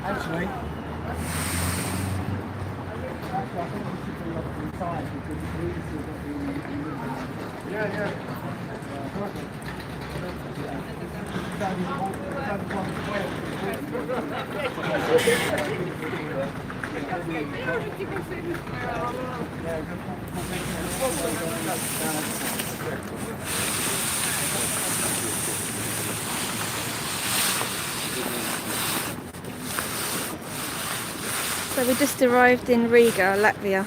Actually, I think we should be up inside because it's easy that we yeah. So we just arrived in Riga, Latvia.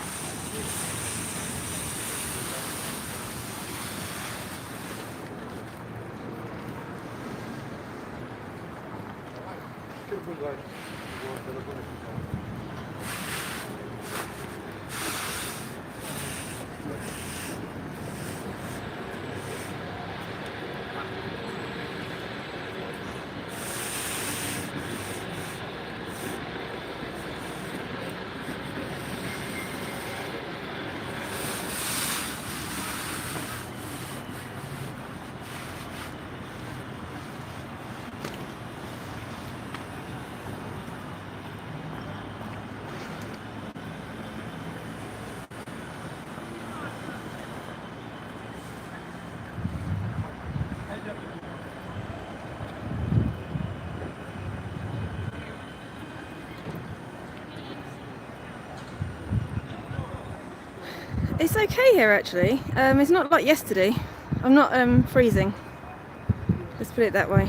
It's okay here actually. It's not like yesterday. I'm not freezing. Let's put it that way.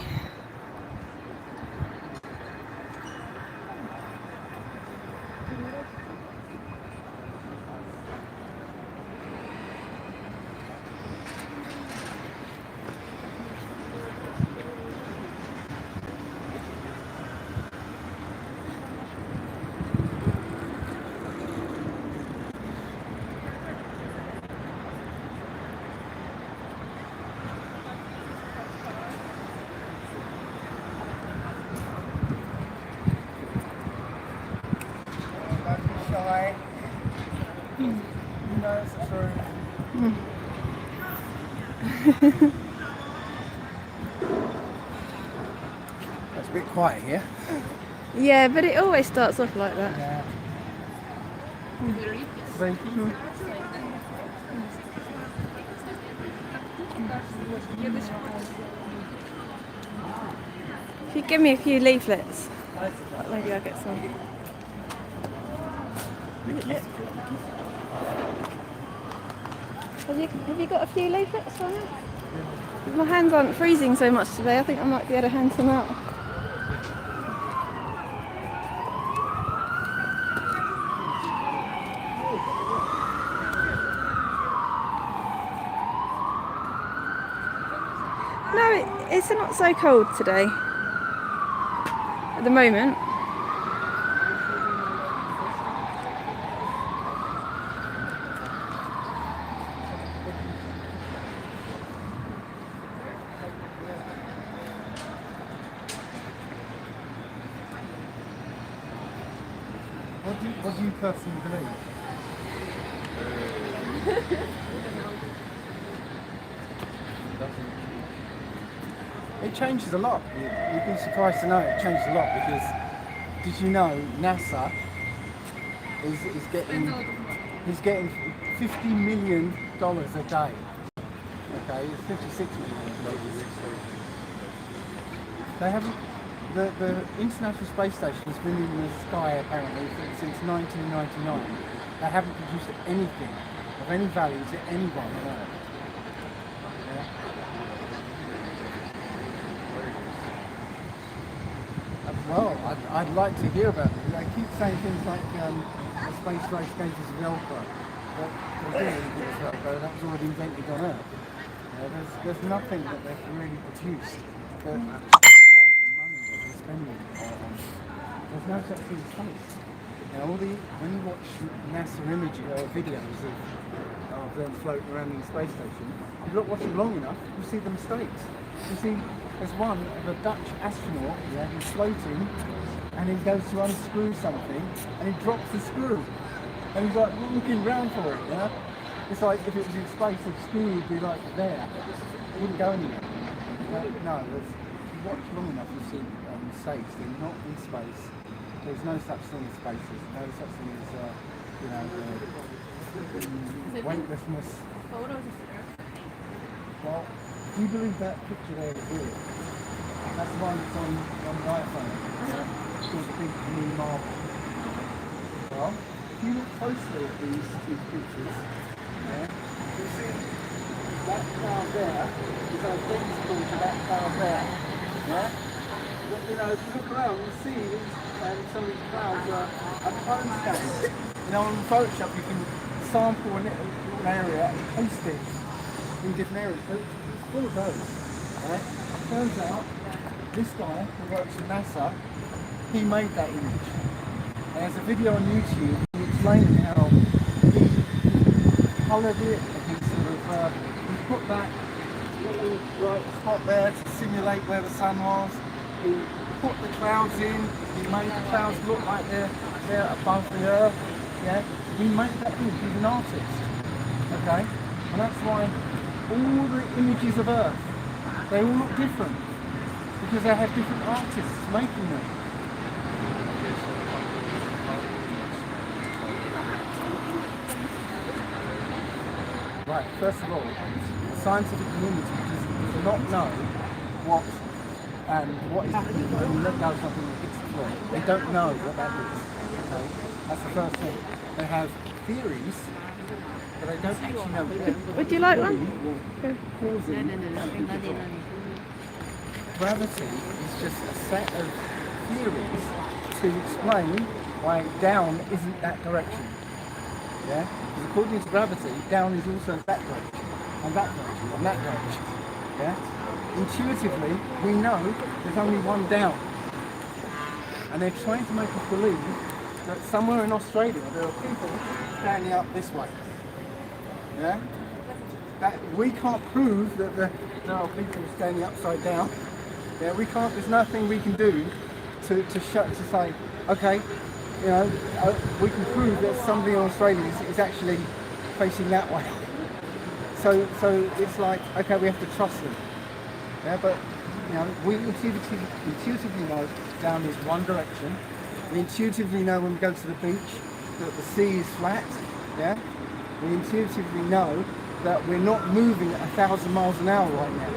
It's a bit quiet here. Yeah, but it always starts off like that. Yeah. If you give me a few leaflets, maybe I'll get some. Have you got a few leaflets on it? My hands aren't freezing so much today. I think I might be able to hand some out. No, it's not so cold today. At the moment. What do you personally believe? It changes a lot. You'd be surprised to know it changes a lot because did you know NASA is getting $50 million a day. Okay, it's $56 million. They haven't. The International Space Station has been in the sky apparently since 1999. They haven't produced anything of any value to anyone on Earth. Yeah. Well, I'd like to hear about it. They keep saying things like the space race gave us Velcro. But they didn't really give us Velcro, that was already invented on Earth. There's nothing that they've really produced that justifies the money that they're spending on. There's no such thing as space. Now, when you watch NASA videos of them floating around in the space station, if you watch them long enough, you see the mistakes. You see, there's one of a Dutch astronaut, yeah, who's floating, and he goes to unscrew something, and he drops the screw. And he's like looking round for it, yeah? It's like if it was in space, the screw would be like there. It wouldn't go anywhere. No, if you watch long enough, you see mistakes. They're not in space. There's no such thing as spaces. No such thing as, weightlessness. Well, do you believe that picture there is real? That's the one that's on the iPhone. Yeah? It's called the big blue marble. Well, if you look closely at these two pictures, yeah, you see that cloud there is identical to that cloud there. Yeah? But, you know, if you look around, you see some of these clouds are clone scanned. You know, on Photoshop you can sample an area and paste it in different areas. So it's full of those. Right? Turns out, this guy who works for NASA, he made that image. And there's a video on YouTube explaining how he coloured it, and he he put that little bright spot there to simulate where the sun was. He put the clouds in, he made the clouds look like they're above the earth. Yeah? He made that image, he's an artist. Okay? And that's why all the images of Earth, they all look different. Because they have different artists making them. Right, first of all, the scientific community does not know what is happening when you let go of something that hits the floor. They don't know what that is. Okay? That's the first thing. They have theories, but they don't actually know. Would you like one? Gravity is just a set of theories to explain why down isn't that direction. Yeah? Because according to gravity, down is also that direction, and that direction, and that direction. Yeah? Intuitively, we know there's only one down. And they're trying to make us believe that somewhere in Australia there are people standing up this way. Yeah? That we can't prove that there are people standing upside down. Yeah, we can't. There's nothing we can do to say, okay, you know, we can prove that somebody in Australia is actually facing that way. So it's like, okay, we have to trust them. Yeah, but you know, we intuitively know down is one direction. We intuitively know when we go to the beach that the sea is flat. Yeah, we intuitively know that we're not moving at 1,000 miles an hour right now.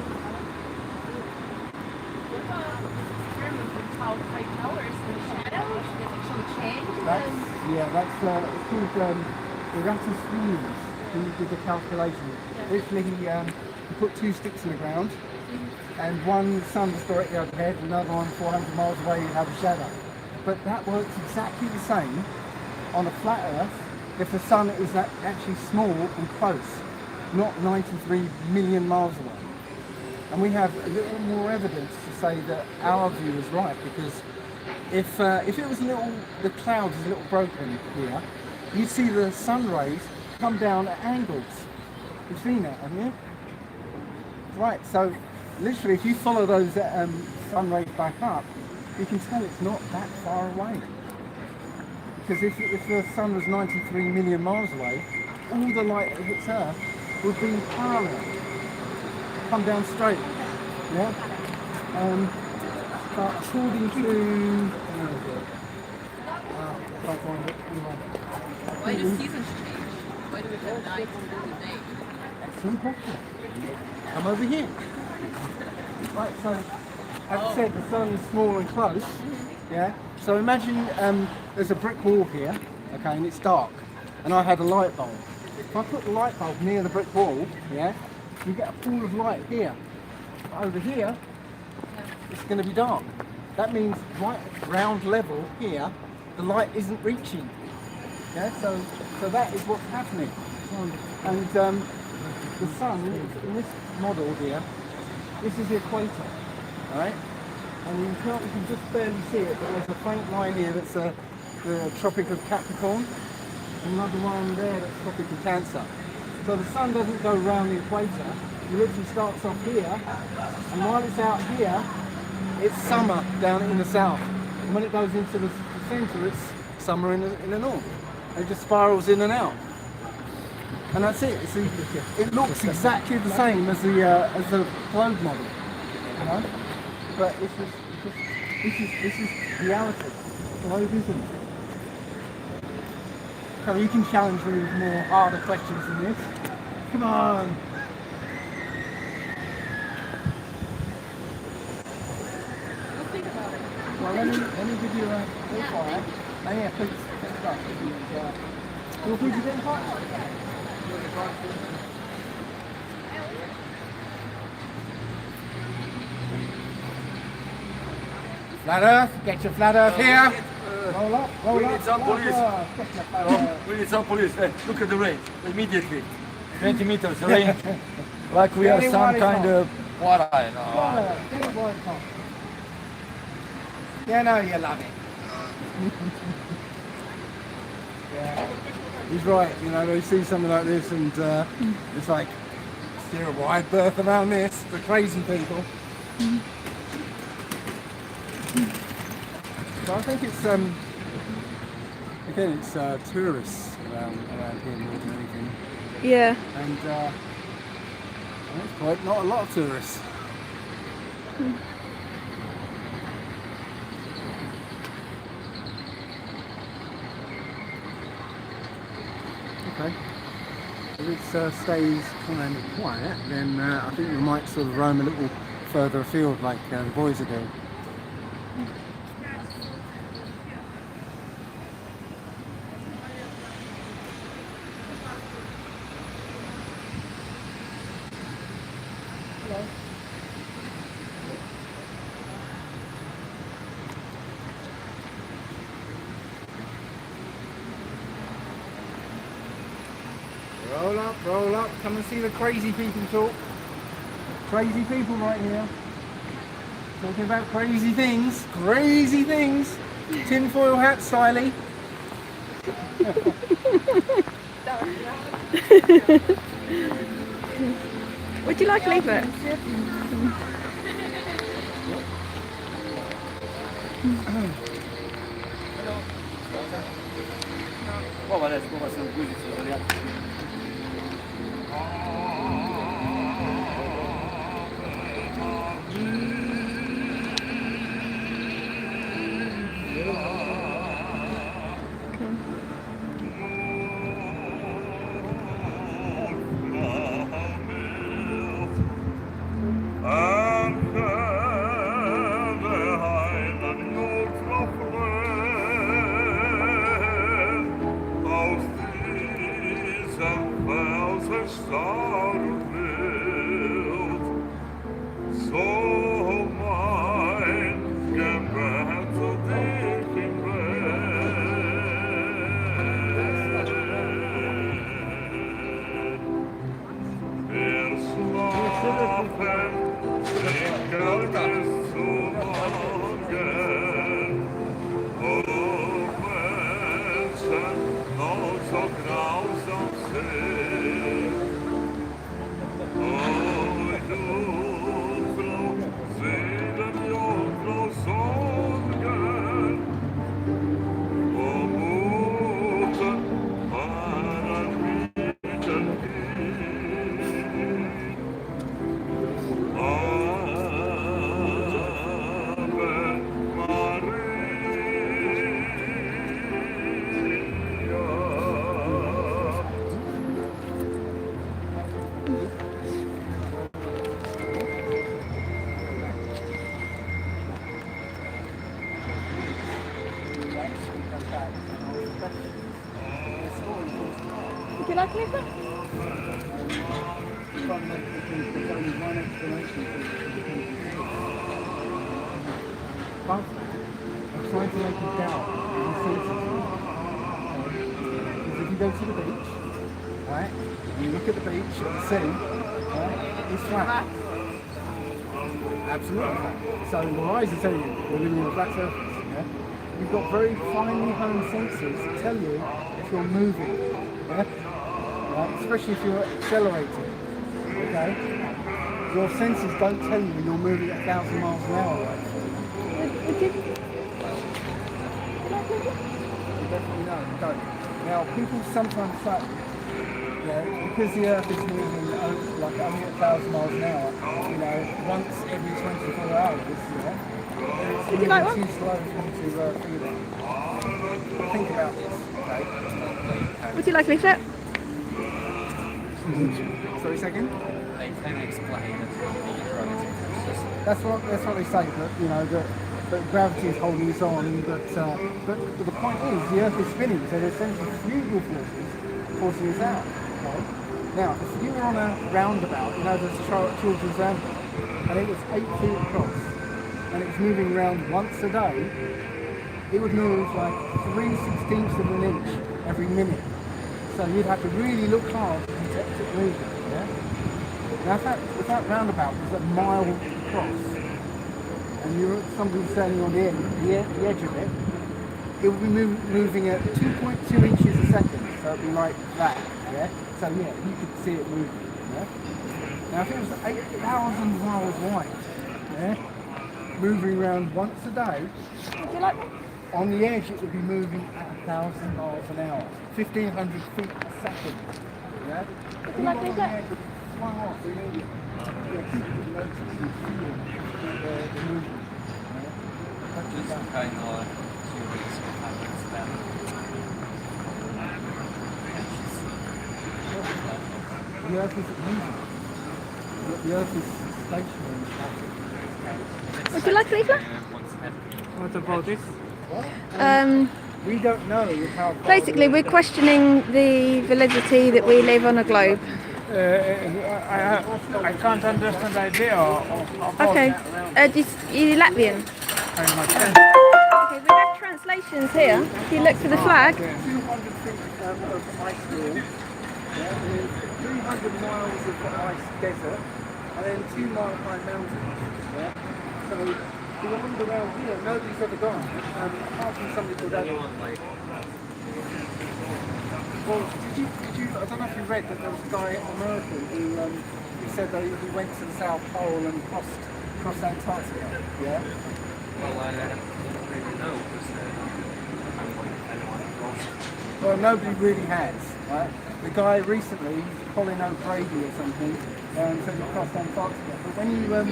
That's called Erasmus Williams, who did the calculation. Literally, he put two sticks in the ground, and one sun was directly overhead, another one 400 miles away you have a shadow. But that works exactly the same on a flat Earth if the sun is actually small and close, not 93 million miles away. And we have a little more evidence to say that our view is right, because if it was the clouds is a little broken here, you'd see the sun rays come down at angles. You've seen that, haven't you? Right, so literally if you follow those sun rays back up, you can tell it's not that far away. Because if the sun was 93 million miles away, all the light that hits Earth would be parallel, come down straight. Yeah? But according to... Why do seasons change? Why do we have night and day? Excellent question. Come over here. Right, so as I said, the sun is small and close. Yeah. So imagine there's a brick wall here, okay, and it's dark, and I had a light bulb. If I put the light bulb near the brick wall, yeah, you get a pool of light here. But over here, it's going to be dark. That means right at ground level here, the light isn't reaching. Yeah, so that is what's happening. And the sun, in this model here, this is the equator, all right? and you can just barely see it, but there's a faint line here that's the Tropic of Capricorn, and another one there that's Tropic of Cancer. So the sun doesn't go round the equator, it literally starts off here, and while it's out here, it's summer down in the south. And when it goes into the centre, it's summer in the north. And it just spirals in and out. And that's it. It looks exactly the same as the globe model, you know. But this is reality. Globe isn't. So you can challenge me with more harder questions than this. Come on. We'll think about it. Well, let me give you a fire. Oh yeah, please. You'll please get a fire. Flat Earth, get your flat Earth here. Roll up, roll We up. need some police. We need some police. Hey, look at the rain immediately. 20 meters rain. Like we are some kind of water. Yeah, no, you love it. Yeah. He's right, you know, they see something like this and it's like, steer a wide berth around this, the crazy people. So I think it's, again, it's tourists around here more than anything. Yeah. And it's quite not a lot of tourists. Okay. If it stays kind of quiet, then I think we might sort of roam a little further afield like the boys are doing. Hello. Roll up, come and see the crazy people talk. Crazy people right here. Talking about crazy things. Tinfoil hat styly. Would you like to leave it? Prova adesso, prova se non chiudi, se sbagliato. Would you like to leave it? I'm trying to make it down. Because if you go to the beach, right, you look at the beach, at the sea, right, it's flat. Absolutely flat. So the eyes will tell you we're living in a flat surface. Yeah? You've got very finely honed sensors that tell you if you're moving. Yeah? Right? Especially if you're accelerating. Okay? Your sensors don't tell you when you're moving at 1,000 miles an hour. Right? You definitely know, you don't. Now, people sometimes say, because the Earth is moving like only at 1,000 miles an hour, once every 24 hours, it's moving too slow for you to feel it. Think about this, okay? Would you like a leaflet? Sorry, second? They can explain that the relative forces. That's what they say, that gravity is holding us on, but the point is, the Earth is spinning, so there's centrifugal forces forcing us out. Okay? Now, if you were on a roundabout, there's a children's roundabout, and it was 8 feet across, and it was moving around once a day, it would move like 3/16 of an inch every minute. So you'd have to really look hard to detect it moving. Yeah? Now, if that roundabout was a mile across, and somebody standing on the edge of it, it would be moving at 2.2 inches a second. So it'd be like that. Yeah. So yeah, you could see it moving. Yeah. Now, if it was 8,000 miles wide, yeah, moving around once a day, Would you like one? on the edge it would be moving at 1,000 miles an hour, 1,500 feet a second. Yeah. Would you like a leaflet? Slow off immediately. Yeah, keep it noticing and feeling the movement. Just kind of 2 weeks of having spent. The Earth isn't moving. The Earth is stationary and static. Would you like a leaflet? What about this? We don't know how far Basically, we're questioning the validity that we live on a globe. I can't understand the idea of Okay. You Latvian? very much. Okay, we have translations here. If you look to the flag. 200 feet of ice wall, yeah, and then 300 miles of ice desert, and then 2 mile high mountains. Yeah? So beyond around here, nobody's ever gone, apart from somebody called Adam. Well, did you, I don't know if you read that there was a guy American who said that he went to the South Pole and crossed Antarctica. Yeah? Well, I don't really know because Well, nobody really has, right? The guy recently, Colin O'Brady or something, said he crossed Antarctica. But when you look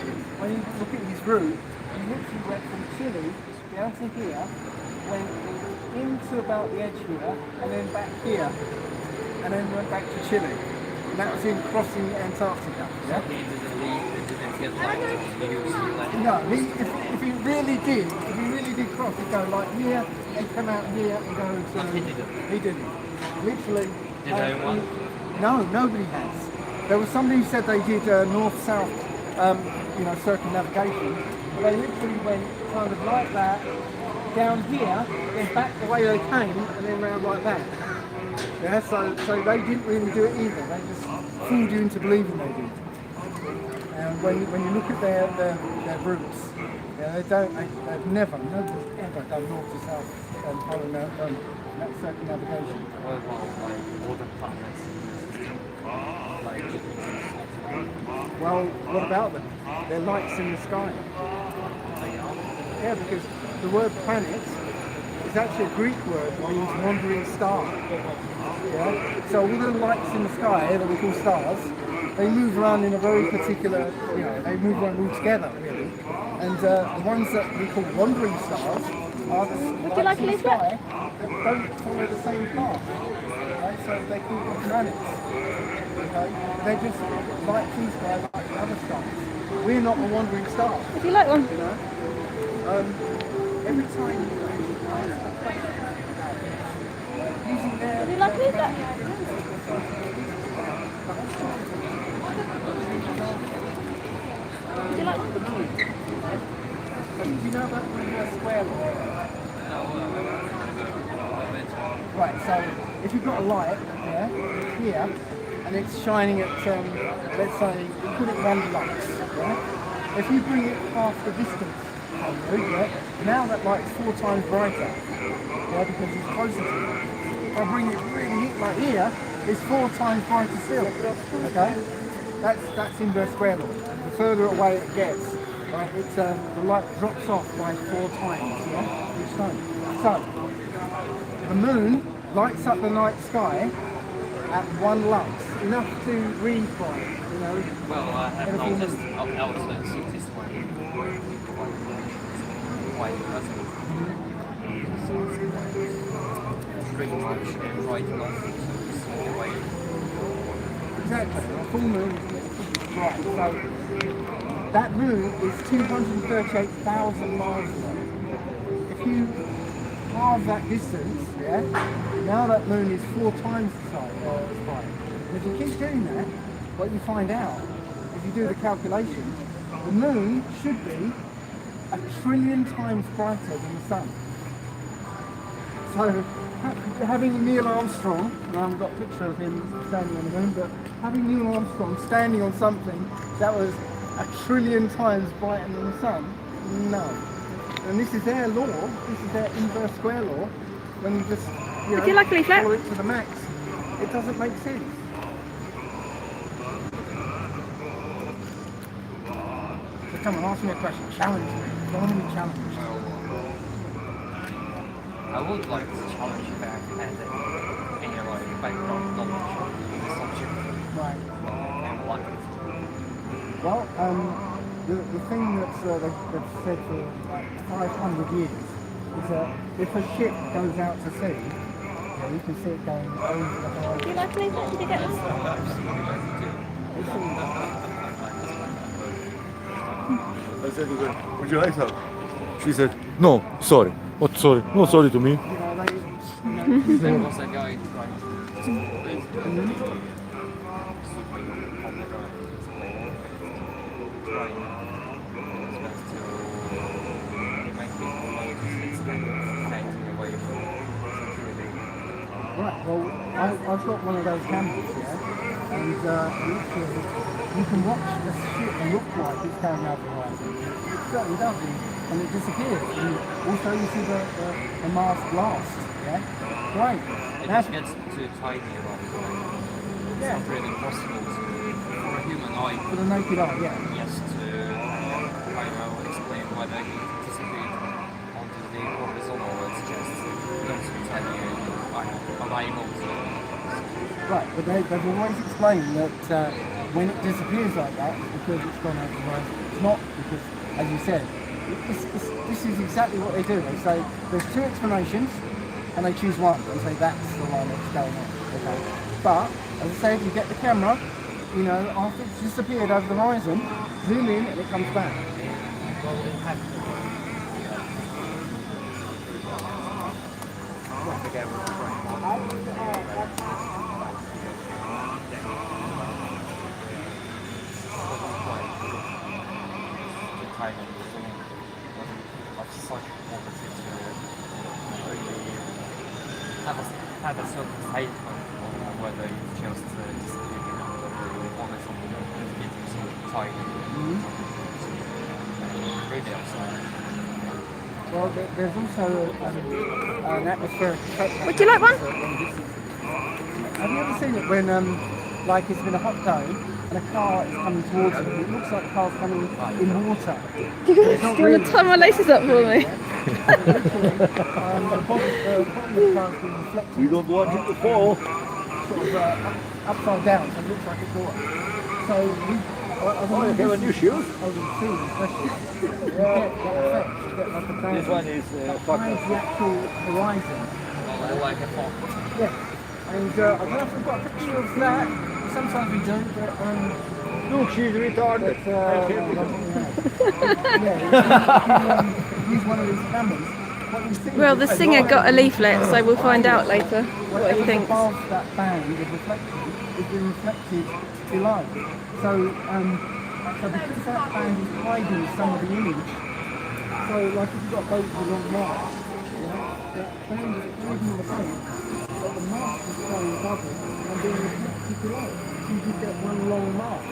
at his route, he literally went from Chile down to here, went into about the edge here, and then back here, and then went back to Chile. And that was him crossing Antarctica. Yeah? he didn't get like to use like No, if he really did cross, he'd go like here, and come out here and go to... He didn't. He didn't. Literally... Did anyone? No, nobody has. There was somebody who said they did north-south, circumnavigation. They literally went kind of like that, down here, then back the way they came, and then round like that. Yeah, so they didn't really do it either. They just fooled you into believing they did. And when you look at their routes, yeah, they've never, nobody's ever done north to south that circumnavigation. what about like other planets? Like Well, what about them? They're lights in the sky. Yeah, because the word planet is actually a Greek word that means wandering star. Yeah? So all the lights in the sky that we call stars, they move around in a very particular, they move around all together, really. And the ones that we call wandering stars are the lights in the sky that don't follow the same path. Right? So they call them planets. Okay? They're just lights in the sky like the other stars. We're not a wandering star. Would you like one? Every time you ask a question about it, using their... Would you like a leaflet? Would you like one? Do you know about the square law? Right, so if you've got a light, here, and it's shining at, let's say, we put it 1 lux, yeah? if you bring it half the distance, now that light's 4 times brighter, because it's closer to it. If I bring it really like here, it's 4 times brighter still. Okay, that's inverse square law. The further away it gets, right, it's the light drops off by 4 times, each time. So the moon lights up the night sky at 1 lux, enough to read by, Well, I have noticed also cities where people like quite present. Pretty much bright enough to see the way. Exactly. A full moon is bright. So that moon is 238,000 miles away. If you halve that distance, now that moon is 4 times the size as bright. And if you keep doing that, what you find out, if you do the calculation, the moon should be 1 trillion times brighter than the sun. So having Neil Armstrong, and I haven't got a picture of him standing on the moon, but having Neil Armstrong standing on something that was 1 trillion times brighter than the sun, no. And this is their law, this is their inverse square law. When you just Would you like a leaflet? follow it to the max, it doesn't make sense. So come on, ask me a question, challenge me. I want to be challenged. I would like to challenge you back and any like background knowledge on the subject. Right. And what Well, the thing that's said for like 500 years is that if a ship goes out to sea, you can see it going over the horizon. Would you like a leaflet? Did you get this? I said to her, would you like some? She said, no, sorry. What sorry? No sorry to me. there was a guy trying Right, well, I've got one of those cameras, and literally you can watch the ship look like it's going over the horizon. It certainly does, and it disappears. And also you see the mast blast, Great. It Now, just gets too tiny around the way. It's Yeah. not really possible for a human eye, for the naked eye, yes, to kind of explain why they disappeared onto the horizon, or it's just goes too tiny and unable to. Right, but they've always explained that when it disappears like that, it's because it's gone over the horizon. It's not because, as you said, this is exactly what they do. They say there's 2 explanations, and they choose one and say that's the one that's going on. Okay, but as I say, if you get the camera, after it's disappeared over the horizon, zoom in and it comes back. Have a certain statement on whether it's just disappearing or whether you want something that's getting so tiny. Really upset. Well, there's also an atmospheric effect. Would you like one? Have you ever seen it when, like, it's been a hot day and a car is coming towards you? It looks like the car's coming in water. Do you want to tie my laces up for me? The bottom of the car's been reflected. We don't want it to fall. Sort of upside down, so it looks like it's water. So we. Oh, you have a new shoes? Oh, the shoes, especially. You get that effect. You get like a band. This one is fucked Hides up. the actual horizon. Like a phone. Yeah. And I don't know if we've got a picture of that. Sometimes we do, but Look, she's retarded. use one of these cameras. What you see Well, the is singer got a leaflet, so we'll find out later what he whatever's thinks. above that band is been reflected below. So because that band is hiding some of the image, so like if you've got both with long marks, that band is hiding the paint, but the mask is going above it and being reflected below. So you just get one long mask.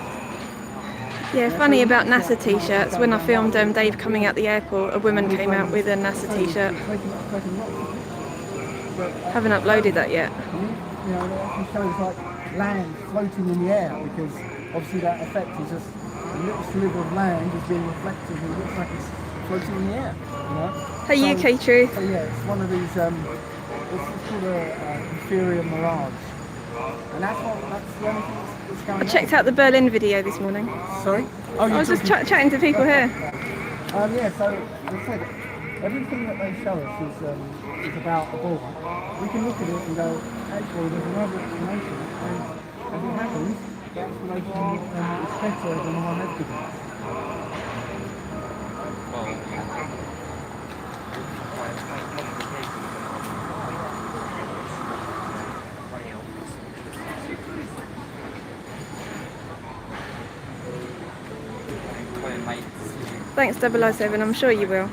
Yeah, funny about NASA t-shirts. When I filmed Dave coming out the airport, a woman came out with a NASA t-shirt. Haven't uploaded that yet. You know, it actually shows like land floating in the air because obviously that effect is just a little sliver of land is being reflected and it looks like it's floating in the air. You know? Hey, UkTruth. So yeah, it's one of these. It's called a inferior mirage, and that's the only thing that's going I on. checked out the Berlin video this morning. Sorry? Oh, I was just chatting to people here. Yeah, so they said everything that they show us is about a ball. We can look at it and go, actually, there's another explanation, and as it happens, the explanation is better than the one they've given us. Thanks 007, I'm sure you will.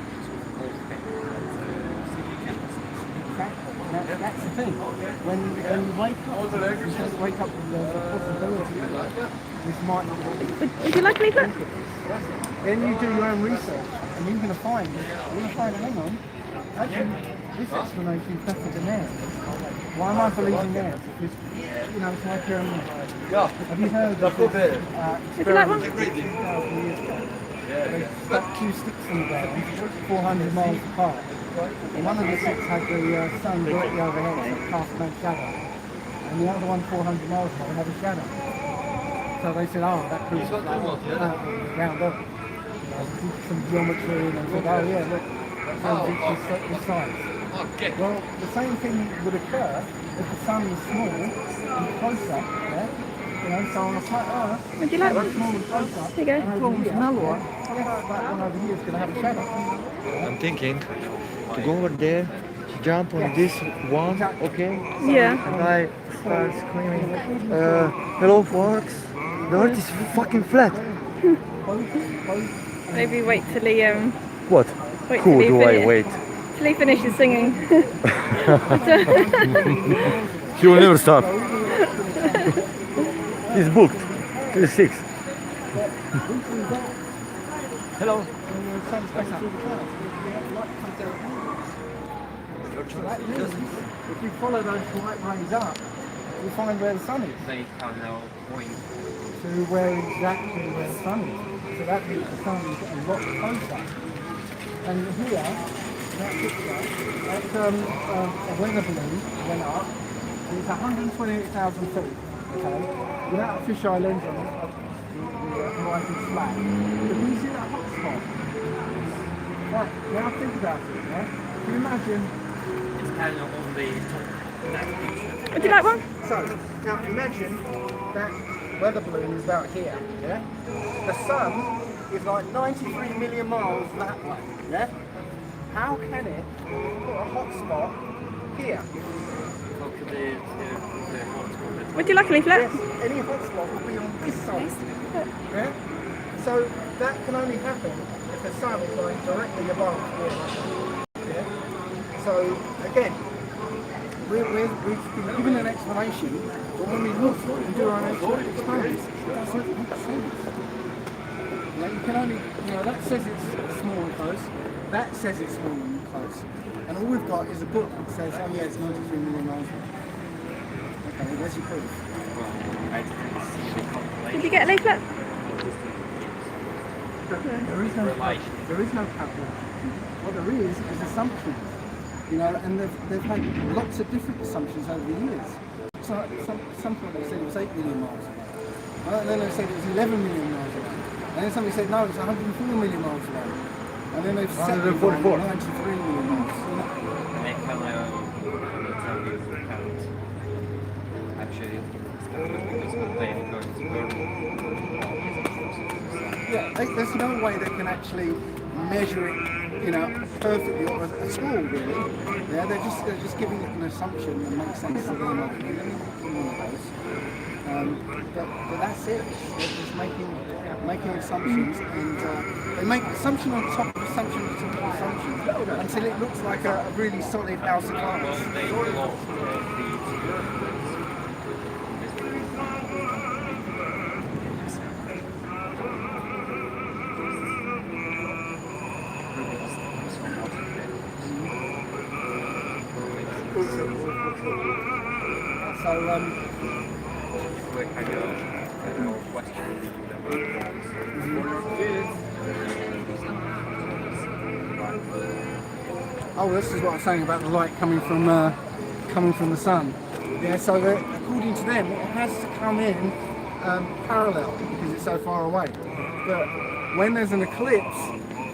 That's the thing. When you wake up, you just wake up with the possibility that this might not be. Would you like a leaflet? Then you do your own research, and you're going to find, hang on, actually, this explanation is better than theirs. Why am I believing theirs? Because, you know, it's like, have you heard of this Would you like one? 2,000 years ago? They stuck two sticks in the ground, 400 miles apart. And one of the sticks had the sun directly overhead, so it cast no shadow. And the other one, 400 miles away, had a shadow. So they said, oh, that proves it's like round up. Some geometry, and they said, oh yeah, look, that proves this size. Well, the same thing would occur if the sun was small and closer, yeah? You know, so on a flat Earth, Would you like it's one? small and closer. Here you go. And over here, that one over here is going to have a shadow. I'm thinking to go over there, jump on this one, okay? Yeah. And I start screaming, hello folks, the earth is fucking flat. Maybe wait till he What? wait Who till he do I wait? till he finishes singing. He will never stop. He's booked till 6. Hello. If you follow those white rays up, you'll find where the sun is. They can now point To exactly where the sun is. So that means the sun is a lot closer. And here, that picture, that's a weather balloon went up. And it's 128,000 feet. Okay. Without a fisheye lens on it, the horizon's flat. But you see that hot spot? Right, now think about it, yeah? Can you imagine? it's kind of on the top of that picture. Would you like one? So, now imagine that weather balloon is about here, yeah? The sun is like 93 million miles that way, yeah? How can it put a hot spot here? Would you like a leaflet? Yes, any hot spot will be on this side, yeah? So that can only happen if the sun is like directly above here, yeah? So again, we've been given an explanation, but when we look and do our own experiments, it doesn't make sense. Like you can only, you know, that says it's small and close, that says it's small and close, and all we've got is a book that says, oh yeah, it's 93 million miles away. Okay, where's your proof? Did you get a leaflet? There is no calculation. What there is assumptions. You know, and they've had lots of different assumptions over the years. So at some point they said it was 8 million miles away. And then they said it was 11 million miles away. And then somebody said no, it's 104 million miles away. And then they've set it 144. 93 million miles. You know? They can tell you the count. Actually, it's kind of because they are going to burn. Yeah, there's no way they can actually measure it, you know, perfectly or at all, really. Yeah, they're just giving it an assumption that makes sense to them. But that's it. They're just making assumptions, and they make assumption on top of assumption on top of assumption until it looks like a really solid house of cards. They lost the So We're kind of Western. oh, this is what I'm saying about the light coming from the sun. Yeah, so that according to them, it has to come in parallel because it's so far away. But when there's an eclipse,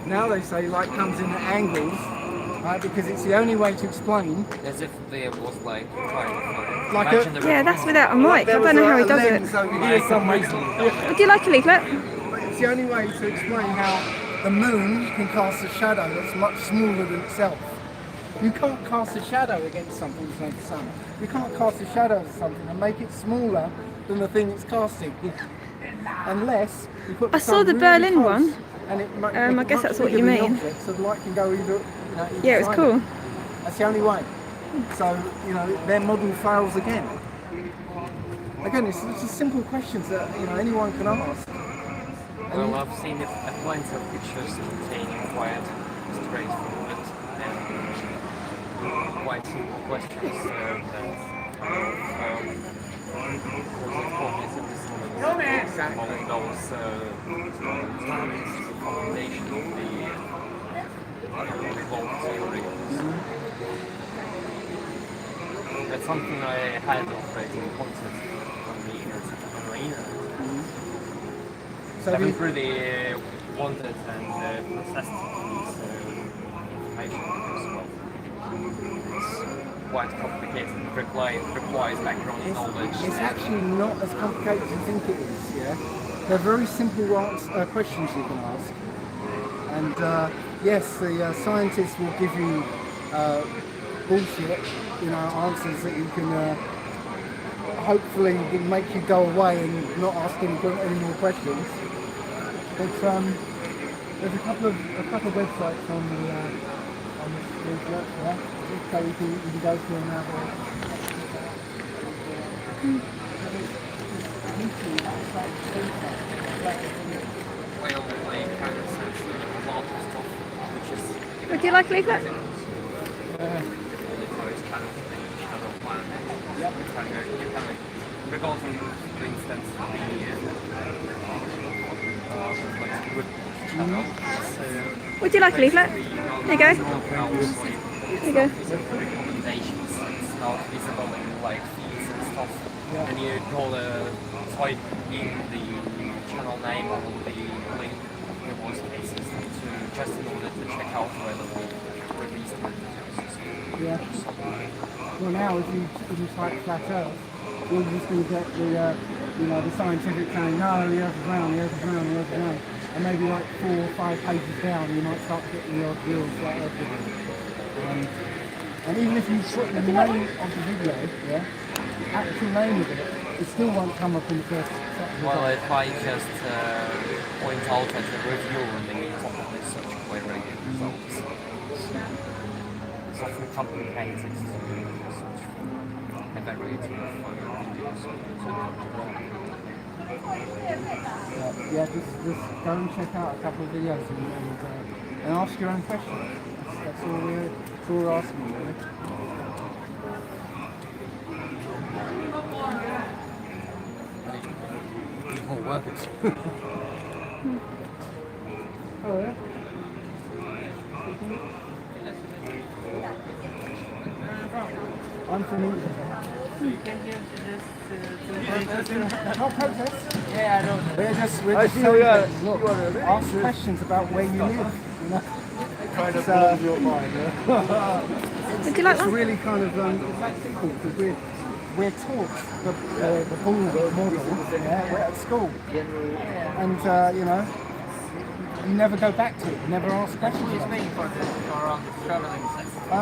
now they say light comes in at angles, right? Because it's the only way to explain. As if there was like trying to Like imagine a- the Yeah, that's without a mic. I don't know how he does it. over here somewhere. Would you like a leaflet? It's the only way to explain how the moon can cast a shadow that's much smaller than itself. You can't cast a shadow against something like the sun. You can't cast a shadow of something and make it smaller than the thing it's casting. Unless you put the I saw sun the really Berlin close one. And it I guess that's what you mean. So the light can go either, Yeah, it was side. cool. That's the only way. So, their model fails again. Again, it's just simple questions that, anyone can ask. Well, I've seen it at plenty of pictures containing quite straightforward and quite simple questions that among those the combination of the revolt theory. That's something I had already pointed on the internet. So I have haven't you, really wanted and processed these information as well. It's quite complicated. It requires background knowledge. it's actually not as complicated as you think it is, yeah? They're very simple questions you can ask. And yes, the scientists will give you bullshit, answers that you can hopefully make you go away and not ask any more questions. But there's a couple of websites on the leaflet, yeah? So you can go through and have a Well, I kind of sense a lot of stuff, which is Would you like a leaflet? it's kind of shadow planet. Regarding, for instance, the good channel. Would you like a leaflet? There you go. There you go. Recommendations. It's not visible in like feeds and stuff. And you call type in the channel name or the link in most cases to just in order to check out whether we released the Yeah. Well, now if you type flat Earth, you're just going to get the scientific saying, no, the Earth is round, the Earth is round, the Earth is round. And maybe like 4 or 5 pages down, you might start getting the odd real flat Earth video. And even if you put the name of the video, yeah, actual name of it, it still won't come up in the first section. Well, if I just point out as a review and then you top of this such query results, it's often complicated to search a variety of videos. Yeah, just go and check out a couple of videos and ask your own questions. That's all we're asking, really. More workers. Oh, yeah? I'm from England. Not protest. Yeah, I know. We're just I see saying, you are. look, ask questions about where you live. Kind of It's, blows your mind, yeah? Would you like It's one? really kind of it's difficult because we're taught the bull model, yeah, we're at school, and you never go back to it, you never ask questions. What do you mean for travelling sector? A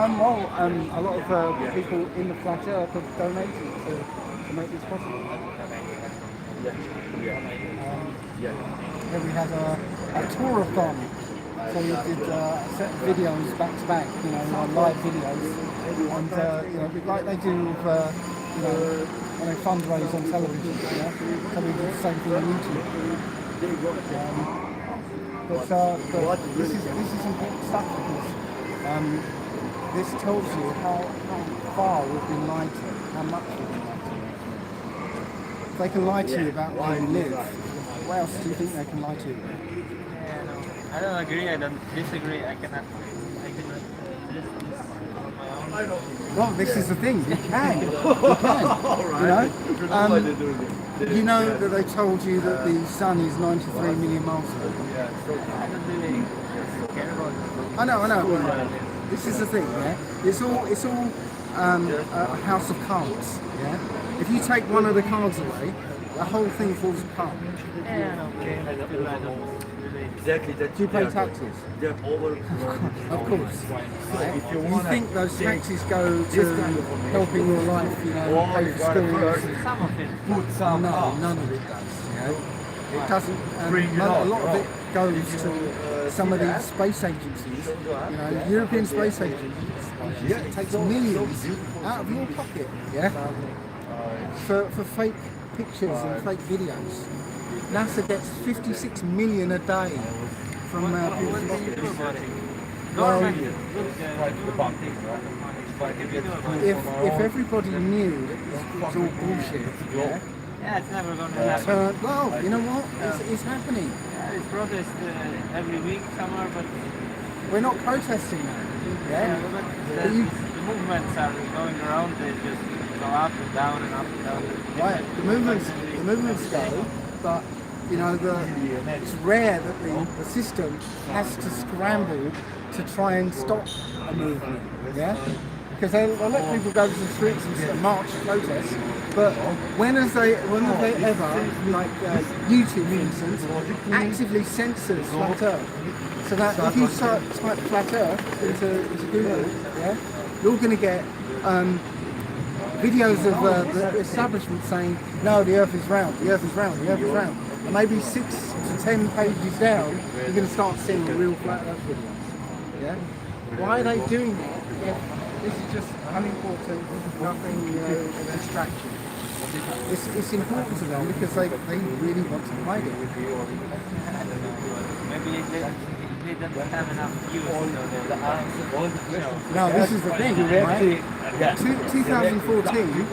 lot of people in the flat Earth have donated to make this possible. Yeah, we had a tour-a-thon. So we did set videos back to back, live videos, and like they do with, when they fundraise on television, so we do the same thing on YouTube. But this is important stuff because this tells you how far we've been lied to, how much we've been lied to. If they can lie to you about where you live, what else do you think they can lie to you about? Yeah, no. I don't agree, I don't disagree, I cannot this on my own. Well, this is the thing, you can. You know that they told you that the sun is 93 million miles away. I don't really care about it. I know. But this is the thing, yeah. It's all a house of cards, yeah. If you take one of the cards away, the whole thing falls apart. Yeah, no, okay. I don't really. Exactly. That Do you pay taxes? They're over. Of course. Yeah. You think those taxes go to helping your life, you know, pay for schools? Some of it. Put some No, none of it does. You know? It doesn't. A lot of it goes to some of these space agencies. You know, European space agencies. It takes millions out of your pocket. Yeah. For fake pictures and fake videos. NASA gets 56 million a day from people's pockets. Well, if everybody knew that it's all bullshit, yeah. Yeah, it's never going to happen. Well, you know what? It's happening. Yeah, it's protest every week somewhere, but We're not protesting now. Yeah. but But you, the movements are going around. They just go up and down and up and down. right, the movements go, but you know it's rare that the system has to scramble to try and stop a movement. Yeah. Because they'll let people go to the streets and march, protest, but when have they ever, like YouTube for instance, actively censors flat Earth? So that if you type flat Earth into Google, yeah, you're going to get videos of the establishment saying, no, the Earth is round, the Earth is round, the Earth is round. And maybe 6 to 10 pages down, you're going to start seeing real flat Earth videos. Yeah? Why are they doing that? Yeah. This is just unimportant, nothing, a distraction. It's important to them because they really want to hide it. Maybe they don't have enough views. No, this is the thing, right? 2014,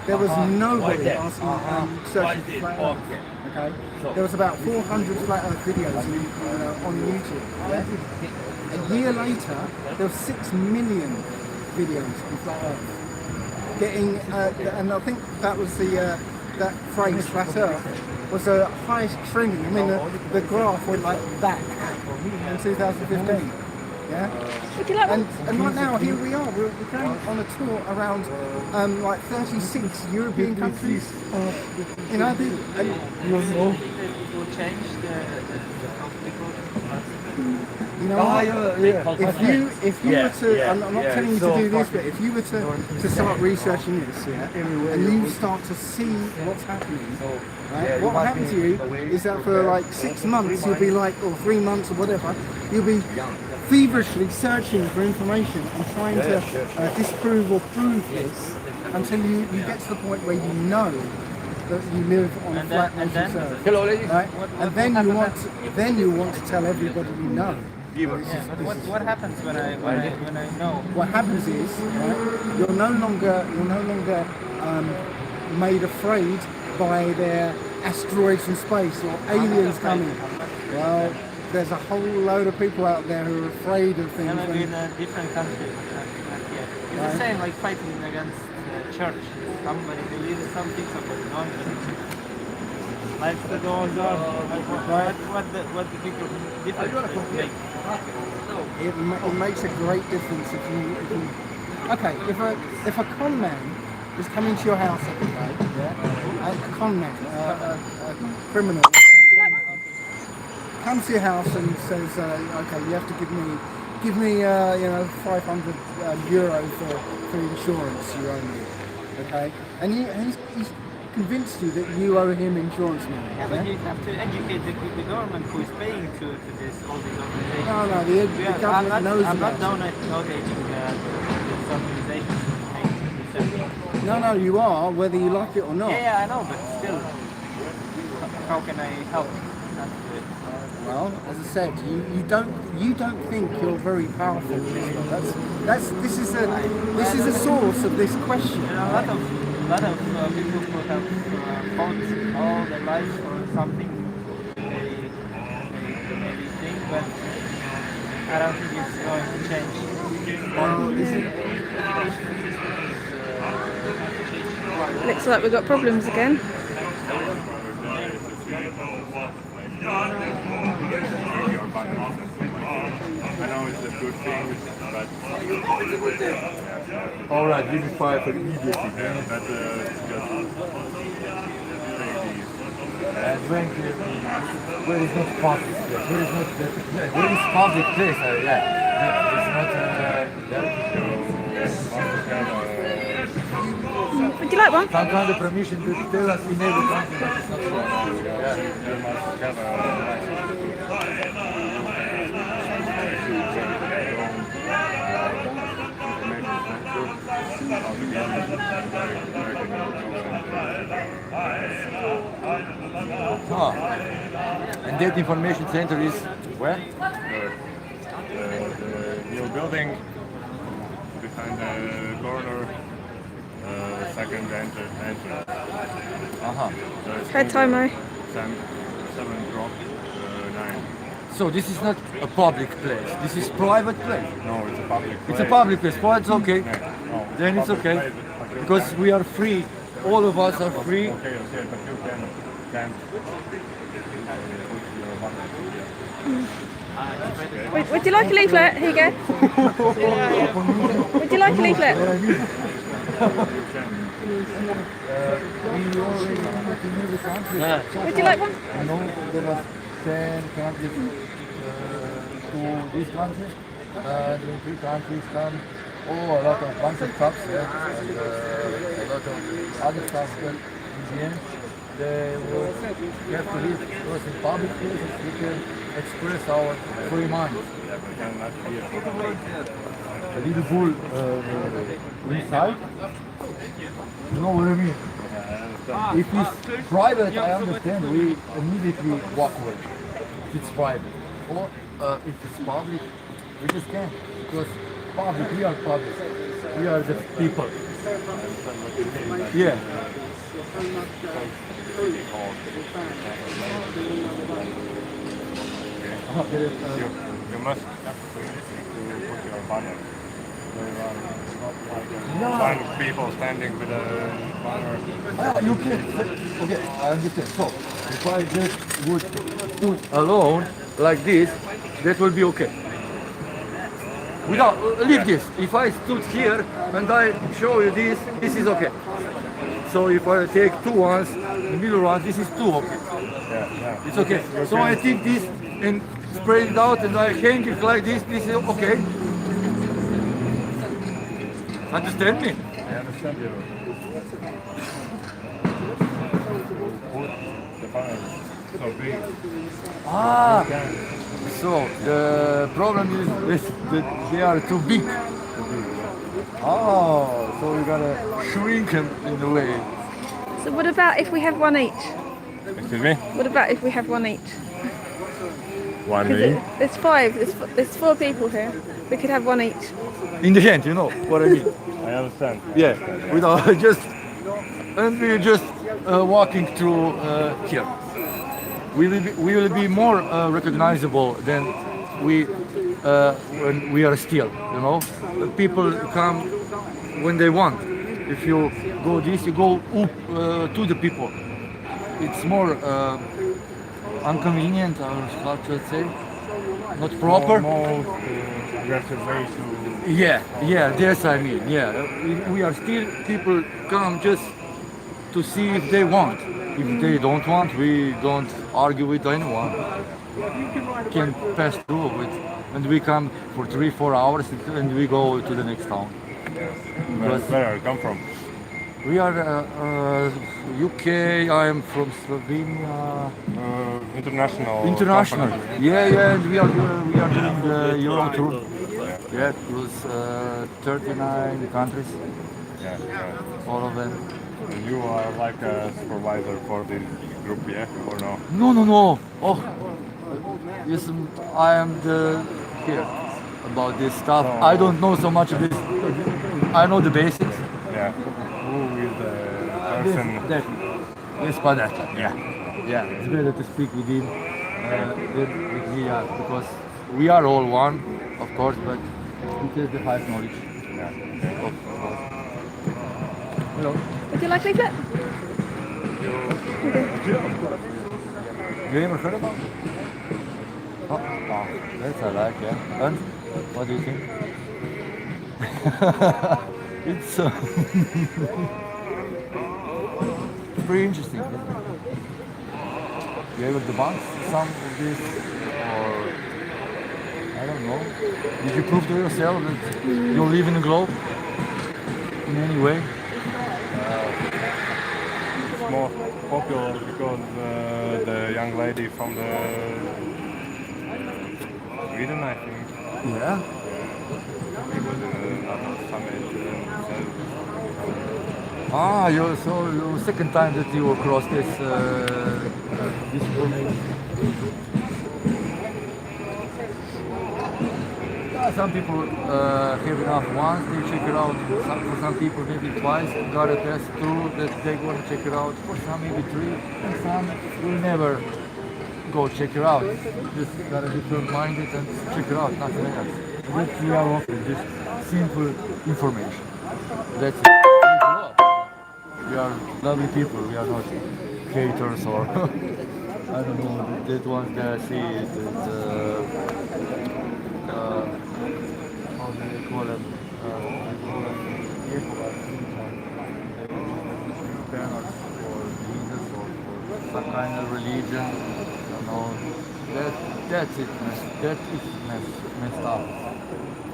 there was nobody asking, searching for flat Earth. Okay? There was about 400 flat Earth videos on YouTube. Yeah? A year later, there were 6 million videos on flat Earth. Getting, and I think that was that phrase, flat Earth, was the highest trending. I mean, the graph went like that in 2015. Yeah? And right now, here we are. We're going on a tour around like 36 European countries. You know, Will change the you know what? If you were to, I'm not telling you to do this, but if you were to start researching this, yeah, and you start to see what's happening, right? What will happen to you is that for like 6 months you'll be like, or 3 months or whatever, you'll be feverishly searching for information and trying to disprove or prove this until you get to the point where you know that you live on a flat Earth. Hello, ladies. Right? And then you want to tell everybody you know. what happens when I know? What happens is, right, you're no longer made afraid by their asteroids from space or aliens coming. Well, there's a whole load of people out there who are afraid of things. Maybe in a different country. It's the same like fighting against the church. Somebody believes something, somebody don't. Life that goes on. What the people difference make? It makes a great difference if you okay, if a con man is coming to your house every day, yeah, a con man, a criminal, comes to your house and says, okay, you have to give me 500 euro for insurance you owe me, okay, and he's convinced you that you owe him insurance money. Yeah, but you have to educate the government who is paying to this all these organizations. No, the government knows I'm about not it. donating this organization. No, you are, whether you like it or not. Yeah, I know, but still, how can I help? Well, as I said, you don't think you're very powerful. This is a source of this question. A lot of people who have fought all their lives for something, they maybe think, but I don't think it's going to change. Looks like we've got problems again. I know it's a good thing, but All right, this is fire for immediately. just And when where is not public place? Where is public place? It's not. Would you like one? Some kind of permission to tell us in every country that it's not wrong. you must have And that information center is where? the new building behind the corner, second entrance. Head timer. 7 drop 9. So this is not a public place. This is private place. No, it's a public place. It's a public place. Well, it's okay. No, Then it's public okay place, but you because we are free. All of us are free. Okay, but you can't Would you like a leaflet? Here you go. Would you like a leaflet? We already met in every country. Would you like one? You know, there was 10 countries to this country, and in 3 countries come a lot of bunch of cups, and a lot of other stuff. But in the end, they will have to live because in public places we can express our free mind. A little bull inside. You know what I mean? If it's private, I understand, we immediately walk away. If it's private. Or if it's public, we just can't. Because public, we are public. We are the people. Yeah. You must put your banner. One people standing with a banner. You can. Okay, I understand. So, if I just would stood alone like this, that will be okay. Without leave this. If I stood here and I show you this, this is okay. So if I take 2 ones, the middle one, this is 2 okay. Yeah. It's okay. So I take this and spray it out and I hang it like this. This is okay. Understand me? I understand you. Put the banner so big. So the problem is that they are too big. So you gotta shrink them in a way. So what about if we have one each? Excuse me? What about if we have one each? One Because there's 5. There's 4 people here. We could have one each. In the hand, you know what I mean? I understand. Yeah, without just, and we're just walking through here. We will be more recognizable than when we are still, you know. People come when they want. If you go this, you go up to the people. It's more inconvenient, or how to say, not proper. Most aggressive way to. Yeah, that's I mean, yeah. We are still, people come just to see if they want. If they don't want, we don't argue with anyone. Can pass through with, and we come for 3-4 hours and we go to the next town. Where I come from? We are UK, I am from Slovenia. International. Company. Yeah, and we are doing the UkTruth. Yeah, it was 39 countries, Yeah. all of them. You are like a supervisor for this group, yeah, or no? No. Oh, Listen, I am the here about this stuff. I don't know so much of this. I know the basics. Yeah. Who is the person? Yes, but that. Yeah. It's better to speak with him than with me, because we are all one, of course, but he has the highest knowledge. Yeah. Of course. Hello. Would you like leaflet? You ever heard about it? Oh, that's I like, yeah. And what do you think? It's pretty interesting. You ever debunk some of this, or I don't know? Did you prove to yourself that you live in the globe in any way? It's more popular because the young lady from the Sweden, I think, Yeah. it was another summit. Your second time that you across this information. Some people have enough once, they check it out. For some people maybe twice, got a test through that they want to check it out. For some maybe three, and some will never go check it out. Just gotta be minded and check it out, nothing else. That we are offering, just simple information. That's it. We are lovely people, we are not haters or I don't know, that ones that see it as how do they call them? Banners for Jesus or for some kind of religion. You know, that's it. That is messed up.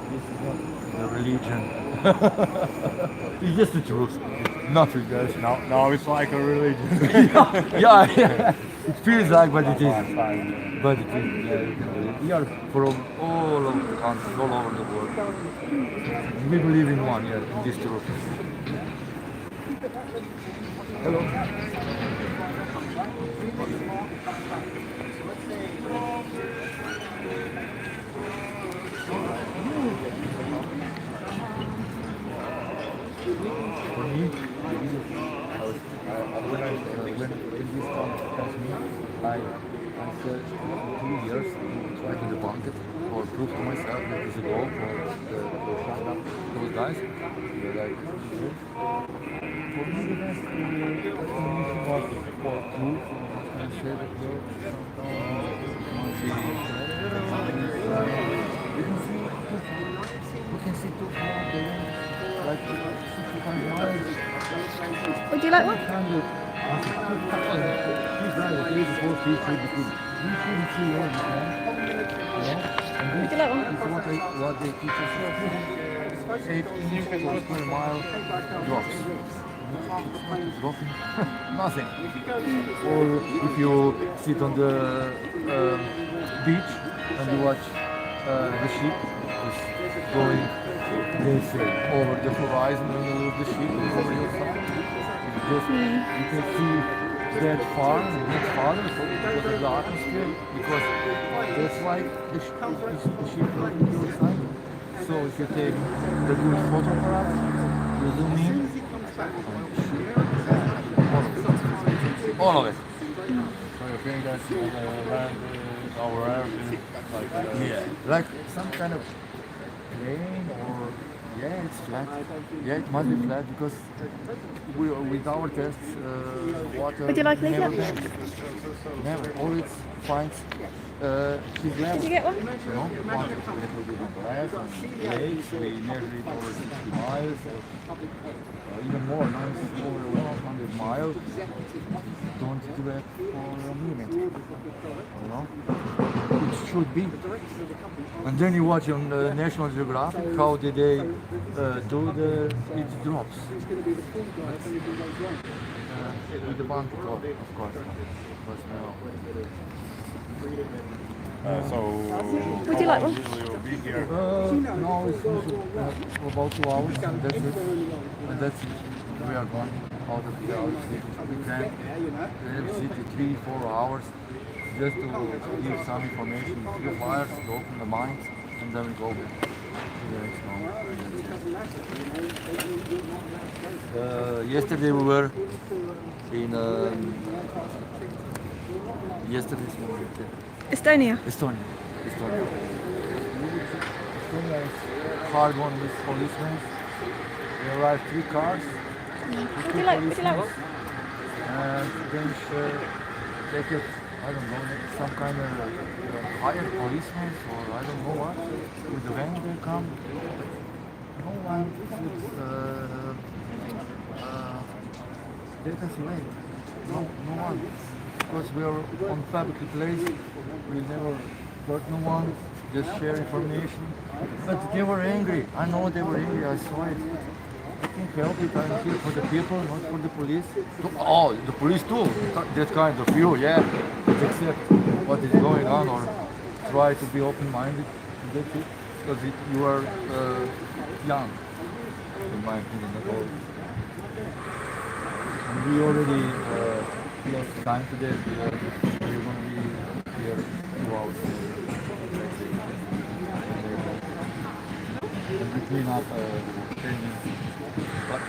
This is not the religion. It's just the truth. Nothing else. Now it's like a religion. yeah. It feels like, but it isn't. But it is. Yeah, we are from all over the country, all over the world. We believe in one, yeah, in this truth. Hello. For me, when this comes me, I searched for 2 years to try to debunk it or prove to myself that it's a goal for shut up those guys. They're like, for me the best explanation was for truth and share the truth. We can see too far like 65 miles. Would you like one? Would you like one? What they teach us, 8 inches per square mile drops. Dropping nothing. Or if you sit on the beach and you watch the ship is going, they say, over the horizon when you look the ship is over your side. You can see that far and that farther because of the atmosphere, because that's why the ship is on your side. So if you take the good photograph, you zoom in, all of it. So you think that land our Earth is like like some kind of plane or it's flat. Yeah, it must be flat because with our tests, water Would you like never leaflet? bends. Never. All it finds is level. Did you get one? You know, water is a little bit on glass and lakes. We measure it over 60 miles, or even more. Now it's over 100 miles. Don't do that for a minute. You know, it should be. And then you watch on National Geographic how did they do it drops. With the bump, of course. so Would you like one? will you be here? No, it's usually about 2 hours, and that's it. And that's it. We are gone out of the house. We can visit 3-4 hours. just to give some information, few flyers to open the minds, and then we go to the next one. Yesterday we were in yesterday's morning. Estonia. Estonia. Estonia is hard one with policemen. We arrived 3 cars. Would you like one? And then take it, I don't know, some kind of hired policemen or I don't know what. With the van they come. No one should take us away. No one. Because we are on public place, we never hurt no one, just share information. But they were angry. I know they were angry, I saw it. I can't help it. I'm here for the people, not for the police. Oh, the police too. That kind of view, yeah. Just accept what is going on or try to be open-minded. That's it. Because you are young, in my opinion, at all. And we already lost time today. We're going to be here 2 hours. And we clean up training. But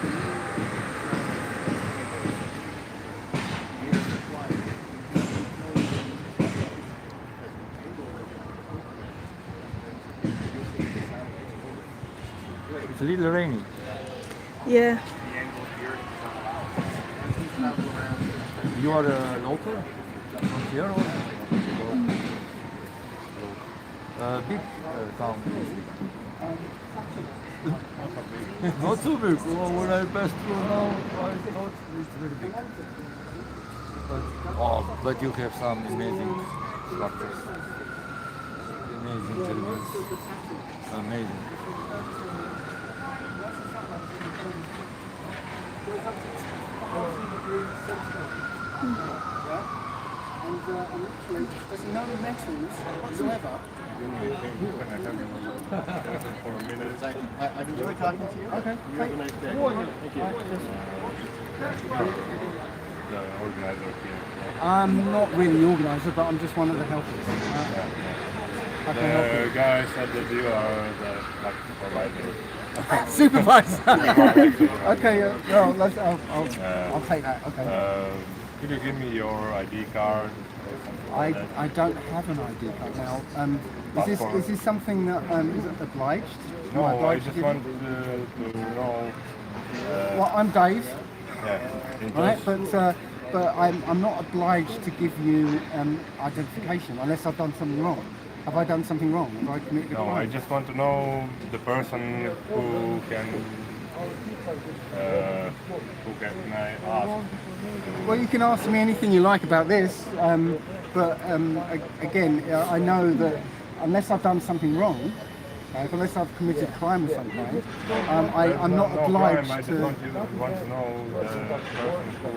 it's a little rainy. Yeah. You are a local from here or big town? Not so big. Well, when I passed through now, I thought it's very big. But you have some amazing structures. Amazing buildings. Amazing. And literally, there's no metals whatsoever. I've enjoyed talking to you. Okay. You have a nice day. Thank you. The organizer here. I'm not really the organizer, but I'm just one of the helpers. I can help The guys at the view are the supervisor. you. Supervisor. Okay. Well, I'll take that. Okay. Could you give me your ID card? I don't have an ID card now. Is this something that is obliged? Am No, I obliged to just give want you? to know. Well, I'm Dave, Yeah, in right? case- But I'm not obliged to give you identification unless I've done something wrong. Have I done something wrong? Have I committed a No, crime? I just want to know the person who can I ask? Well, you can ask me anything you like about this, but again, I know that unless I've done something wrong, unless I've committed a crime of some kind, I'm not No obliged crime, I just to. want to know the person who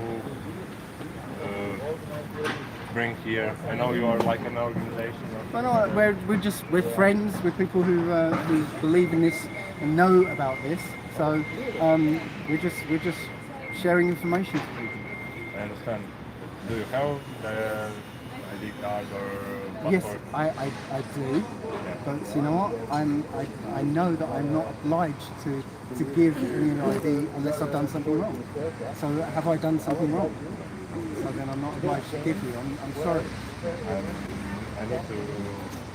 bring here. I know you are like an organization. Well, no, we're friends with people who believe in this and know about this. So we're just sharing information to people. I understand. Do you have the ID card or Yes, passport? I do. But you know what? I know that I'm not obliged to give any ID unless I've done something wrong. So have I done something wrong? So then I'm not obliged to give you. I'm sorry. I need to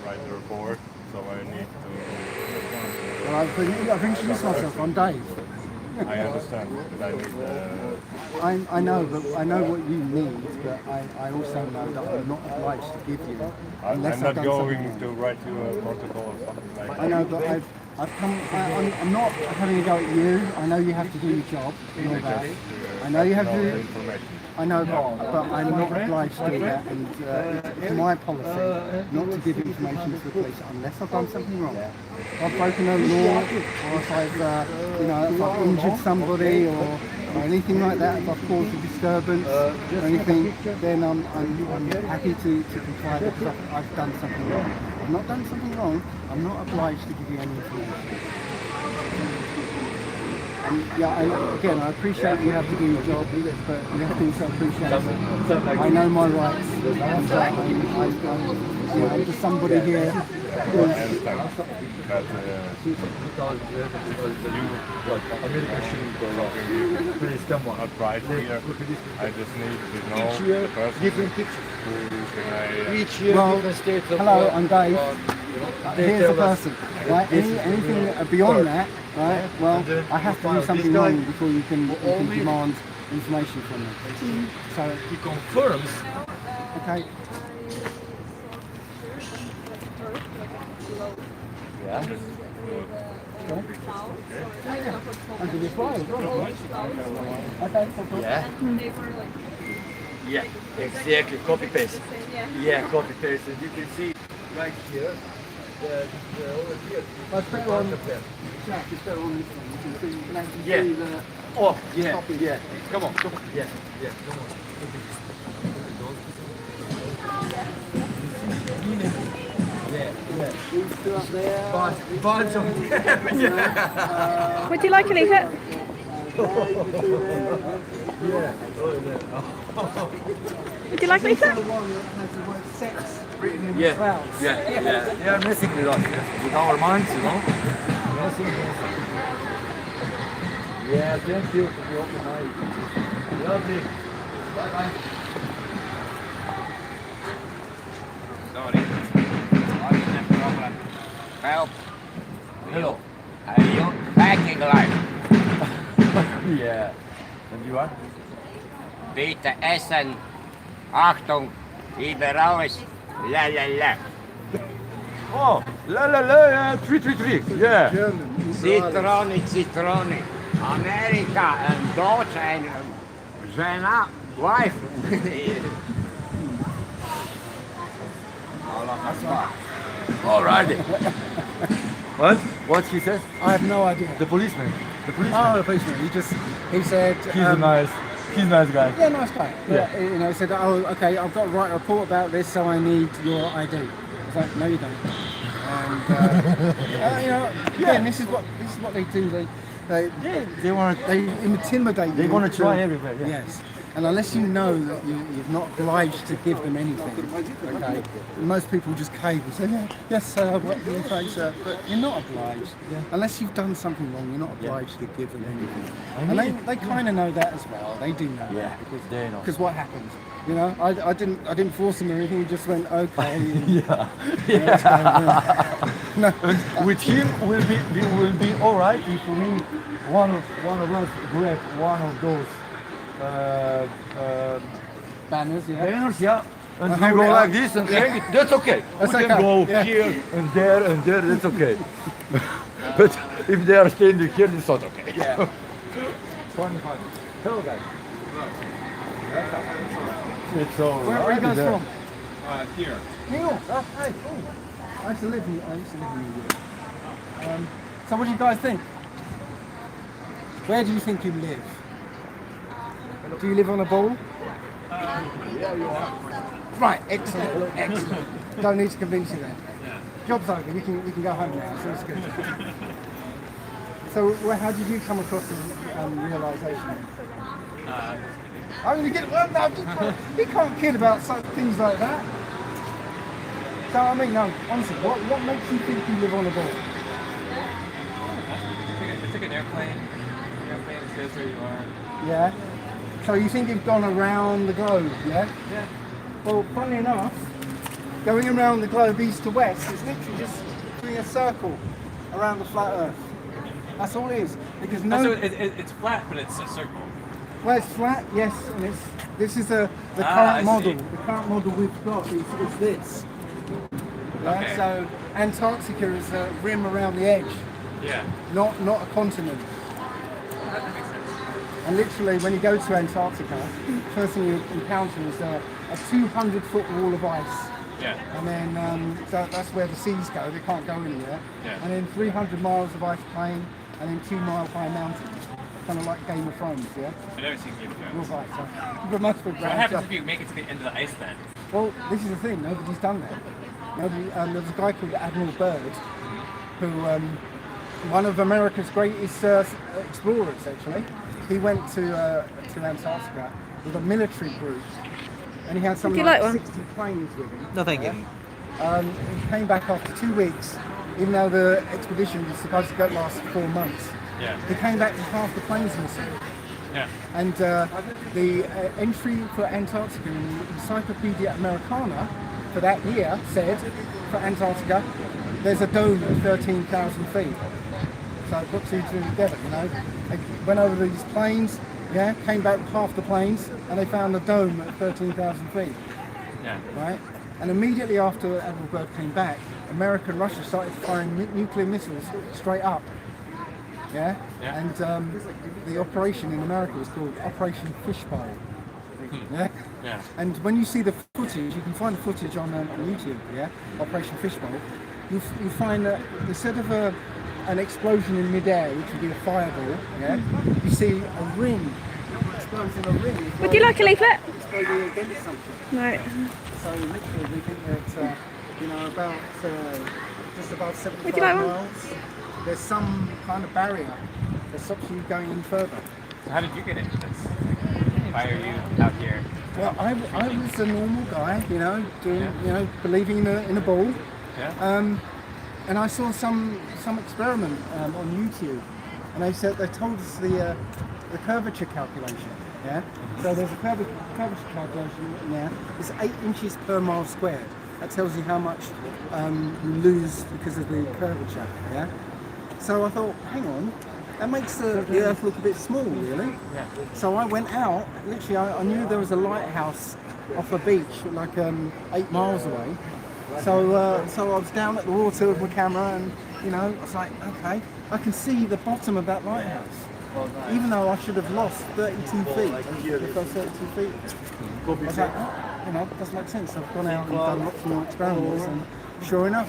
write a report, so I need to. Well, I've introduced myself. I'm Dave. I understand, but I need. I know, but I know what you need, but I also know that I'm not obliged to give you I'm unless not I've done something going wrong. to write you a protocol or something like that. I know, but I've come. I'm not having a go at you. I know you have to do your job and all that. I know you have know the to. information. I know, but I'm not obliged to do that, and it's my policy not to give information to the police unless I've done something wrong. If I've broken a law, or if I've, if I've injured somebody, or anything like that, if I've caused a disturbance or anything, then I'm happy to comply because I've done something wrong. If I've not done something wrong, I'm not obliged to give you any information. And yeah, again, I appreciate you have to do your job, but you have to also appreciate I know my rights. I'm just somebody here. I understand. But because you, American shouldn't please come on. Not right here. I just need to know the person Different pictures. who can I... Each year, Well, different states of hello, I'm Dave. they Here's the tell us, person. Right? Anything beyond that, right? Well, I have to do something wrong before you can demand information from me. So he confirms. okay. Yeah. I'll give you a file as well. Okay. Yeah. Yeah. Exactly. Copy paste. Yeah. Copy paste. And you can see right here. Over here. It's better on Jack, it's better on this one. You can actually Yeah. see the Oh, yeah. copy. Yeah. Come on. Come on. Yeah. Yeah. Come on. These two up there. Bunch of them. Yeah. Would you like an eat it? Would you like an eat The it? one that has the word sex written in the Yeah. clouds. Yeah. Yeah. They are messing with us, with our minds, you know. Yeah, thank you for the open mind. Lovely. Bye-bye. Sorry. No problem. Help. Hello. Are you packing life? Yeah. And you are? Bitte essen. Achtung. Liberales. La la la. Oh, la la la, 333. Yeah. Zitrone, Zitrone. Amerika en Deutsch en Zena, wife. Alrighty. What? What he says? I have no idea. The policeman. The policeman. Oh, the policeman. He said. He's a nice guy. Yeah, nice guy. Yeah. But, you know, he said, oh, okay, I've got to write a report about this, so I need your ID. I was like, no, you don't. And you know, again, this is what they do. They intimidate you. They want to try everywhere. Yeah. Yes. And unless you know that you're not obliged to give them anything, okay, most people just cave and say, yes, sir, thanks, sir. But you're not obliged. Yeah. Unless you've done something wrong, you're not obliged to give them anything. And they kind of know that as well. They do know that they know. because what happened? You know, I didn't force him or anything. He just went okay. Yeah. No. With him, will be all right if we one of us grab one of those Banners, yeah. banners, yeah, and hang we go it like up. this and hang it. That's okay. That's we can okay, go yeah. here and there, that's okay. But if they are standing here, it's not okay. Yeah. Fun. Hello, guys. It's all Where are you right guys there. from? Here. Neil. Hey. I used to live in New York. So what do you guys think? Where do you think you live? Do you live on a ball? Yeah, you are. Right, excellent, excellent. Don't need to convince you then. Job's over, we can go home now, so it's good. So how did you come across this realisation? I mean, you can't kid about such things like that. So I mean, no, honestly, what makes you think you live on a ball? It's like an airplane. It says where you are. Yeah. So you think you've gone around the globe, yeah? Yeah. Well, funnily enough, going around the globe east to west is literally just doing a circle around the flat Earth. That's all it is. Because no, So it's flat, but it's a circle. well, it's flat, yes, and this is the I current model. see. The current model we've got is this. Yeah? Okay. So Antarctica is a rim around the edge, Yeah. not a continent. That makes sense. And literally, when you go to Antarctica, first thing you encounter is a 200-foot wall of ice. Yeah. And then so that's where the seas go, they can't go anywhere. Yeah. And then 300 miles of ice plain, and then 2 mile high mountains. Kind of like Game of Thrones, yeah? I've never seen Game of You're Thrones. right, so but most of it What happens if you make it to the end of the ice then? Well, this is the thing, nobody's done that. Nobody, there was a guy called Admiral Byrd who one of America's greatest explorers, actually. He went to Antarctica with a military group, and he had something Would you like like one? 60 planes with him. No, thank you. He came back after 2 weeks, even though the expedition was supposed to last 4 months. Yeah. He came back with half the planes missing. Yeah. And the entry for Antarctica in the Encyclopedia Americana for that year said, for Antarctica, there's a dome at 13,000 feet. So it put two and two together, you know. They went over these planes, yeah, came back with half the planes, and they found a dome at 13,000 feet. Yeah. Right? And immediately after Admiral Byrd came back, America and Russia started firing nuclear missiles straight up. Yeah? Yeah. And the operation in America was called Operation Fishbowl. Yeah? Yeah. And when you see the footage, you can find the footage on YouTube, yeah? Operation Fishbowl. You find that instead of an explosion in midair, which would be a fireball, yeah? You see a ring, explosion in a ring. Would you like a leaflet? Exploding against something. No. So literally we think that, you know, about just about 75 Would you like one? miles, there's some kind of barrier that stops you going any further. So how did you get into this? Why are you out here? Well, I was a normal guy, you know, doing, Yeah. you know, believing in a ball. Yeah. And I saw some experiment on YouTube, and they told us the curvature calculation. Yeah. So there's a curvature calculation in there. It's 8 inches per mile squared. That tells you how much you lose because of the curvature. Yeah. So I thought, hang on, that makes the Earth look a bit small, really. Yeah. So I went out. Literally, I knew there was a lighthouse off a beach, like 8 miles away. So I was down at the water with my camera, and you know, I was like, okay, I can see the bottom of that lighthouse, even though I should have lost 32 feet. The first 32 feet. I was like, oh, you know, it doesn't make sense. I've gone out and done lots more experiments, and sure enough,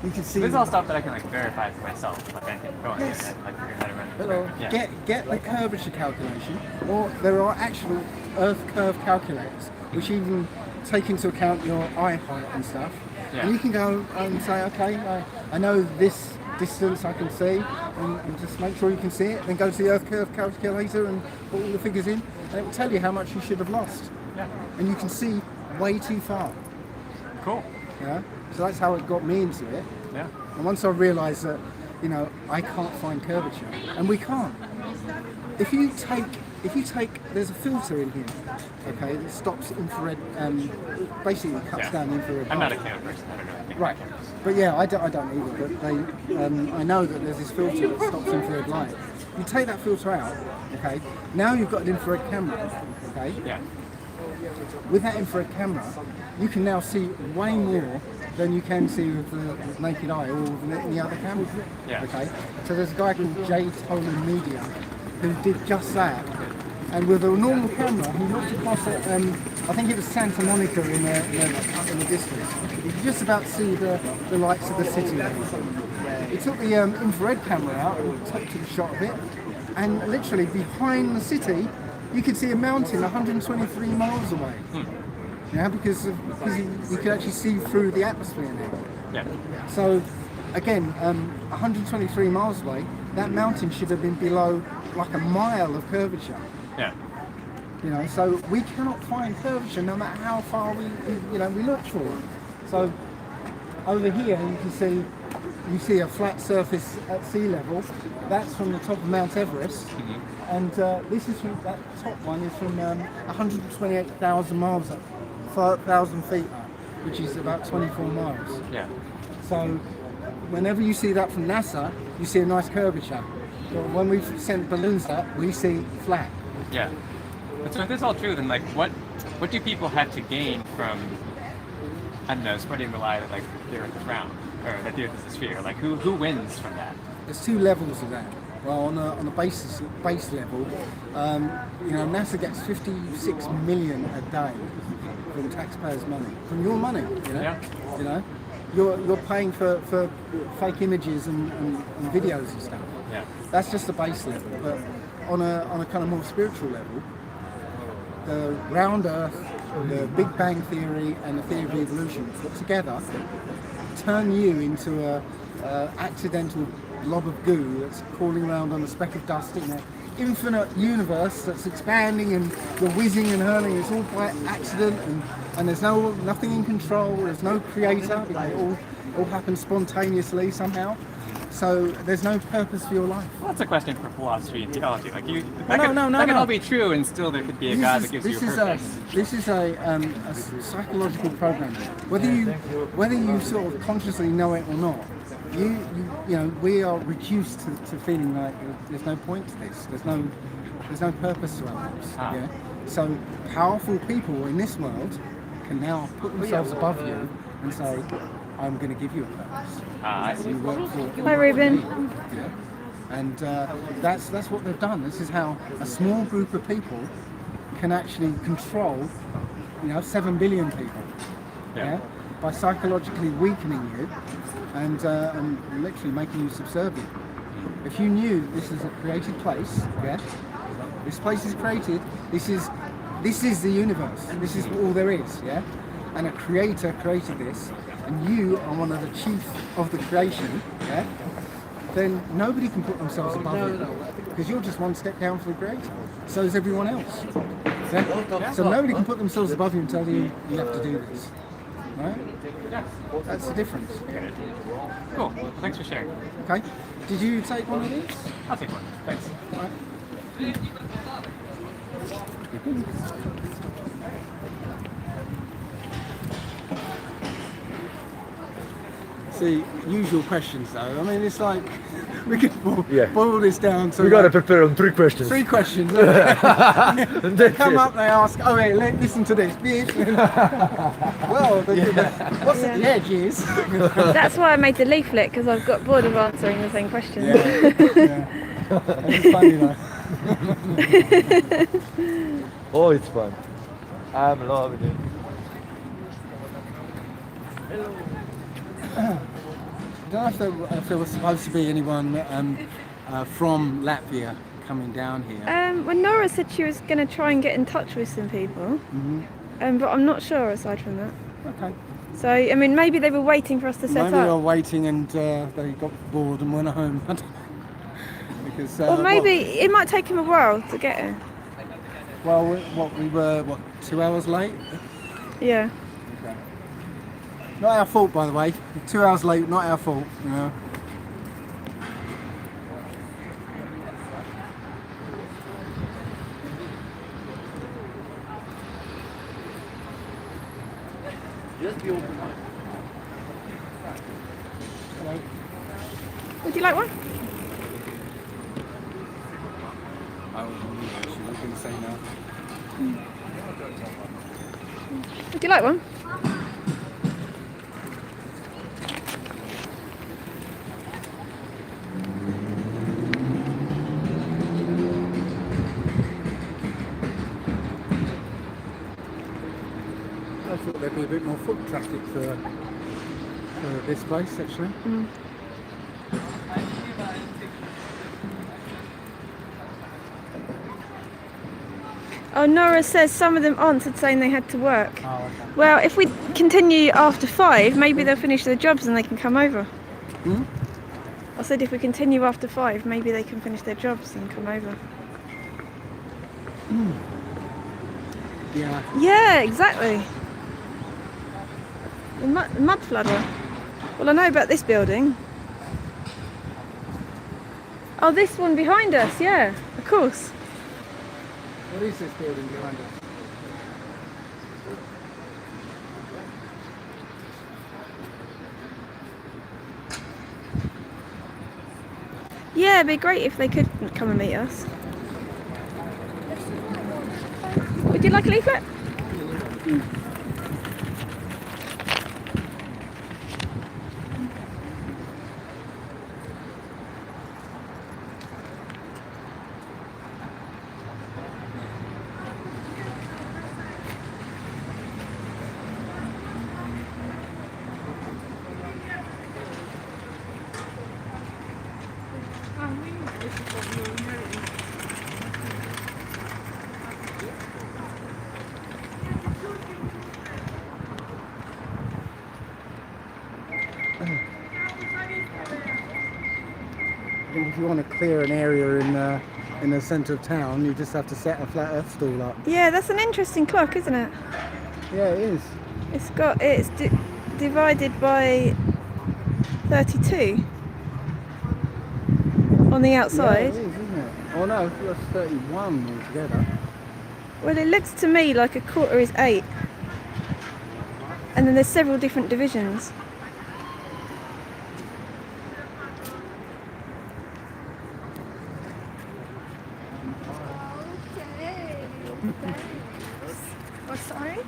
you can see. This is all stuff that I can like verify for myself. Like I can go on Yes. the internet, like figure how to run it. Yeah. Get the curvature calculation, or there are actual Earth curve calculators which even take into account your eye height and stuff. Yeah. And you can go and say, okay, I know this distance I can see, and just make sure you can see it. Then go to the Earth curve calculator and put all the figures in, and it will tell you how much you should have lost. Yeah. And you can see way too far. Cool. Yeah. So that's how it got me into it. Yeah. And once I realised that, you know, I can't find curvature, and we can't. If you take, there's a filter in here, okay, that stops infrared, basically cuts Yeah. down the infrared. I'm not a path. camera person. I don't know. anything Right, about cameras. but yeah, I don't either. But they, I know that there's this filter that stops infrared light. You take that filter out, okay. Now you've got an infrared camera, okay. Yeah. With that infrared camera, you can now see way more than you can see with the naked eye or with any other camera. Yeah. Okay. So there's a guy called J. Tolan Media who did just that, and with a normal camera, he looked across it. I think it was Santa Monica in the distance. You could just about see the lights of the city. He took the infrared camera out and took a shot of it, and literally behind the city, you could see a mountain 123 miles away. Yeah, because you could actually see through the atmosphere now. Yeah. So, again, 123 miles away, that mountain should have been below like a mile of curvature. Yeah. You know, so we cannot find curvature no matter how far we look for it. So, over here you see a flat surface at sea level. That's from the top of Mount Everest. And this is from, that top one is from 128,000 miles up, 4,000 feet up, which is about 24 miles. Yeah. So whenever you see that from NASA, you see a nice curvature. But when we've sent balloons up, we see flat. Yeah. But so if this is all true, then like what do people have to gain from, I don't know, spreading the lie that like the Earth is round or that the Earth is a sphere? Like who wins from that? There's two levels of that. Well, on a base level, you know, NASA gets 56 million a day from taxpayers' money, from your money. You know, Yeah. you know, you're paying for fake images and videos and stuff. Yeah. That's just the base level. But on a kind of more spiritual level, the round Earth, the Big Bang Theory, and the theory of evolution put together turn you into a accidental blob of goo that's crawling around on a speck of dust in an infinite universe that's expanding, and you're whizzing and hurling. It's all by accident, and there's nothing in control. There's no creator. It all happens spontaneously somehow. So there's no purpose for your life. Well, that's a question for philosophy and theology. Like that can all be true, and still there could be a God that gives you a purpose. This is a psychological program. Whether you sort of consciously know it or not, you know, we are reduced to feeling like there's no point to this. There's no purpose to our lives. Yeah. So powerful people in this world can now put themselves above you and say, I'm going to give you a purpose. I see. You work for Hi, Ruben. Yeah. And that's what they've done. This is how a small group of people can actually control, 7 billion people. Yeah. By psychologically weakening you and literally making you subservient. If you knew this is a created place, yeah, this place is created. This is the universe. This is all there is, yeah. And a creator created this, and you are one of the chief of the creation, yeah. Then nobody can put themselves above you, because you're just one step down from the creator. So is everyone else. Yeah? So nobody can put themselves above you and tell you you have to do this. Right? That's the difference. Cool. Thanks for sharing. Okay. Did you take one of these? I'll take one. Thanks. Right. See, usual questions though. I mean, it's like we can boil this down to. We gotta prepare on 3 questions. 3 questions. They come up, they ask, "Oh, hey, listen to this." Well, what's at the edge is. That's why I made the leaflet, because I've got bored of answering the same question. Yeah. It's funny though. Oh, it's fun. I'm loving it. I don't know if there was supposed to be anyone from Latvia coming down here. Well, Nora said she was going to try and get in touch with some people, but I'm not sure aside from that. Okay. So, I mean, maybe they were waiting for us to set Maybe they were up. waiting and they got bored and went home. Because, Or maybe it might take him a while to get here. Well, we were 2 hours late? Yeah. Okay. Not our fault, by the way. 2 hours late, not our fault, Just be open minded. Hello. Would you like one? I was going to say no. Would you like one? I thought there'd be a bit more foot traffic for this place, actually. Oh, Nora says some of them answered saying they had to work. Oh, okay. Well, if we continue after 5, maybe they'll finish their jobs and they can come over. I said if we continue after 5, maybe they can finish their jobs and come over. Yeah. Yeah, exactly. The mud floodway. Well, I know about this building. Oh, this one behind us, yeah, of course. What is this building behind us? Yeah, it'd be great if they could come and meet us. Would you like a leaflet? if you want to clear an area in the centre of town, you just have to set a flat earth stall up. Yeah, that's an interesting clock, isn't it? Yeah, it is. It's divided by 32 on the Yeah, outside. it is, isn't it? Oh no, that's 31 altogether. Well, it looks to me like a quarter is 8. And then there's several different divisions. Oh, sorry?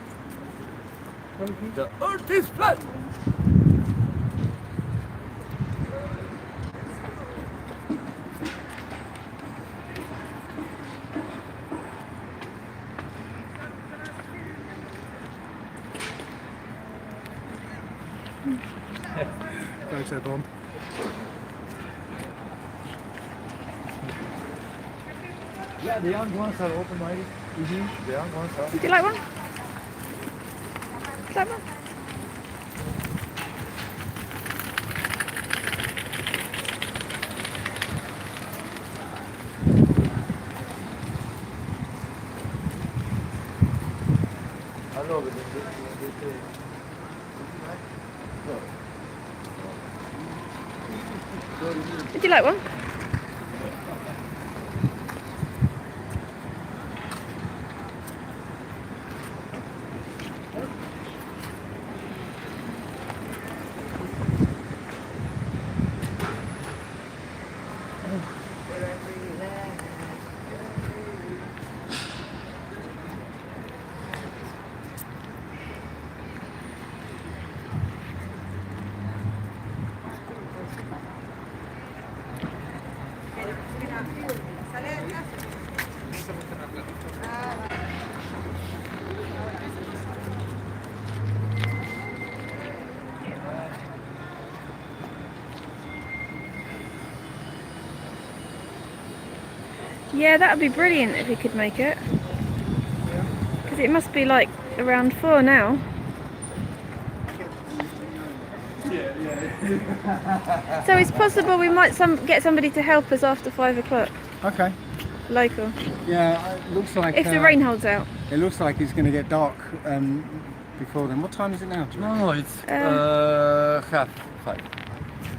The earth is flat. Photo bomb. Yeah, the young ones are open-minded. The young ones are. Would you like one? Would you like one? I know, but Would you like one? Yeah, that would be brilliant if we could make it. Because it must be like around 4 now. So it's possible we might get somebody to help us after 5 o'clock. Okay. Local. Yeah, it looks like... If the rain holds out. It looks like it's going to get dark before then. What time is it now? No, it's half 5.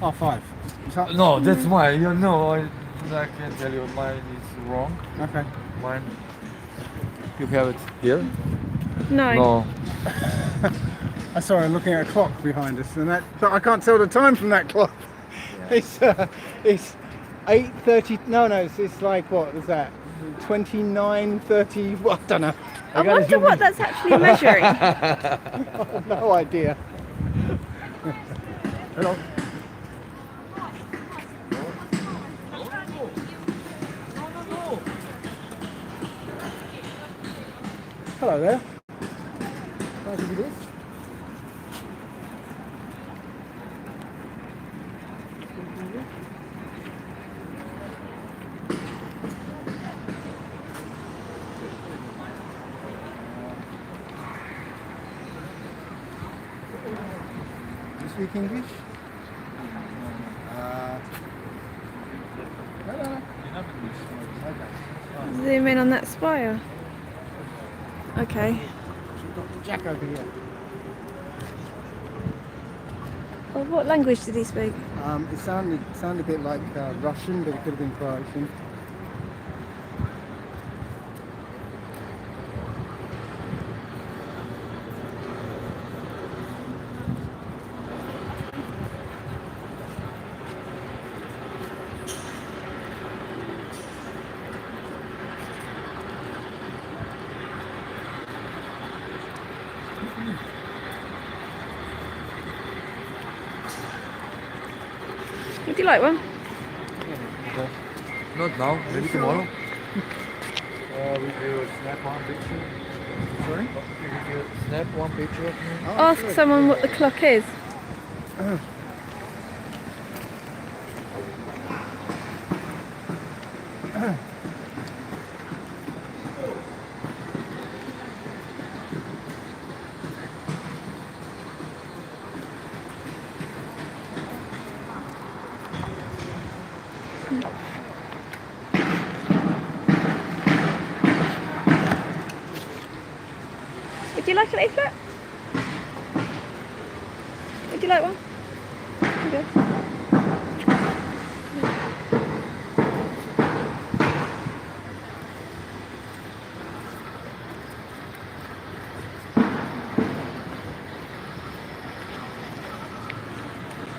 Oh, 5. Is that... No, that's mine. You know, I can tell you mine is wrong. Okay. Mine. You have it here? No. No. I saw her looking at a clock behind us, and but I can't tell the time from that clock. Yeah. It's 8:30. No, it's like, what is that? 29:30. Well, I don't know. I wonder what that's actually measuring. I have no idea. Hello. Hello there. Nice of you to You speak English? No. Okay. Zoom in on that spire. Okay. Dr. Jack over here. Well, what language did he speak? It sounded a bit like Russian, but it could have been Croatian. Would you like one? Not now, maybe tomorrow. We will snap one picture. Sorry? We will snap one picture of me. Ask someone what the clock is. Would you like a leaflet? Would you like one? Okay.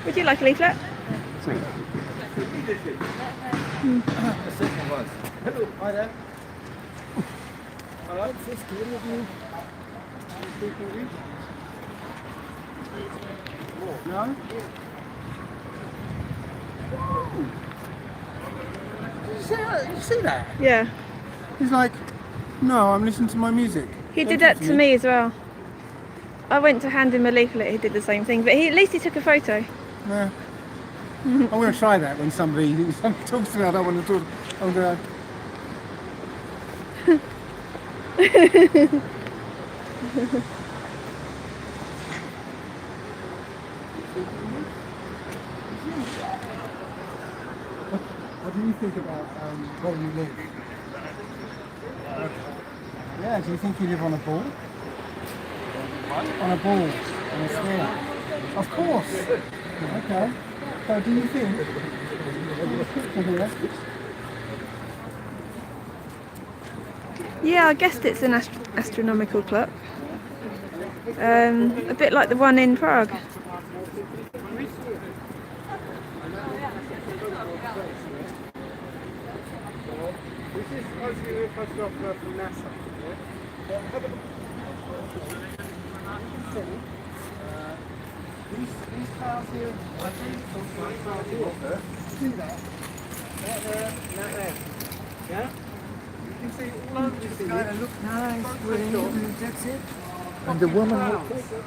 Would you like a leaflet? The second one. Hello, hi there. Alright, it's good of you. Speak English? No? You see that? Yeah. He's like, no, I'm listening to my music. He Don't did that talk to me as well. I went to hand him a leaflet, he did the same thing, but at least he took a photo. Yeah. I'm going to try that when somebody talks to me. I don't want to talk. I'm going to. What do you think about where you live? Yeah, do you think you live on a ball? On a ball, on a sphere? Of course. Okay. So do you think? Yeah, I guessed it's an astronomical clock. A bit like the one in Prague. This is supposedly a photograph from NASA. These clouds here, I think, see that? That there, that there. Yeah? You can see all over the sky. It looks nice. That's it. And the woman looks it.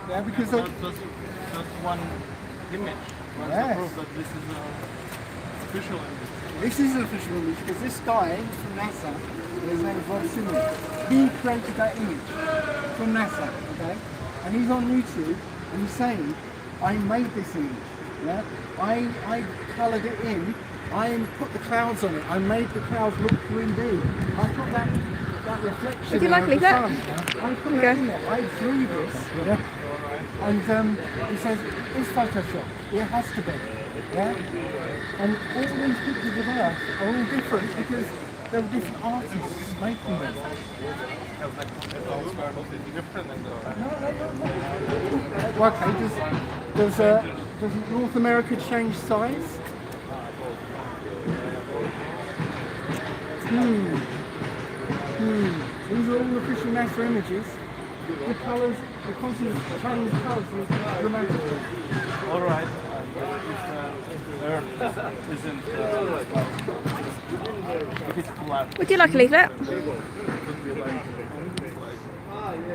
Yeah, because Just one image. Yes. Proof that this is official image. this is an official image because this guy from NASA, his name is Roxanne, he created that image from NASA, okay? And he's on YouTube and he's saying, I made this image, yeah? I coloured it in, I put the clouds on it, I made the clouds look 3D. I put that reflection Would you like of the that? sun. I put that in there, I drew this, yeah? And he says, it's Photoshop, it has to be, yeah? And all these pictures of Earth are all different because there are different artists making them. Okay, does North America change size? These are all official NASA images. The colours, the constant change of colours is dramatically. All right. If Earth isn't, if it's flat, Would you like a leaflet?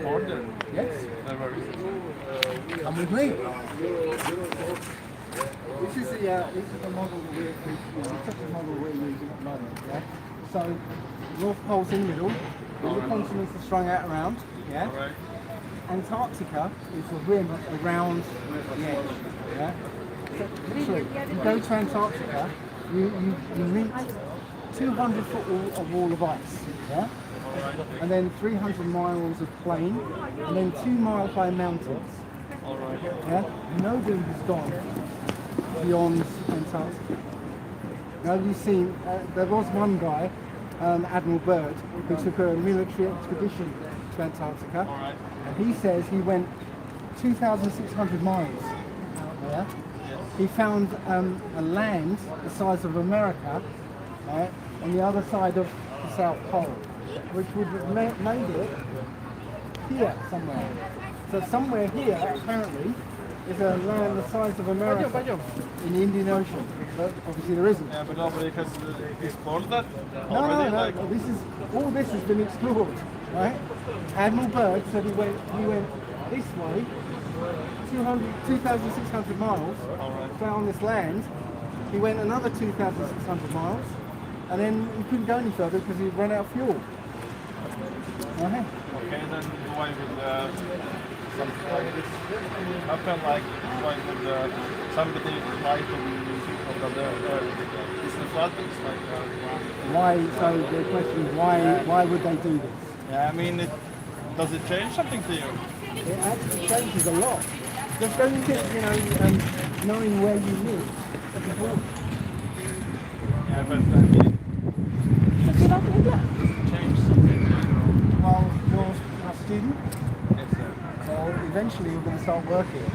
more than Yes? never is. Come with me. This is the model that such a model we're using at the moment, yeah? So, North Pole's in the middle, all the continents are strung out around, yeah? All right. Antarctica is the rim around the edge, yeah? So, literally, you go to Antarctica, you meet 200 foot wall of ice, yeah? And then 300 miles of plain, and then 2 mile high mountains. All right. Yeah? Nobody has gone beyond Antarctica. Nobody's seen, there was one guy, Admiral Byrd, who took a military expedition to Antarctica. All right. And he says he went 2,600 miles out there. He found a land the size of America, right, on the other side of the South Pole, which would have made it here somewhere. So somewhere here, apparently, is a land the size of America in the Indian Ocean. But obviously there isn't. Yeah, but nobody has explored that No, already. no. Like, All this has been explored, right? Admiral Byrd said he went this way, 2,600 miles, found this land. He went another 2,600 miles, and then he couldn't go any further because he'd run out of fuel. Right? okay, then why would something like this happen? Like, why would somebody try to people that they're it's the flat? It's like Why? So the question is why would they do this? yeah, I mean, Does it change something to you? It actually changes a lot. Just don't you think, you know, knowing where you live is important? Yeah, but I mean, does it change something? Well, you're a student, Yes, sir. so eventually you're going to start working.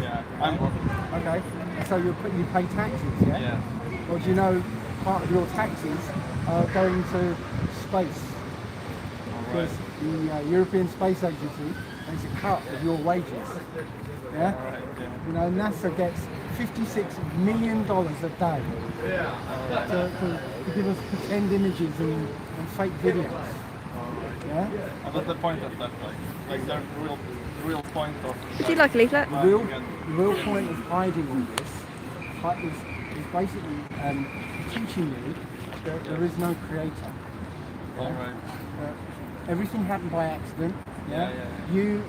Yeah, I'm working. Okay, so you pay taxes, yeah? Yeah. Well, do you know part of your taxes are going to space? Because the European Space Agency makes a cut of your wages. Yeah? Alright, yeah. You know, NASA gets $56 million a day to give us pretend images and fake videos. Yeah? And what's the point of that? Like the real point of... Would you like a leaflet? The real point of hiding all this is basically teaching you that there is no creator. Alright. Everything happened by accident. Yeah. You're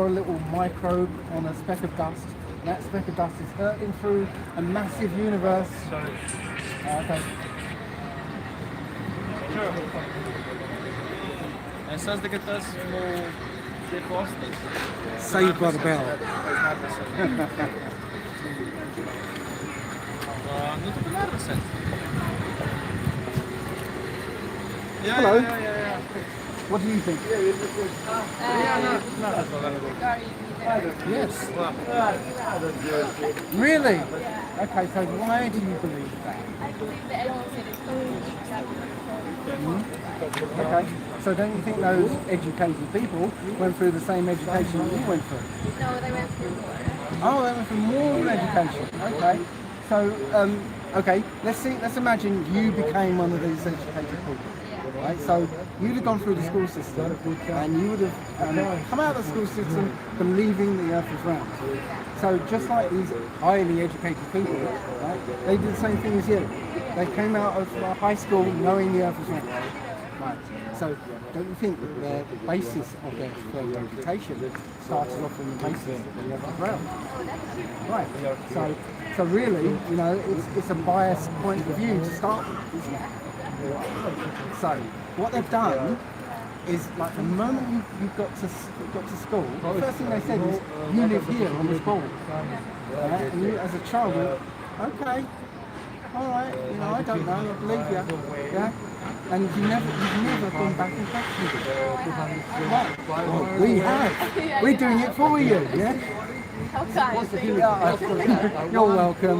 a little microbe on a speck of dust. That speck of dust is hurtling through a massive universe. Sorry. Okay. Sure. Essas daqui small deposits. Saved by the bell. No to nervous. Yeah, Hello. Yeah. What do you think? Yes. Really? Okay, so why do you believe that? I believe the educated Okay, so don't you think those educated people went through the same education that you went through? No, they went through more. Oh, they went through more education. Okay, so okay, let's imagine you became one of these educated people. Right, so you'd have gone through the school system and you would have come out of the school system believing the earth was round. So just like these highly educated people, right, they did the same thing as you. They came out of high school knowing the earth was round. Right, so don't you think that the basis of their further education started off from the basis of the earth was round? Right, so really, you know, it's a biased point of view to start with, isn't it? So what they've done is, like, the moment you got to school, the first thing they said is, you live here on this ball. Right? And you, as a child, went, okay, all right, you know, I don't know, I believe you. Yeah? And you've never gone back and questioned it. Right. Well, we have. We're doing it for you. Yeah. You're welcome.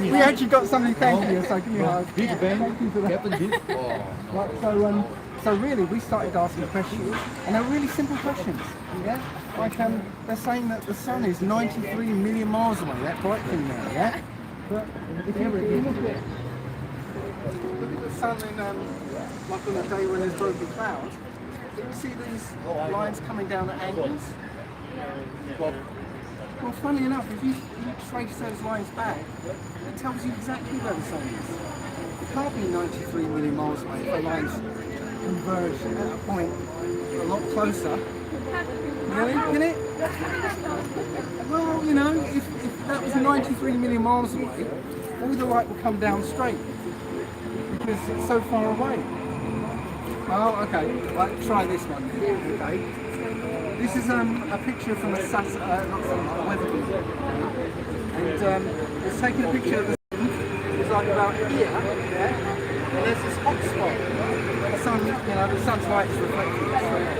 We actually got something to thank you, so give me a hug. Thank you for that. Right, so really, we started asking questions, and they're really simple questions. Yeah, like they're saying that the sun is 93 million miles away. That bright thing there, yeah. But if you look at the sun in like on a day when there's broken clouds, you see these lines coming down at angles. Well, funny enough, if you trace those lines back, it tells you exactly where the sun is. It can't be 93 million miles away if the lines converge at a point a lot closer. Really? Can it? Well, you know, if that was 93 million miles away, all the light would come down straight because it's so far away. Oh, okay. Right, try this one then. Okay. This is a picture from a weather balloon. And it's taking a picture of the sun. It's like about here, yeah? And there's this hot spot. The sun, you know, the sun's light is reflecting straight off.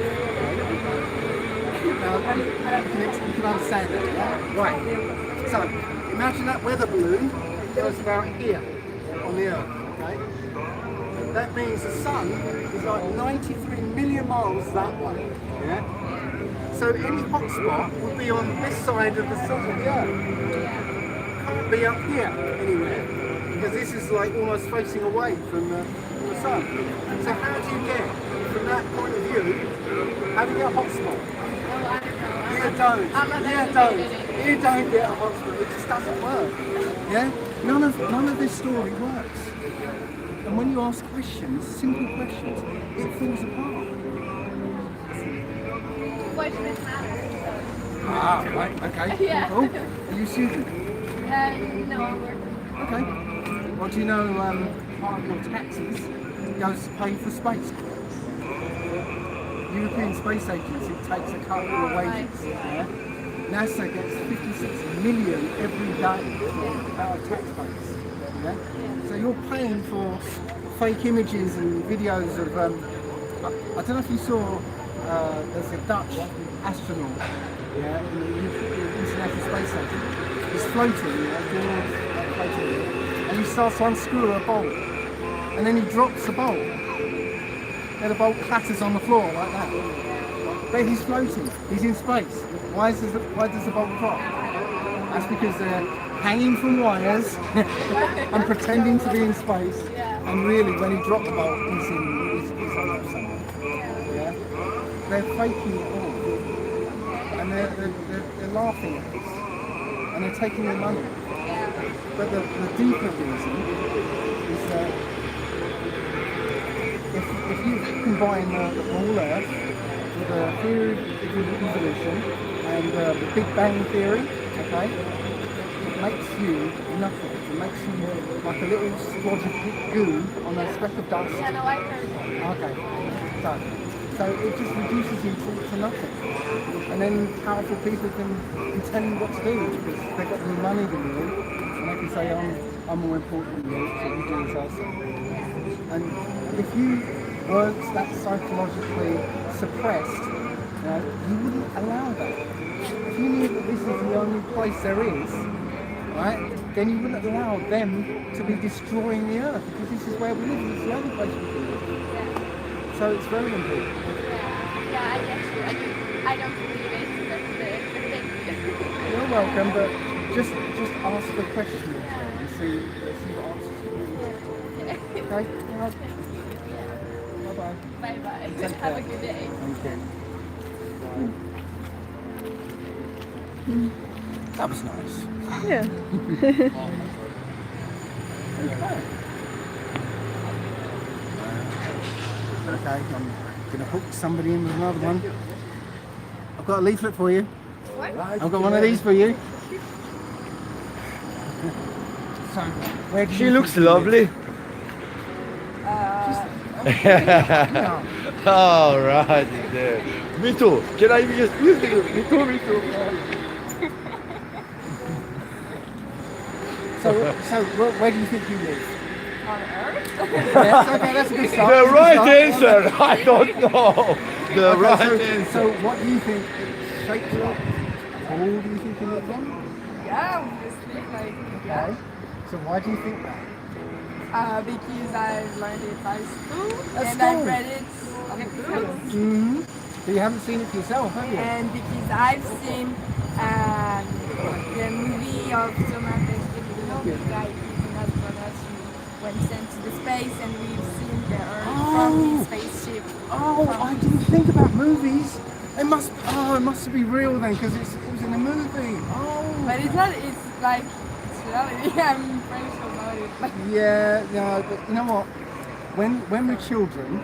Now, you can understand it, yeah? Right. So, imagine that weather balloon goes about here on the Earth, okay? That means the sun is like 93 million miles that way, yeah? So any hot spot would be on this side of the sun, yeah. Can't be up here anywhere, because this is like almost facing away from the sun. So how do you get, from that point of view, how do you get a hot spot? You don't get a hot spot, it just doesn't work. Yeah? None of this story works. And when you ask questions, simple questions, it falls apart. Ah, right, okay. Yeah. Cool. Are you a student? No, I'm working. Okay. Well, do you know part of your taxes goes to pay for space? European Space Agency takes a cut of your wages. Yeah? NASA gets 56 million every day out of taxpayers. Yeah? So you're paying for fake images and videos of, I don't know if you saw, there's a Dutch astronaut, yeah, in the International Space Station. He's floating, floating, and he starts to unscrew a bolt, and then he drops the bolt, and the bolt clatters on the floor like that. But he's floating, he's in space. Why does the bolt drop? That's because they're hanging from wires and pretending to be in space, and really when he dropped the bolt, he's on Earth somewhere. Yeah? They're faking it all, and they're laughing at us, and they're taking their money. But the deeper reason is that if you combine the whole Earth with the theory of evolution and the Big Bang theory, okay, it makes you nothing. It makes you like a little splodge of goo on a speck of dust. Yeah, no, I heard. Okay, so it just reduces you to nothing. And then powerful people can tell you what to do because they've got more money than you, and they can say, I'm more important than you, so you do as I say. And if you weren't that psychologically suppressed, you wouldn't allow that. If you knew that this is the only place there is, right, then you wouldn't allow them to be destroying the earth because this is where we live, it's the only place we can live. So it's very important. Yeah, I get you. I don't believe it, but thank you. You're welcome, but just ask the question and see what answers you get. Okay? Bye-bye. Bye-bye. Have a good day. Thank you. That was nice. Yeah. Okay, I'm going to hook somebody in with another one. I've got a leaflet for you. What? I've got one of these for you. So, where do you She looks lovely. All right, there. Me too. Can I just use it? Me too, me too. So where do you think you live? On Earth? Yes, okay, that's a good start. The right answer. I don't know. The Okay, right so, answer. so what do you think shaped you up? How old do you think you live on? Yeah, obviously. Like, Okay. So why do you think that? because I've learned it at school At and school? I've read it on books. Mm-hmm. But you haven't seen it for yourself, have you? And because I've seen the movie of Thomas the guy who's an astronaut who went sent to the space, and we've seen the Earth from his spaceship. Oh, I didn't think about movies. It must be real then, because it was in a movie. Oh. But it's not. It's like it's reality. I'm French about it. Like, Yeah, no, but you know what? When we're children,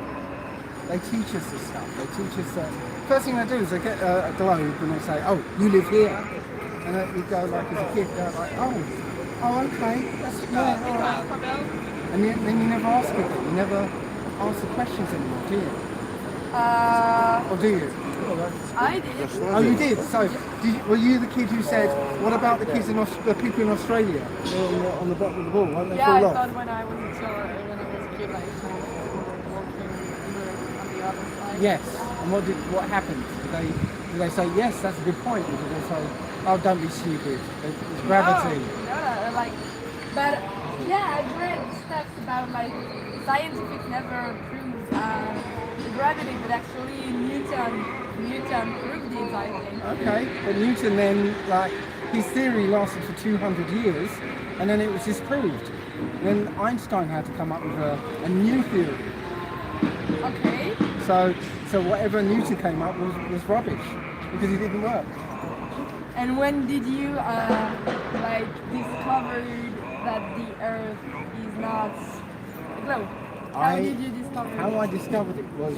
they teach us this stuff. They teach us that. First thing they do is they get a globe and they say, "Oh, you live here," and then you go like as a kid, go like, "Oh, okay, that's yeah, all right." And then you never ask again. You never ask the questions anymore, do you? Or do you? I did. Oh, you did. So, were you the kid who said, "What about the kids the people in Australia? They're on the bottom of the ball, won't they Yeah, I fall off?" thought when I was a child, when I was a kid, like walking on the other side. Yes. And what happened? Did they say yes? That's a good point. Or did they say, "Oh, don't be stupid. It's gravity." No, like, but yeah, I've read stuff about like scientific never proved the gravity, but actually Newton proved it, I think. Okay. But Newton then, like, his theory lasted for 200 years, and then it was disproved. Then Einstein had to come up with a new theory. Okay. So whatever Newton came up was rubbish because it didn't work. And when did you like discover that the Earth is not a globe? How did you discover it? How I discovered it was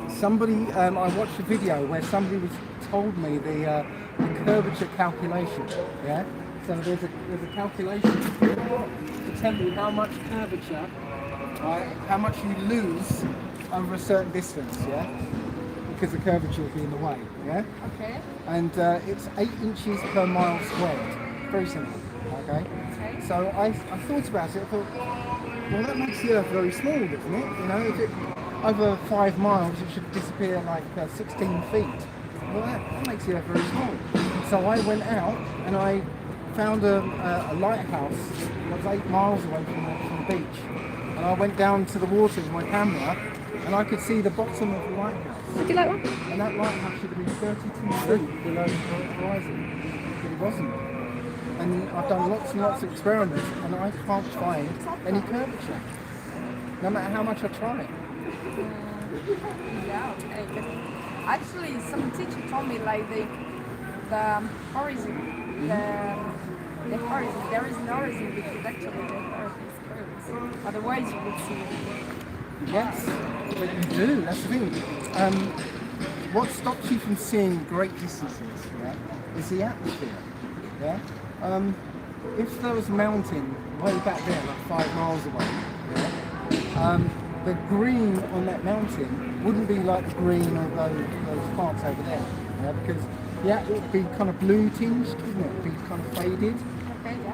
somebody. I watched a video where somebody told me the curvature calculation. Yeah. So there's a calculation to tell you how much curvature, right, how much you lose over a certain distance. Yeah. because the curvature will be in the way. Yeah. Okay. And it's 8 inches per mile squared. Very simple. Okay. Okay. So I thought about it. I thought, well, that makes the Earth very small, doesn't it? You know, if it over 5 miles, it should disappear like 16 feet. Well, that makes the Earth very small. So I went out and I found a lighthouse that was 8 miles away from the beach. And I went down to the water with my camera and I could see the bottom of the lighthouse. Would you like one? And that lighthouse should have been 32 feet below the horizon. But it wasn't. And I've done lots and lots of experiments and I can't find any curvature. No matter how much I try. Yeah. Actually, some teacher told me like the horizon, the horizon. There is an horizon because actually the Earth is curved. Otherwise, you would see it. Yes, but you do. That's the thing. What stops you from seeing great distances? Yeah, is the atmosphere. Yeah. If there was a mountain way back there, like 5 miles away, yeah, the green on that mountain wouldn't be like the green of those plants over there, yeah, because it would be kind of blue tinged, wouldn't it? It'd be kind of faded,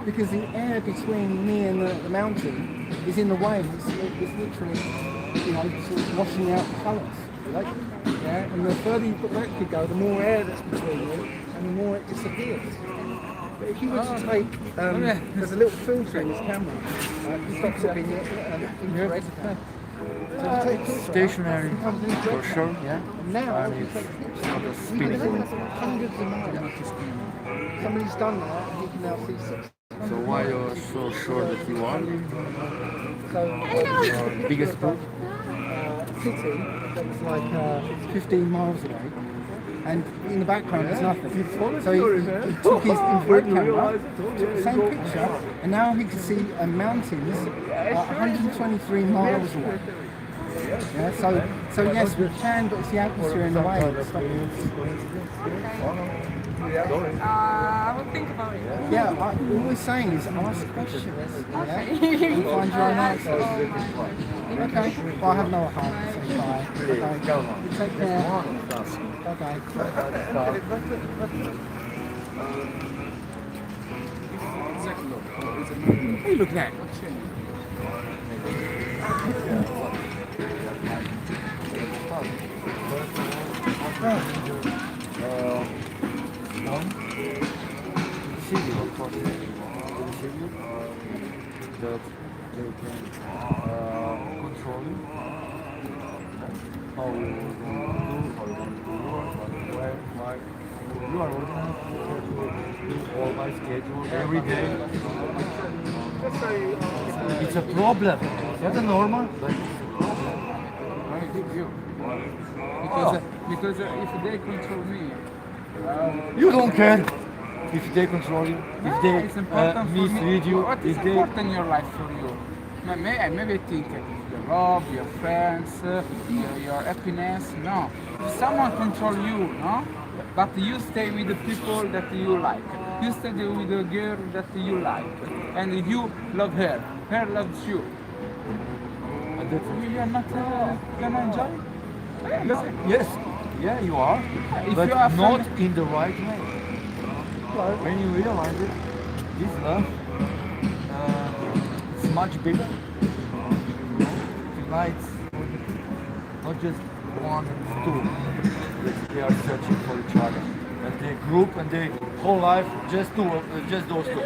because the air between me and the mountain is in the way. It's literally, you know, sort of washing out the colours, right? Yeah, and the further that could go, the more air that's between you, and the more it disappears. But if you were to take, there's a little filter in this camera, it stops it being infrared. So take Stationary, for sure. yeah. And now, if you take pictures, you can see hundreds of miles. Somebody's done that, and you can now see 6. So why you're so sure that you are? So, Your biggest proof? city that's like 15 miles away, and in the background there's nothing. So he took his infrared camera, took the same picture, and now he can see mountains 123 miles away. Yeah, so yes, we can, but it's the atmosphere in the way. I will think about it. Yeah, all we're saying is ask questions. Yeah? And find your own answers. Okay, well, I have no heart, so bye. Okay. Take care. Okay. What are you looking at? City, of course, city that they can control you. How you want to do, where, why. You are organized to do all my schedule every day. It's a problem. It's not normal, but it's a problem. I agree with you. Because if they control me, You don't care if they control you, if they it's important for me. mislead you, What is if they... important in your life for you? Maybe think your love, your friends, your happiness. No, if someone control you, no, but you stay with the people that you like. You stay with the girl that you like, and you love her. Her loves you. And that's it. You are not gonna enjoy it. Yes, yeah, you are, If but you are not from- in the right way. When you realize it, this love, it's much bigger. Tonight, not just one and two, they are searching for each other. And they group and they whole life just those two.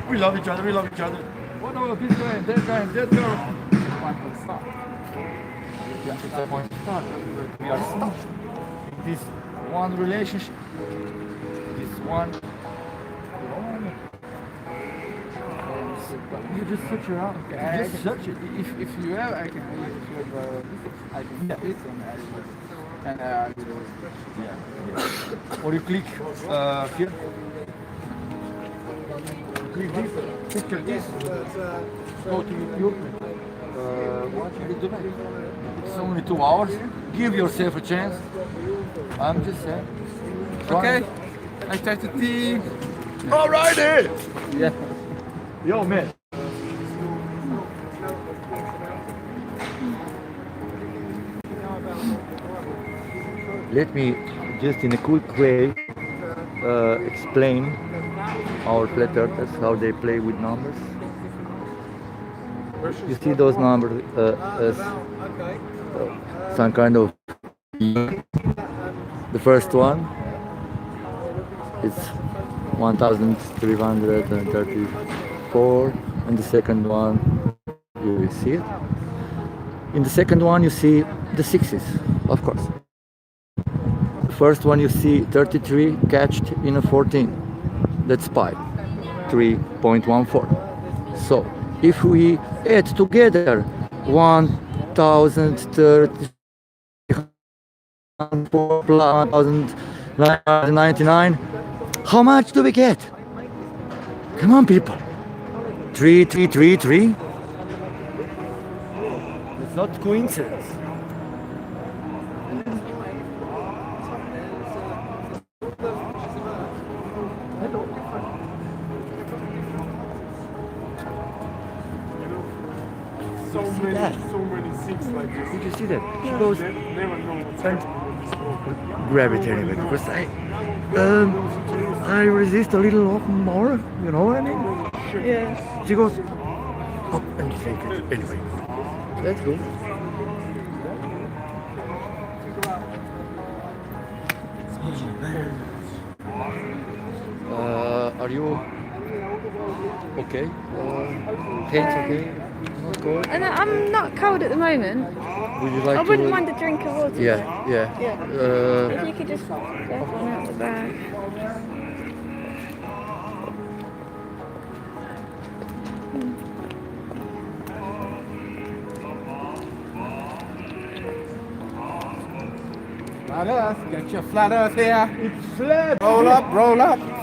We love each other, we love each other. What about this guy and that guy and that girl? One will stop. It's the point to start. We are stuck in this one relationship. This one. You just search around. Okay, You just search it. If you have, I can it and Or you click here. Click this. Picture this. Go to YouTube. Watch it tonight. It's only 2 hours. Give yourself a chance. I'm just saying. okay. I try to think. Alrighty. Yeah. Yo, man. let me just in a quick way explain our flat earthers how they play with numbers. You see those numbers as some kind of the first one is 1334 and the second one you will see it. In the second one you see the sixes, of course. The first one you see 33 catched in a 14. That's pi, 3.14. So if we add together 1030 plus 1999, how much do we get? Come on, people. 3333. It's not coincidence. So many things like this. Did you see that? She goes Never know what's and happening. grab it anyway because I resist a little more. You know what I mean? Yeah. She goes up and take it anyway. Let's go. Are you okay? Pain's okay? Not cold? And I'm not cold at the moment. Would you like I to? wouldn't mind a drink of water. Yeah. If you could just grab one out of the bag. Flat Earth, get your flat Earth here. It's flat. Roll up,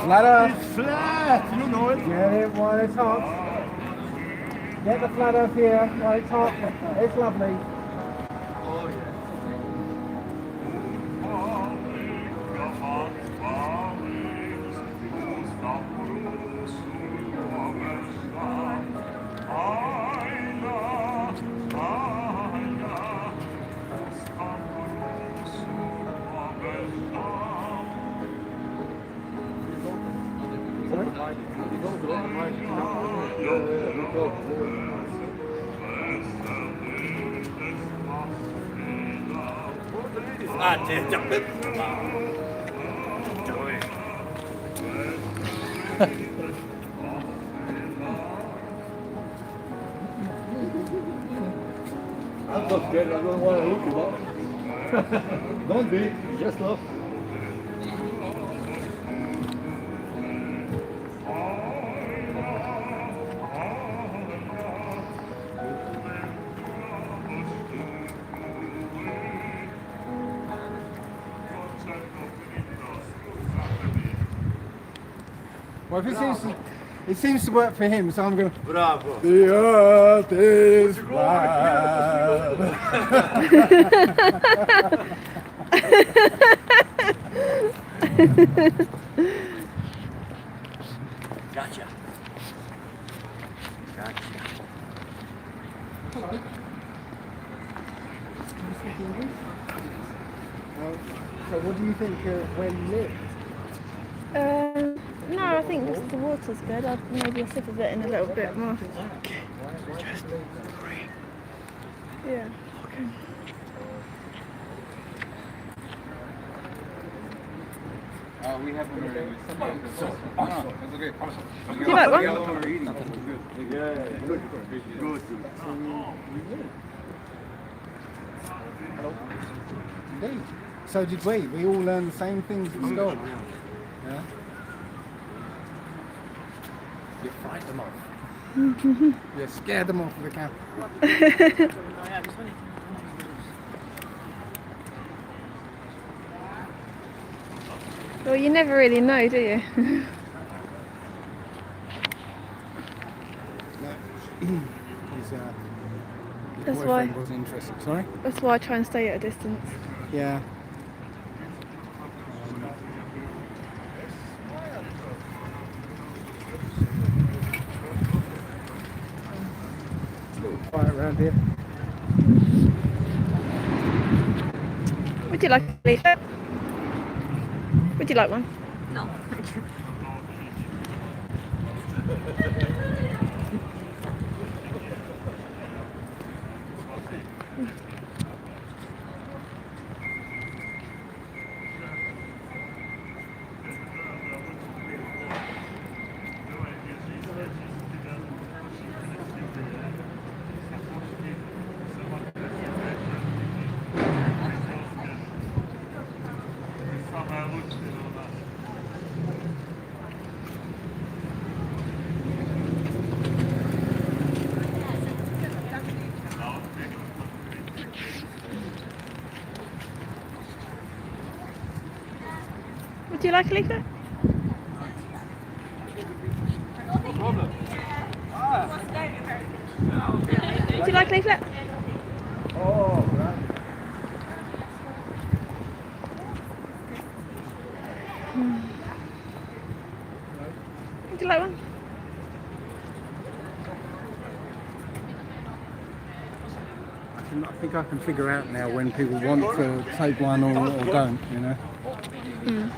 flat Earth. It's flat. You know it. Get it while it's hot. Get the flat Earth here while it's hot. It's lovely. I'm not scared. I don't want to look you up. Don't be. Just look. Well, if it seems to work for him, so I'm going to. Bravo. The Earth is flat. Gotcha. So, what do you think where you live? No, I think just the water's good. I'd maybe sip of it in a little bit more. Okay. Just agree. Yeah. Okay. We have one already. So, That's okay. Do you like one? We're eating. yeah, good. Good. Indeed. So did we. We all learned the same things at school. Yeah. You frightened them off. You scared them off with the camera. Well, you never really know, do you? His That's boyfriend why. wasn't interested. Sorry? That's why I try and stay at a distance. Yeah. It's a little quiet around here. Would you like a leaflet? Would you like one? No. Would you like a leaflet? Would you like a leaflet? Oh, right. Would you like one? I think I can figure out now when people want to take one or don't, you know.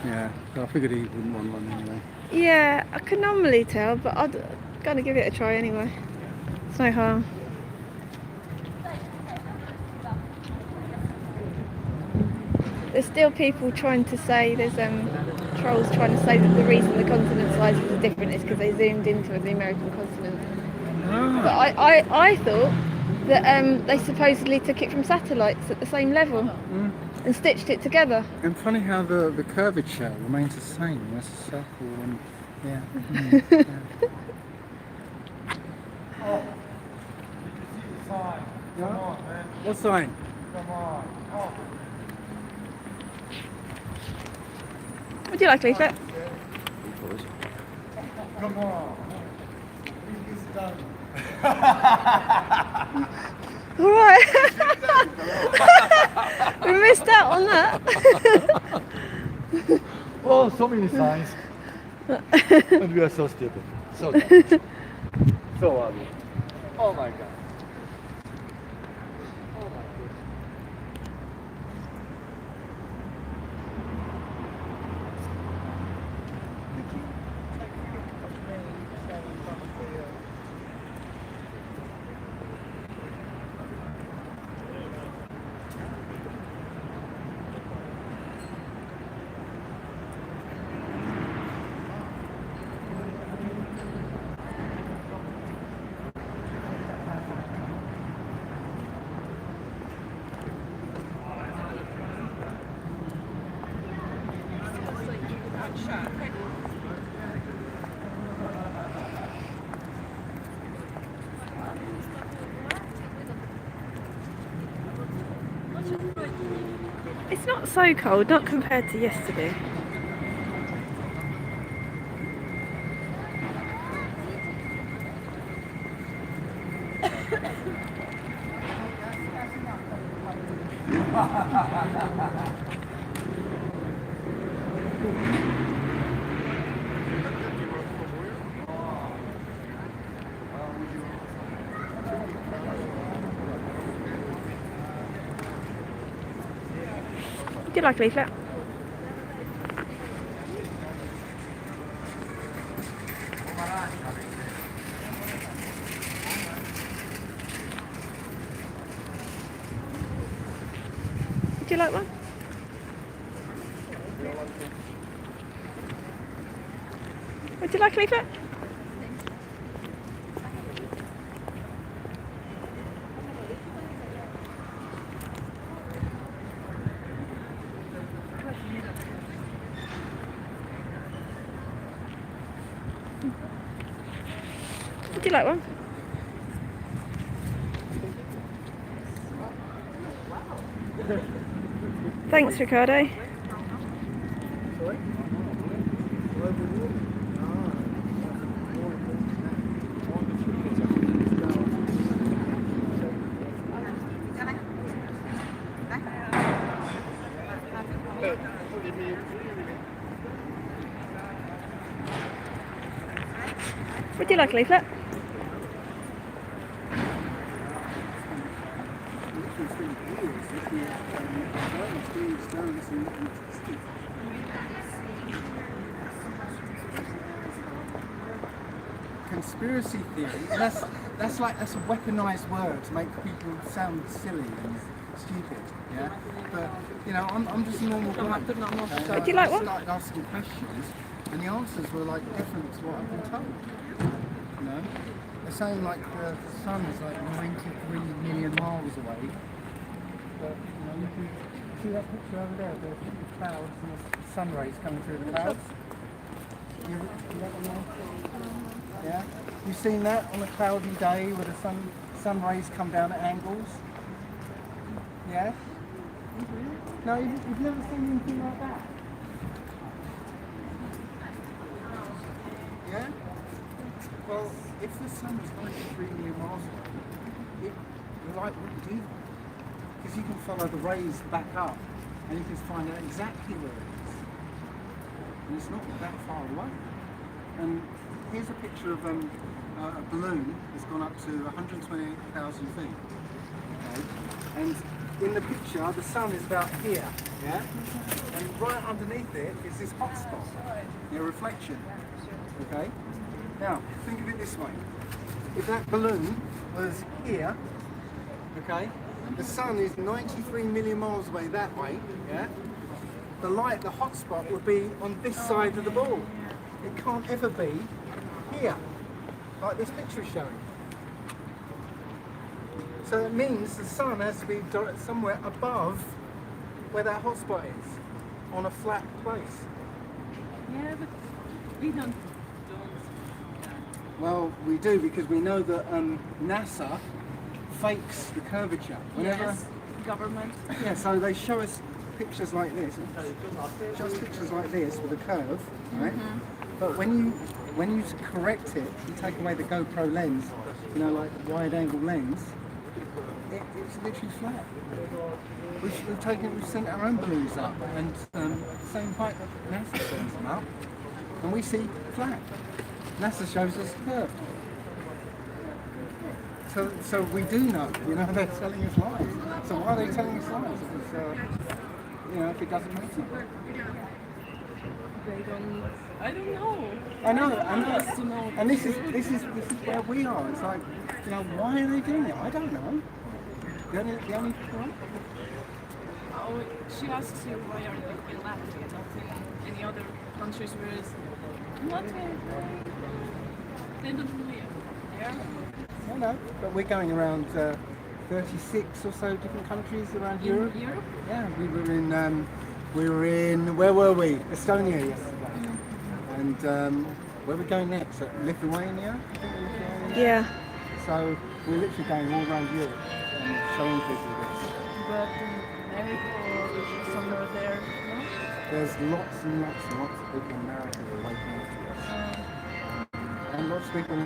Yeah, so I figured he wouldn't want one anyway. Yeah, I can normally tell, but I'm gonna give it a try anyway. It's no harm. There's still people trying to say, there's trolls trying to say that the reason the continent sizes are different is because they zoomed into the American continent. But I thought that they supposedly took it from satellites at the same level and stitched it together. And funny how the curvature remains the same. It's a circle and yeah. Oh, did you see the sign? Yeah. Come on, man. What sign? Come on. Oh. Would you like a leaflet? Come on. Alright. We missed out on that. Oh, so many signs. And we are so stupid. So dumb. So ugly. Oh my god. It's not so cold, not compared to yesterday. Would you like a leaflet? Would you like one? Would you like a leaflet? Would you like one? Thanks, Ricardo. Would you like a leaflet? conspiracy theory, and that's a weaponized word to make people sound silly and stupid. Yeah, but you know, I'm just a normal guy. Would you like one? I started asking questions, and the answers were like different to what I've been told. You know, they're saying like the sun is like 93 million miles away. But you know, you can see that picture over there. There's the clouds and the sun rays coming through the clouds. You that one there? Yeah. You've seen that on a cloudy day where the sun rays come down at angles. Yeah. No, you've never seen anything like that. Yeah. Well, if the sun was 93 million miles away, the light wouldn't do that. Because you can follow the rays back up and you can find out exactly where it is. And it's not that far away. And here's a picture of a balloon that's gone up to 128,000 feet. Okay? And in the picture, the sun is about here, yeah? And right underneath it is this hot spot, reflection. Okay? Now, think of it this way. If that balloon was here, okay, the sun is 93 million miles away that way, yeah? The light, the hot spot would be on this side of the ball. It can't ever be here, like this picture is showing. So it means the sun has to be somewhere above where that hot spot is, on a flat place. Yeah, but we don't. Well, we do because we know that NASA fakes the curvature. Whenever, Yes, government. yeah, so they show us pictures like this. Show us pictures like this with a curve, right? But when you correct it, you take away the GoPro lens, you know, like the wide-angle lens. It's literally flat. We've sent our own balloons up, and the same height that NASA sends them up, and we see flat. NASA shows us curved. So we do know, you know, they're telling us lies. So why are they telling us lies? Because, you know, if it doesn't make sense. They don't. I don't know. I know. To know And this is where we are. It's like, you know, why are they doing it? I don't know. The only point. Oh, she asks you why are you in Latvia, not in any other countries, whereas Latvia, they don't live there. I know, but we're going around 36 or so different countries around Europe. In Europe? Yeah, we were in where were we? Estonia yesterday. And where are we going next? Lithuania? I think we're Lithuania. Yeah. So we're literally going all around Europe and showing people this. But in America or somewhere there, no? There's lots and lots and lots of people in America that are waking up to us. And lots of people in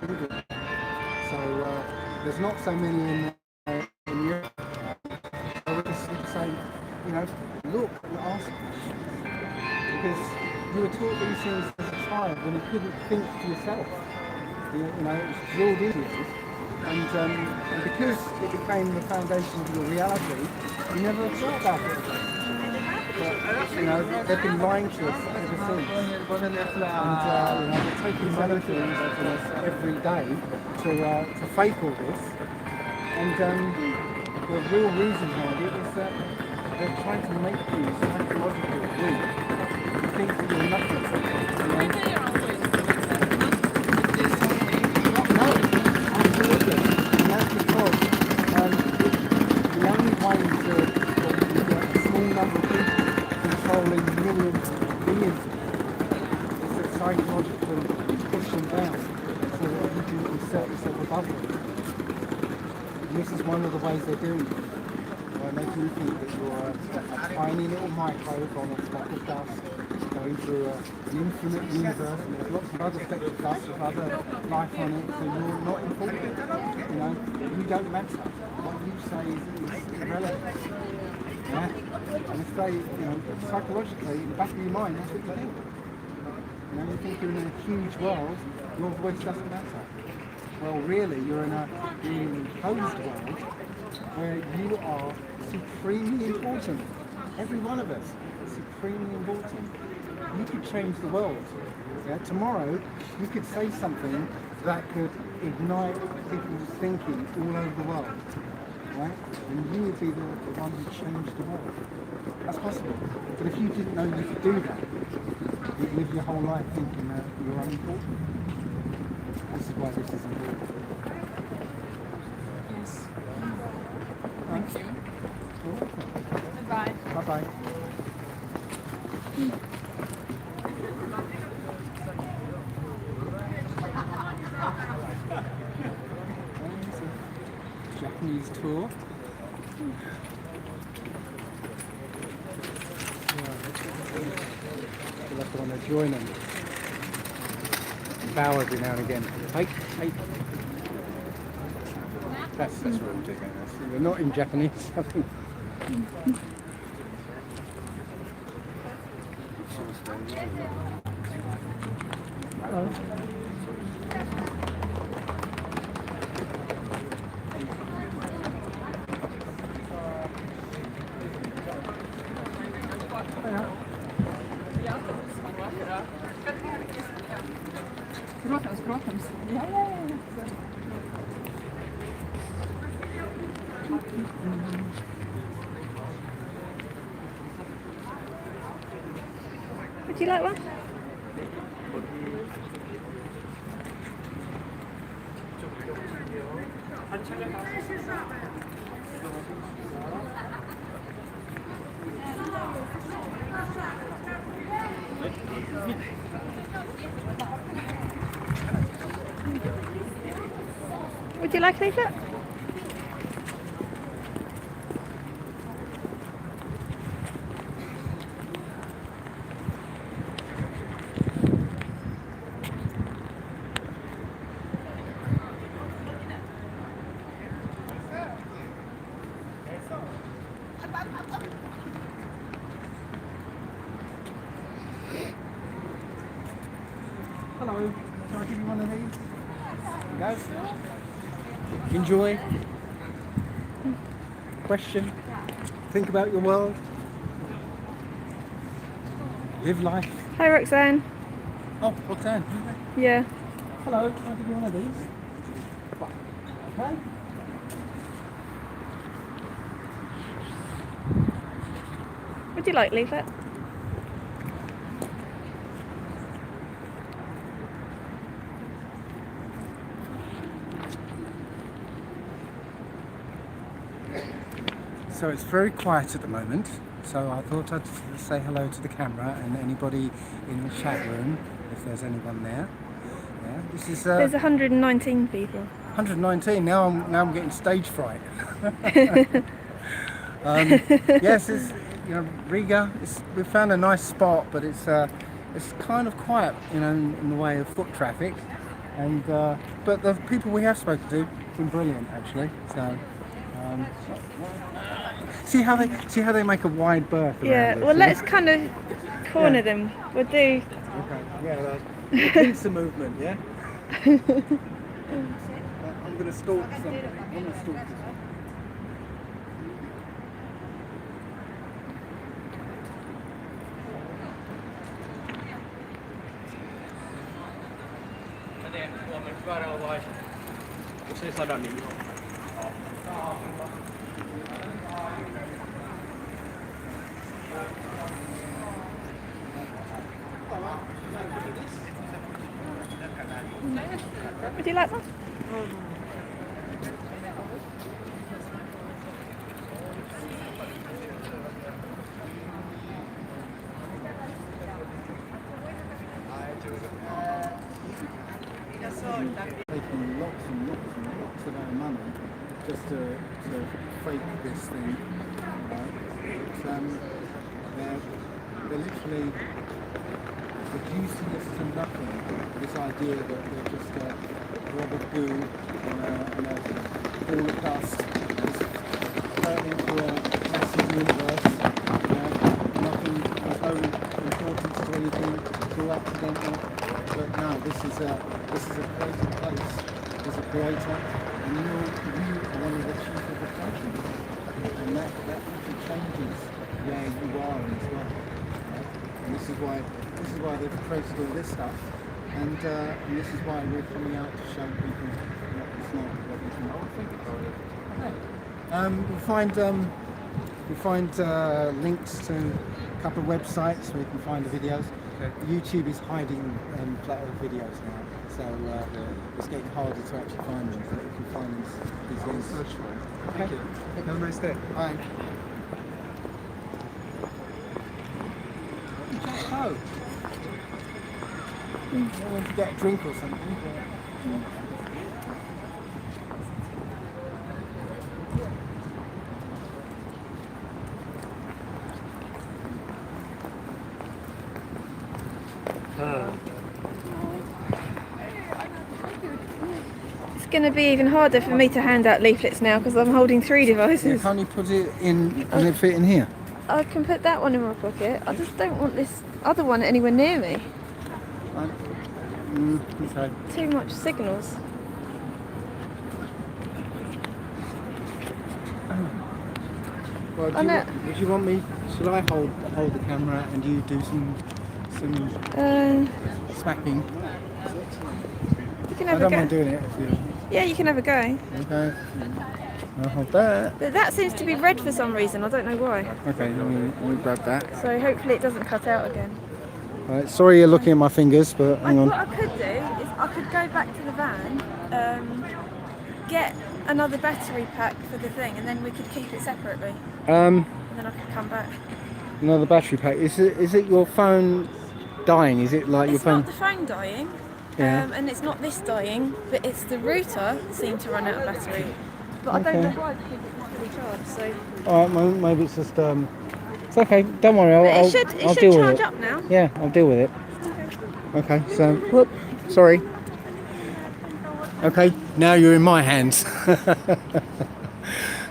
Europe. So there's not so many in Europe. So we just say, you know, look and ask questions. Because you were taught these things as a child when you couldn't think for yourself. You know, it was drilled into you. And because it became the foundation of your reality, you never thought about it again. But, you know, they've been lying to us ever since. And, you know, they're taking money things from us every day to fake all this. And the real reason behind it is that they're trying to make you psychologically weak. You think that you're nothing. You know? No, absolutely. And that's because the only way to get a small number of people controlling millions, billions of people is to psychologically push them down so that you can insert yourself above them. And this is one of the ways they're doing it. By making you think that you're a tiny little microbe on a speck of dust going through an infinite universe, and there's lots of other specks of dust with other life on it, so you're not important. You know, you don't matter. What you say is irrelevant. Yeah? And if they, you know, psychologically, in the back of your mind, that's what you think. You know, you think you're in a huge world, your voice doesn't matter. Well, really, you're in an enclosed world where you are supremely important. Every one of us is supremely important. you could change the world. Yeah, tomorrow you could say something that could ignite people's thinking all over the world, right? And you would be the one who changed the world. That's possible. But if you didn't know you could do that, you'd live your whole life thinking that you're unimportant. This is why this is important. Yes. Right. Thank you. You're welcome. Goodbye. Bye-bye. Japanese tour. I feel like I want to join them. Bow every now and again. Hey. That's what I'm doing. We're not in Japanese. I think. Hello. Protams. Jā. Would you like one? Would you like a leaflet? Hello. Can I give you one of these? Go. Enjoy. Question. Think about your world. Live life. Hi, Roxanne. Oh, Roxanne. Yeah. Hello. Can I give you one of these? Okay. Would you like a leaflet? So it's very quiet at the moment, so I thought I'd say hello to the camera and anybody in the chat room, if there's anyone there. Yeah, this is There's 119 people. 119. Now I'm getting stage fright. Yes, it's, you know, Riga. We found a nice spot, but it's kind of quiet, you know, in the way of foot traffic. And but the people we have spoken to have been brilliant, actually. So. See how they make a wide berth around Yeah, us, well, let's kind of corner them. We'll do. Okay, yeah, the pincer movement, yeah? I'm going to stalk something. I'm going to stalk this one. Would you like one? Taking lots and lots of our money just to fake this thing. They're literally reducing us to nothing. This idea that we're just a blob of goo and a ball of dust that's turned into a massive universe. Nothing, there's no importance to anything, it's all accidental. But no, this is a created place. There's a creator, and you are one of the chief of the functions. And that actually changes where you are as well. And this is why this is why they've created all this stuff, and this is why we're coming out to show people what it's not, what it's not. We find links to a couple of websites where you can find the videos. Okay. YouTube is hiding videos now, so it's getting harder to actually find them. But you can find these links. Search for it. Okay. Have a nice day. Bye. Oh. I want to get a drink or something. It's going to be even harder for me to hand out leaflets now because I'm holding 3 devices. Can't you put it in? Does it fit in here? I can put that one in my pocket. I just don't want this other one anywhere near me. Okay. Too much signals. Well, would you want me? Should I hold the camera and you do some smacking? You can I have don't a mind go. doing it. If you, Yeah, you can have a go. okay. I'll hold that. But that seems to be red for some reason. I don't know why. Okay, let me grab that. So hopefully it doesn't cut out again. Right, sorry you're looking at my fingers, but hang on. What I could do is I could go back to the van, get another battery pack for the thing, and then we could keep it separately. And then I could come back. Another battery pack. Is it your phone dying? Is it like your It's phone? not the phone dying, Yeah. and it's not this dying, but it's the router seemed to run out of battery. But I don't know why because it's not fully charged. So. Alright, maybe it's just it's okay. Don't worry. But I'll it should deal with charge it. up now. Yeah, I'll deal with it. Okay. So, whoop, sorry. Okay, now you're in my hands.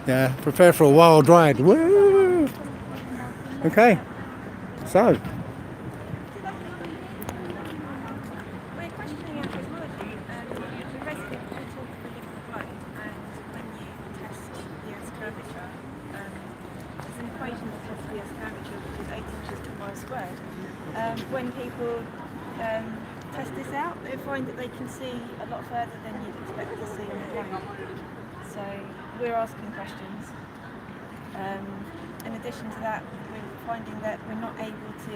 Yeah, prepare for a wild ride. Woo! Okay. So. We're questioning our cosmology. We basically talk for different flow, and when you test the Earth's curvature, there's an equation that tests the Earth's curvature, which is 8 inches per mile squared. When people test this out, they find that they can see a lot further than you'd expect to see on the ground. So we're asking questions. In addition to that, we're finding that we're not able to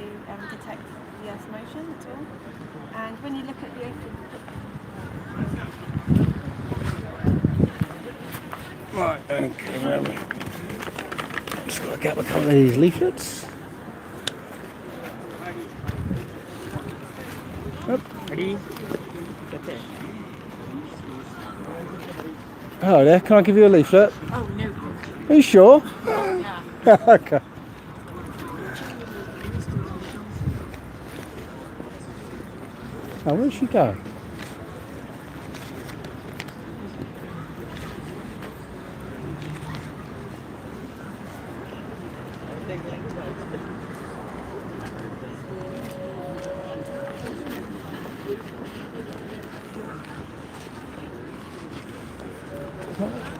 detect the Earth's motion at all. And when you look at the ocean, Right, okay, just got to get a couple of these leaflets. Ready? Hello there, can I give you a leaflet? Oh, no. Are you sure? Yeah. Okay. Oh, where'd she go?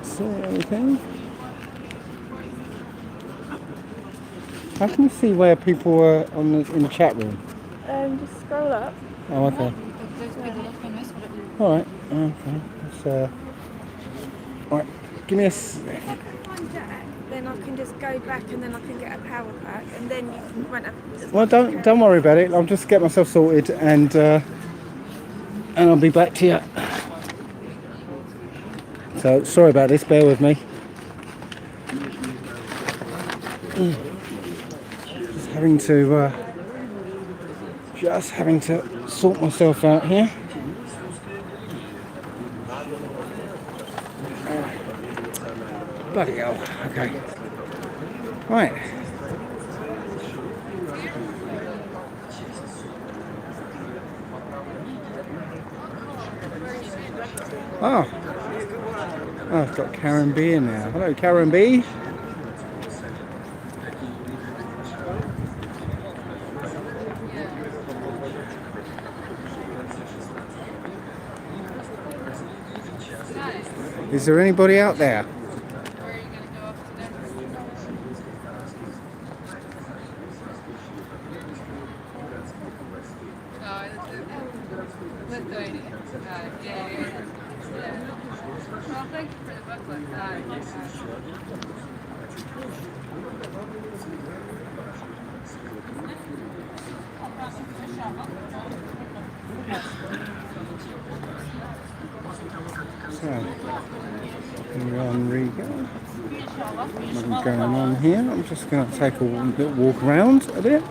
See anything? How can you see where people were in the chat room? just scroll up. Oh, okay. Alright, okay. Let's, alright, give me a... Find Jack, then I can just go back and then I can get a power pack and then you can rent a... Well, don't worry about it. I'll just get myself sorted and I'll be back to you. So, sorry about this, bear with me. Just having to sort myself out here. Bloody hell, okay. Right. Oh, I've got Karen B in now. Hello, Karen B. Is there anybody out there? Where are you going to go off to next? Well, thank you for the booklet. So, we're on Riga. Nothing going on here. I'm just going to take a little walk around a bit.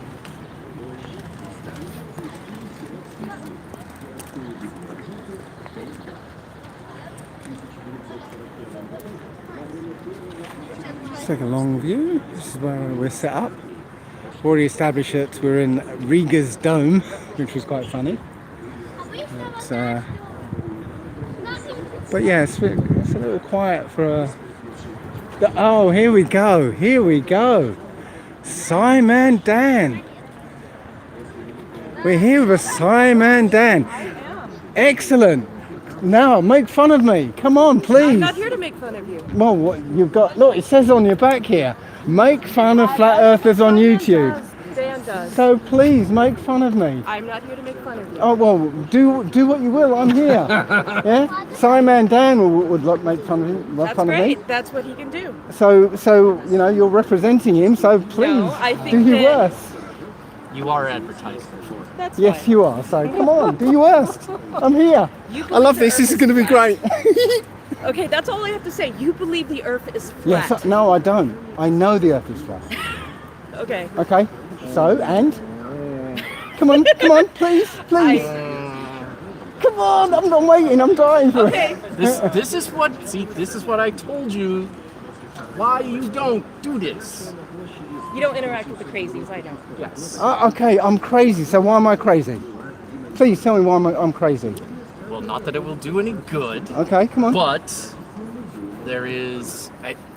Let's take a long view. This is where we're set up. Already established that we're in Riga's dome, which was quite funny. But yeah, it's a little quiet for a... Oh, here we go. Here we go. Simon Dan. We're here with Simon Dan. Excellent. Now, make fun of me. Come on, please. I'm not here to make fun of you. Well, what you've got... Look, it says on your back here. Make fun of flat earthers on YouTube. Dan does. So please, make fun of me. I'm not here to make fun of you. Oh, well, do what you will. I'm here. Yeah? Simon Dan would make fun of him. That's great. That's what he can do. So you know, you're representing him, so please I think do your worst. You are advertising for it. That's Yes, fine. you are. So come on, do your worst. I'm here. I love this. This is going to be great. Okay, that's all I have to say. You believe the Earth is flat. Yes. No, I don't. I know the Earth is flat. Okay. Okay. So and come on, please. Come on, I'm not waiting. I'm dying for it. This is what I told you. Why you don't do this? You don't interact with the crazies, I know. Yes. Okay, I'm crazy. So why am I crazy? Please tell me why I'm crazy. Well, not that it will do any good. Okay, come on. But there is,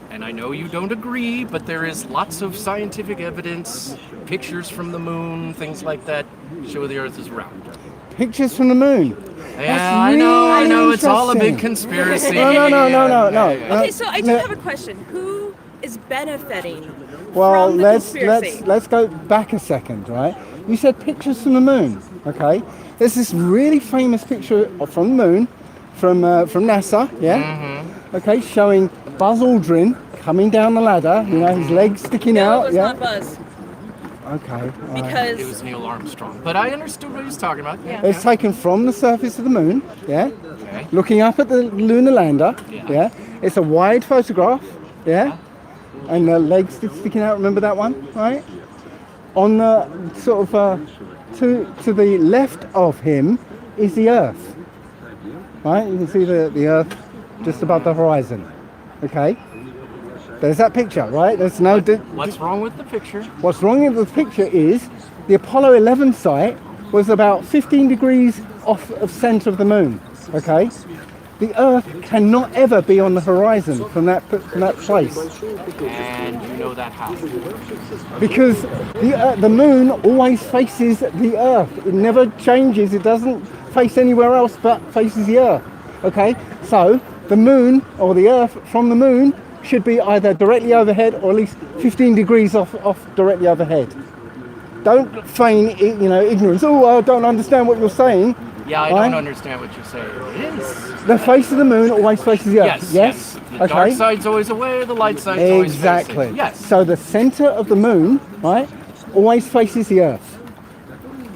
and I know you don't agree, but there is lots of scientific evidence, pictures from the moon, things like that, show the Earth is round. Pictures from the moon. Yeah, I know, it's all a big conspiracy. No. Okay, so I do have a question. Who is benefiting Well, from the conspiracy? let's go back a second, right? You said pictures from the moon, okay? There's this really famous picture from the moon, from NASA, yeah? Mm-hmm. Okay, showing Buzz Aldrin coming down the ladder, you know, his legs sticking out. No, it was not Buzz. Okay. Because it was Neil Armstrong, but I understood what he was talking about. Yeah. It's taken from the surface of the moon, yeah? Okay. Looking up at the lunar lander, yeah? It's a wide photograph, yeah? And the legs sticking out, remember that one, right? On the sort of to the left of him is the Earth, right? You can see the Earth just above the horizon, okay? There's that picture, right? There's no... What's wrong with the picture? What's wrong with the picture is the Apollo 11 site was about 15 degrees off of center of the moon, okay? The Earth cannot ever be on the horizon from that place. And you know that how? Because the moon always faces the Earth. It never changes. It doesn't face anywhere else but faces the Earth. Okay? So the moon or the Earth from the moon should be either directly overhead or at least 15 degrees off directly overhead. Don't feign ignorance. Oh, I don't understand what you're saying. Yeah, I don't understand what you're saying. It is. The face of the moon always faces the Earth. Yes. The dark side's always away, the light side's always facing. Exactly. Yes. So the center of the moon, right, always faces the Earth.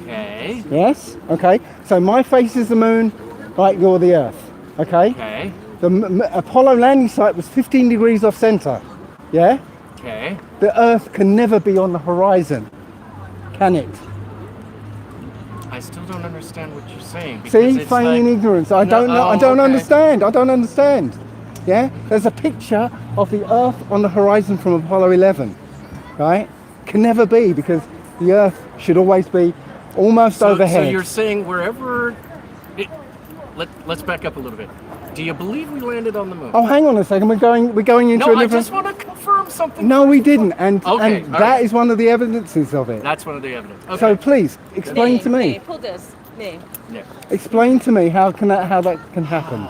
Okay. Yes. Okay. So my face is the moon, right? You're the Earth. Okay. Okay. The Apollo landing site was 15 degrees off center. Yeah. Okay. The Earth can never be on the horizon, can it? I still don't understand what you're saying. See, feigning ignorance. I don't know. I don't understand. I don't understand. Yeah. There's a picture of the Earth on the horizon from Apollo 11. Right. Can never be because the Earth should always be almost overhead. So you're saying wherever... Let's back up a little bit. Do you believe we landed on the moon? Oh, hang on a second. We're going into No, a I different... just want to confirm something. No, we didn't, and Okay, and all that right. is one of the evidences of it. That's one of the evidence. Okay. So please explain to me. Pull this. Yeah. Explain to me how that can happen,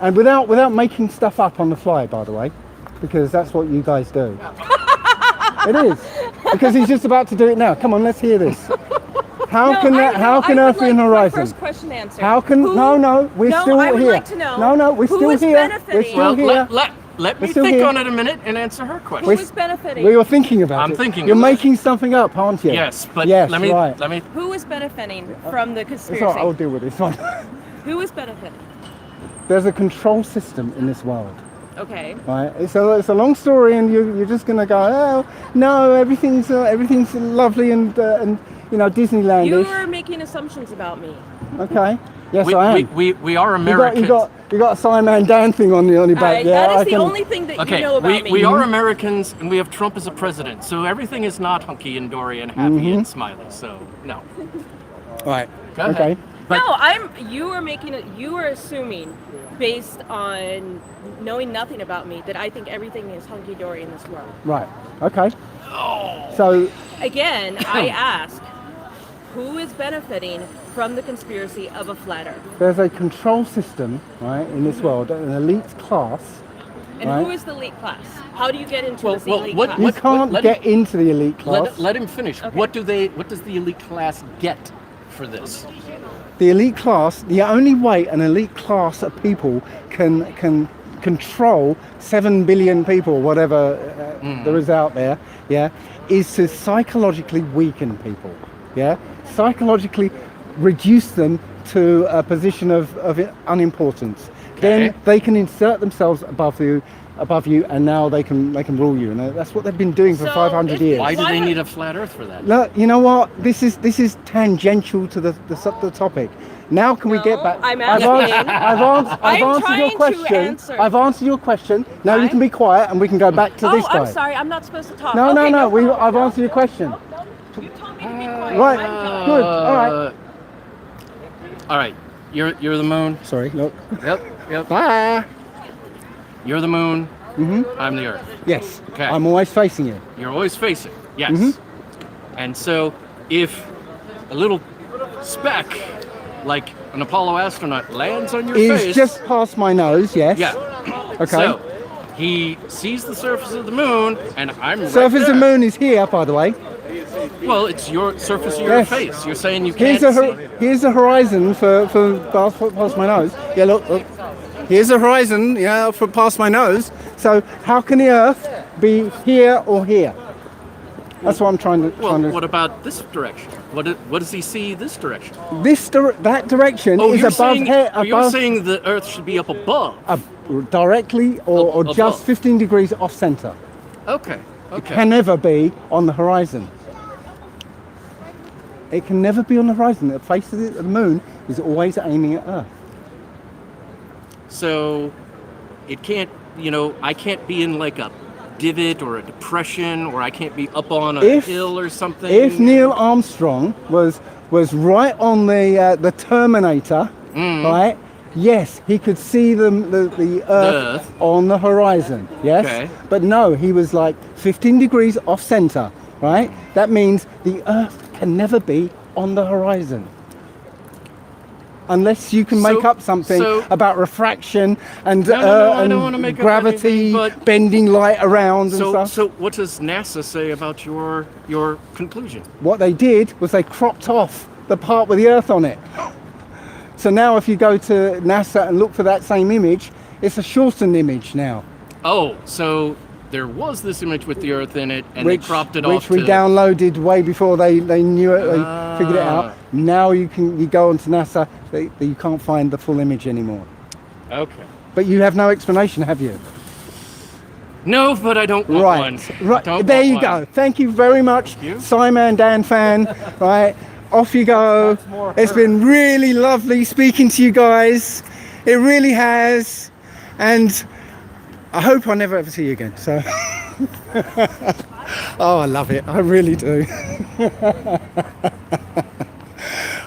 and without making stuff up on the fly, by the way, because that's what you guys do. It is because he's just about to do it now. Come on, let's hear this. How No, can I- that? no, How I can would Earth be like on the my horizon? first question answered. How can? Who- No, we're No, still I would here. like to know No, we're who still is here. We're benefiting? still Well, here. let We're me still think here. on it a minute and answer her question. Who is benefiting? We were thinking about I'm it. thinking You're about it. making something up, aren't you? Yes, but yes, let me right. Who is benefiting from the It's conspiracy? all right, I'll deal with this one. Who is benefiting? There's a control system in this world. Okay. Right, it's a long story, and you're just gonna go, oh no, everything's lovely and you know, Disneylandish. You are making assumptions about me. Okay, yes I am. We are Americans. You got a Simon Dan thing on your back. Yeah, that is I the can- only thing that Okay, you know about me. we are Americans, and we have Trump as a president, so everything is not hunky and dory and happy and smiley. So no. Right. Go ahead. Okay. But You are assuming, based on knowing nothing about me, that I think everything is hunky dory in this world. Right. Okay. So Again, I ask, who is benefiting from the conspiracy of a flat Earth? there's a control system, right, in this world, an elite class. And right? who is the elite class? How do you get into Well, this well, elite what- class? You what- can't let get into the elite class. let him finish. Okay. What does the elite class get for this? The elite class, the only way an elite class of people can control 7 billion people, whatever there is out there, yeah, is to psychologically weaken people, yeah, psychologically reduce them to a position of unimportance. Then they can insert themselves above you, and now they can rule you. And that's what they've been doing for So 500 if- years. Why do they need a flat Earth for that? Look, you know what? This is tangential to the topic. Now can we get back? I'm I've asking. I've I'm answered your trying to question. answer. I've answered your question. Now you Right. can be quiet and we can go back to this guy. I'm sorry. I'm not supposed to talk. No, Okay, no. problem. I've answered your question. You told me to be quiet. Right. I'm Good. All right. All right. You're the moon. Sorry. Look. Yep. Bye. You're the moon. Mhm. I'm the Earth. Yes. Okay. I'm always facing you. You're always facing. Yes. Mhm. And so if a little speck, like an Apollo astronaut, lands on your Is face. just past my nose. Yes. Yeah. Okay. So he sees the surface of the moon, and I'm Surface right of the there. moon is here, by the way. Well, it's your surface of your Yes. face. You're saying you can't Here's the horizon for past my nose. Yeah, look. Here's the horizon, yeah, for past my nose. So how can the Earth be here or here? That's what I'm trying to. Well, what about this direction? What does he see this direction? That direction Oh, is you're above saying, here. you're saying the Earth should be up above. Directly or Above. just 15 degrees off center. Okay. It can never be on the horizon. It can never be on the horizon. The face of the moon is always aiming at Earth. So it can't, I can't be in like a divot or a depression, or I can't be up on a hill or something. If Neil Armstrong was right on the Terminator, right? Yes, he could see the Earth on the horizon. Yes, Okay. but no, he was like 15 degrees off center. Right? That means the Earth can never be on the horizon. Unless you can make up something about refraction and, I don't wanna make up gravity anything, but- bending light around and So, stuff. so what does NASA say about your conclusion? What they did was they cropped off the part with the Earth on it. So now if you go to NASA and look for that same image, it's a shortened image now. Oh, so there was this image with the Earth in it, and they cropped it off. Which we downloaded way before they knew it, they figured it out. Now you go onto NASA, you can't find the full image anymore. Okay. But you have no explanation, have you? No, but I don't want one. Right. Don't There want you one. go. Thank you very much, Simon Dan fan. Right. Off you go. It's been really lovely speaking to you guys. It really has. And I hope I never ever see you again. So, oh, I love it. I really do.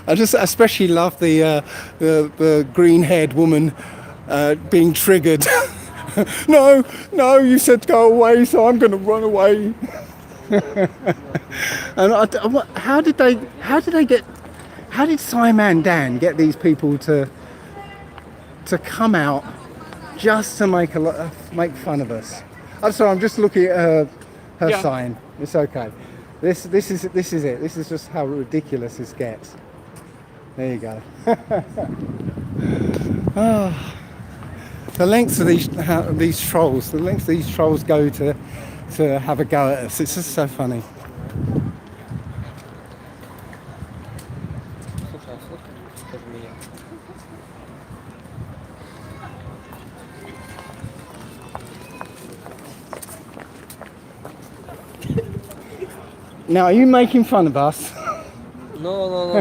I just especially love the green-haired woman being triggered. No, you said go away, so I'm going to run away. And how did Simon Dan get these people to come out just to make fun of us? I'm sorry, I'm just looking at her sign. It's okay. This is it. This is just how ridiculous this gets. There you go. Oh, the lengths of these trolls. The lengths these trolls go to have a go at us. It's just so funny. Now, are you making fun of us? No,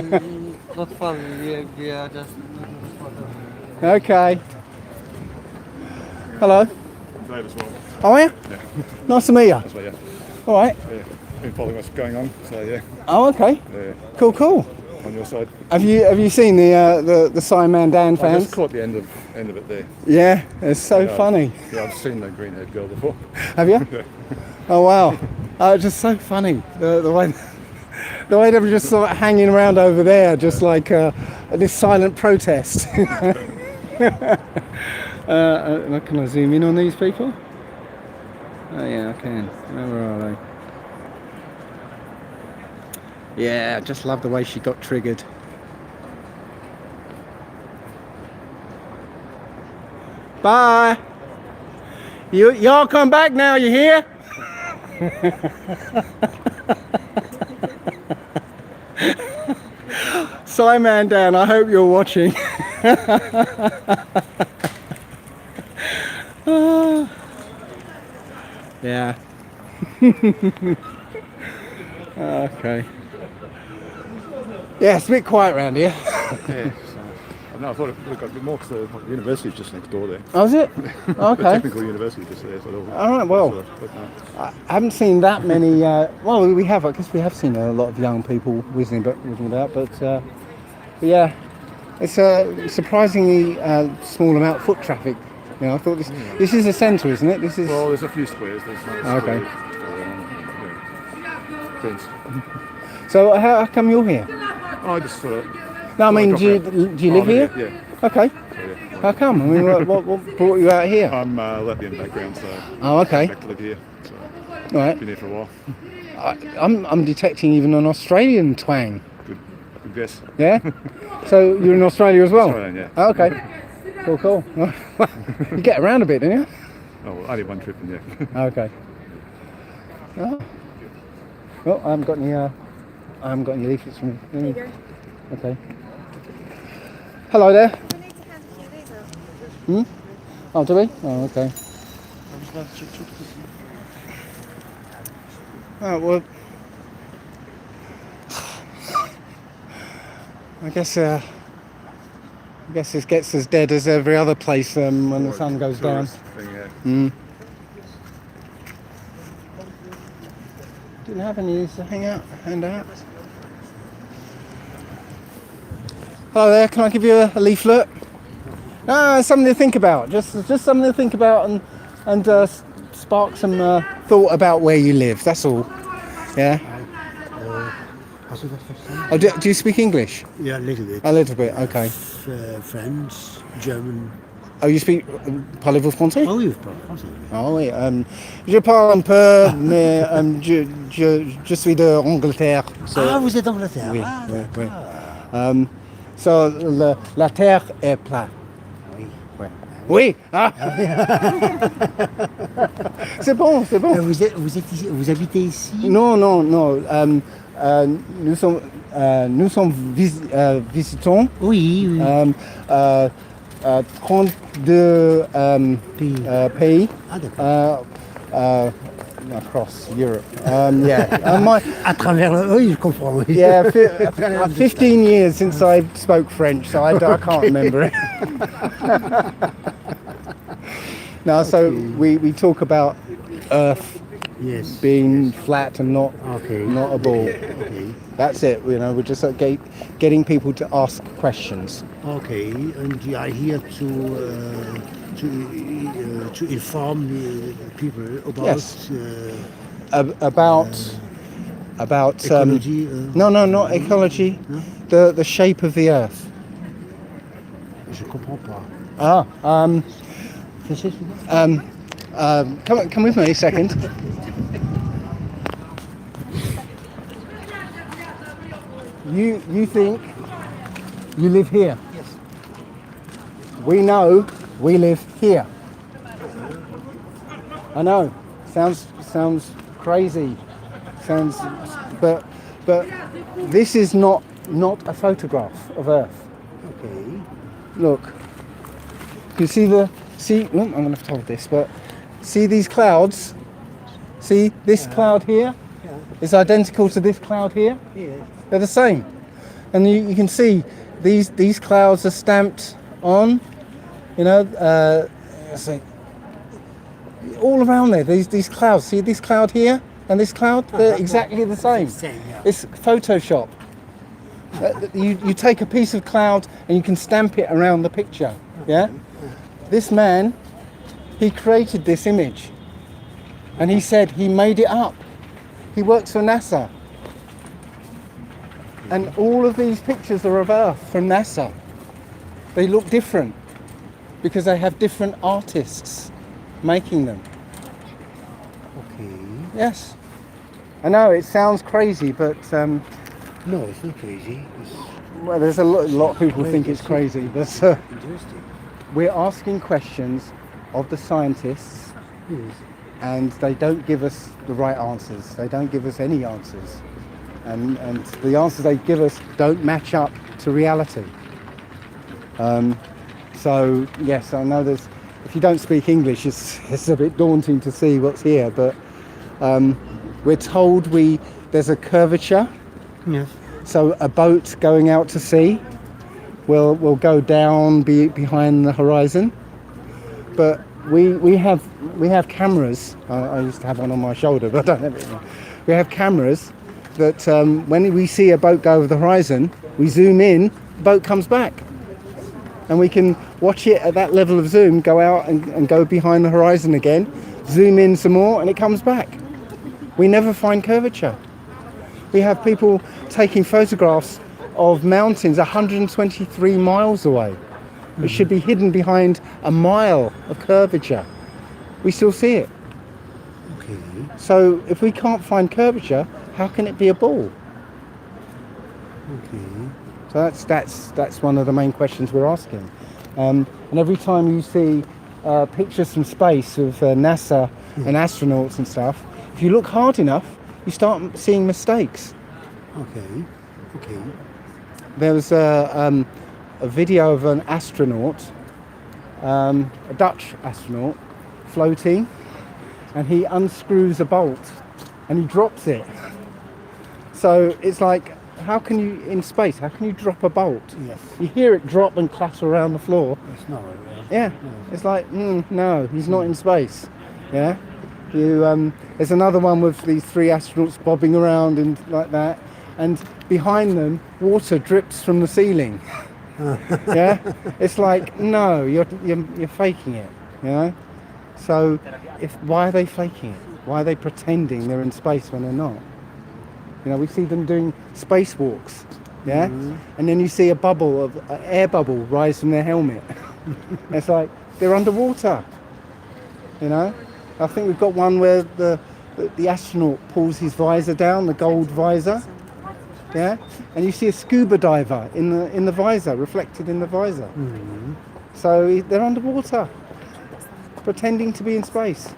not fun. We are just. Okay. Hello. Dave as well. Oh, are you? Yeah. Nice to meet you. That's right, yeah. All right. Yeah. Been following what's going on, so yeah. Oh, okay. Yeah. Cool. On your side. Have you seen the Simon Dan I fans? just caught the end of it there. Yeah, it's so funny. Yeah, I've seen the green-haired girl before. Have you? Yeah. Oh wow, it's just so funny the way they were just sort of hanging around over there, just like this silent protest. Can I zoom in on these people? Oh yeah, I can. Where are they? Yeah, I just love the way she got triggered. Bye. Y'all come back now. You hear? Simon Dan, I hope you're watching. Yeah. Okay. Yeah, it's a bit quiet around here. Yeah. No, I thought it would have got a bit more because the university's just next door there. Oh, is it? The Okay. technical university just there. So All right, well, I haven't seen that many. Well, we have. I guess we have seen a lot of young people whizzing about, but yeah, it's a surprisingly small amount of foot traffic. You know, I thought this is a centre, isn't it? This is. Well, there's a few squares. There's no Okay. Fence. So how come you're here? I just sort of. No, I mean, drop do out. you live here? Yeah. Okay. So, yeah. How come? I mean, what brought you out here? I'm Latvian background, so. Oh, okay. Back to live here. So. Right. Been here for a while. I'm detecting even an Australian twang. Good guess. Yeah. So you're in Australia as well? Australian, yeah. Oh, okay. Cool. You get around a bit, don't you? Oh, well, only one trip in there. Okay. Oh. Well, I haven't got any leaflets from you. There you go. Okay. Hello there. Oh, do we? Oh, okay. Oh, well, I guess this gets as dead as every other place when the sun goes down. Didn't have any to hand out. Hello there, can I give you a leaflet? No, something to think about. Just something to think about and spark some thought about where you live. That's all. Yeah. Oh, do you speak English? Yeah, a little bit. A little bit. Okay. French, German. Oh, you speak. Parlez-vous français? Oh oui, je parle français. Ah oui. Je parle un peu, mais je suis de Angleterre. Ah, vous êtes d'Angleterre. Oui. Ah, Oui. So, la terre est plate. Oui. Ouais. Oui. Ah. C'est bon. Vous habitez ici? Non. Nous sommes visitants. Oui. 32 pays. Ah, d'accord. Across Europe. Yeah. À travers le... Oui, je comprends. Oui. Yeah, 15 years since I spoke French, so I can't remember it. No, so we talk about Earth being flat and not a ball. Okay. That's it. You know, we're just getting people to ask questions. Okay, and you are here to inform the people about Yes. About ecology. No, not ecology. No? The shape of the Earth. Je comprends pas. Come with me a second. You think you live here. Yes. We know we live here. I know. Sounds crazy. But this is not a photograph of Earth. Okay. Look. You see I'm gonna have to hold this, but see these clouds? See this cloud here? Yeah. Is identical to this cloud here? Yeah. They're the same. And you can see these clouds are stamped on, all around there. These clouds. See this cloud here and this cloud? They're exactly the same. It's Photoshop. You take a piece of cloud and you can stamp it around the picture. Yeah. This man, he created this image, and he said he made it up. He works for NASA. And all of these pictures are of Earth from NASA. They look different because they have different artists making them. Okay. Yes. I know it sounds crazy, but no, it's not crazy. Well, there's a lot of people think it's crazy, but Interesting. we're asking questions of the scientists, Yes. and they don't give us the right answers. They don't give us any answers. And the answers they give us don't match up to reality. So yes, I know if you don't speak English, it's a bit daunting to see what's here, but we're told there's a curvature. Yes. So a boat going out to sea will go down behind the horizon. But we have cameras. I used to have one on my shoulder, but I don't have it anymore. We have cameras that when we see a boat go over the horizon, we zoom in, the boat comes back. And we can watch it at that level of zoom, go out and go behind the horizon again, zoom in some more, and it comes back. We never find curvature. We have people taking photographs of mountains 123 miles away. It should be hidden behind a mile of curvature. We still see it. Okay. So if we can't find curvature, how can it be a ball? Okay. So that's one of the main questions we're asking. And every time you see pictures from space of NASA and astronauts and stuff, if you look hard enough, you start seeing mistakes. Okay. Okay. There was a video of an astronaut, a Dutch astronaut, floating, and he unscrews a bolt and he drops it. So it's like, how can you, in space, how can you drop a bolt? Yes. You hear it drop and clatter around the floor. It's not. Yeah. It's like, no, he's not in space. Yeah. There's another one with these three astronauts bobbing around and like that, and behind them, water drips from the ceiling. Yeah. It's like, no, you're faking it. You know. So, why are they faking it? Why are they pretending they're in space when they're not? You know, we see them doing spacewalks, yeah? And then you see a bubble, an air bubble rise from their helmet. It's like, they're underwater, you know? I think we've got one where the astronaut pulls his visor down, the gold visor, yeah? And you see a scuba diver in the visor, reflected in the visor. So they're underwater, pretending to be in space.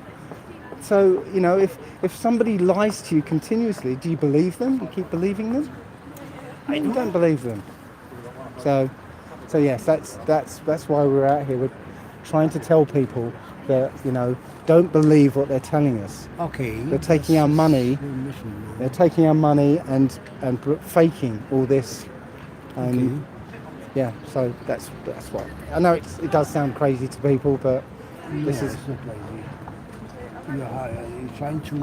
So, you know, if somebody lies to you continuously, do you believe them? You keep believing them? You don't believe them. So yes, that's why we're out here. We're trying to tell people that, you know, don't believe what they're telling us. Okay. They're taking our money. They're taking our money and faking all this. Yeah. So that's why. I know it does sound crazy to people, but this is. It's not crazy. You're trying to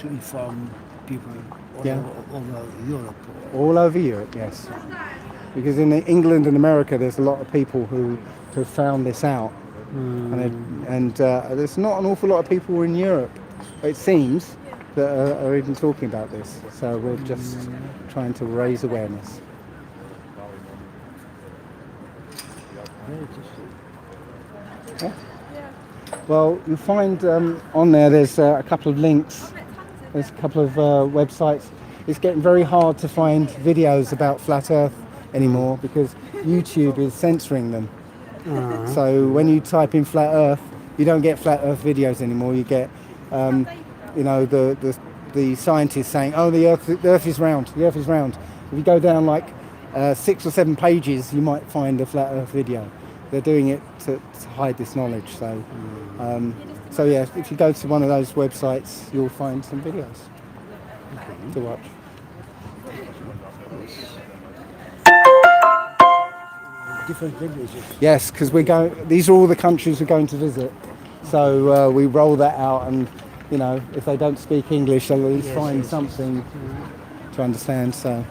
inform people all over Europe. All over Europe, yes. Because in England and America, there's a lot of people who have found this out, and there's not an awful lot of people in Europe, it seems, that are even talking about this. So we're just trying to raise awareness. Yeah. Well, you'll find on there's a couple of links. There's a couple of websites. it's getting very hard to find videos about flat Earth anymore because YouTube is censoring them. So when you type in flat Earth, you don't get flat Earth videos anymore. You get, you know, the scientists saying, "Oh, the Earth is round. The Earth is round." If you go down like 6 or 7 pages, you might find a flat Earth video. They're doing it to hide this knowledge. So, so yeah, if you go to one of those websites, you'll find some videos to watch. Different languages. Yes, because we're going. These are all the countries we're going to visit. So we roll that out, and you know, if they don't speak English, they'll at least find something to understand. So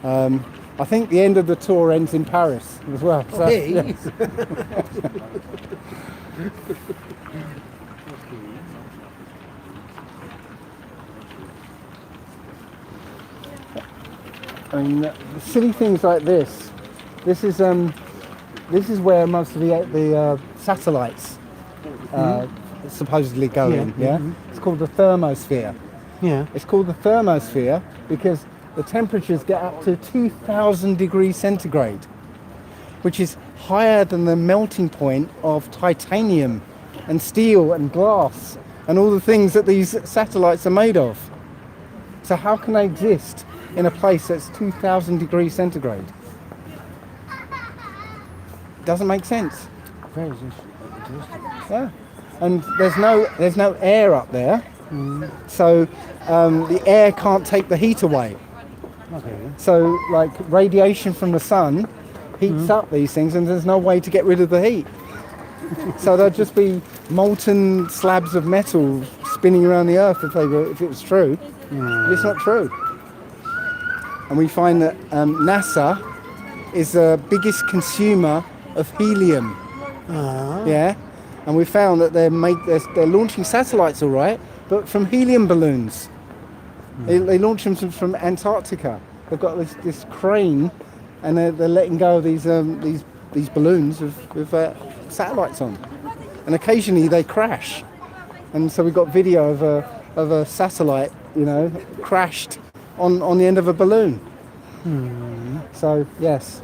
I think the end of the tour ends in Paris as well. So, Okay. yes. I mean, silly things like this. This is where most of the satellites supposedly go in. Yeah, it's called the thermosphere. Yeah. It's called the thermosphere because the temperatures get up to 2,000 degrees centigrade, which is higher than the melting point of titanium and steel and glass and all the things that these satellites are made of. So how can they exist in a place that's 2,000 degrees centigrade? Doesn't make sense. Very interesting. Yeah, and there's no air up there, so the air can't take the heat away. Okay. So like radiation from the sun heats up these things, and there's no way to get rid of the heat. So there'd just be molten slabs of metal spinning around the Earth if it was true. It's not true. And we find that NASA is the biggest consumer of helium. Yeah, and we found that they're launching satellites all right, but from helium balloons. They launch them from Antarctica. They've got this crane, and they're letting go of these balloons with satellites on, and occasionally they crash. And so we got video of a satellite, you know, crashed on the end of a balloon. So yes,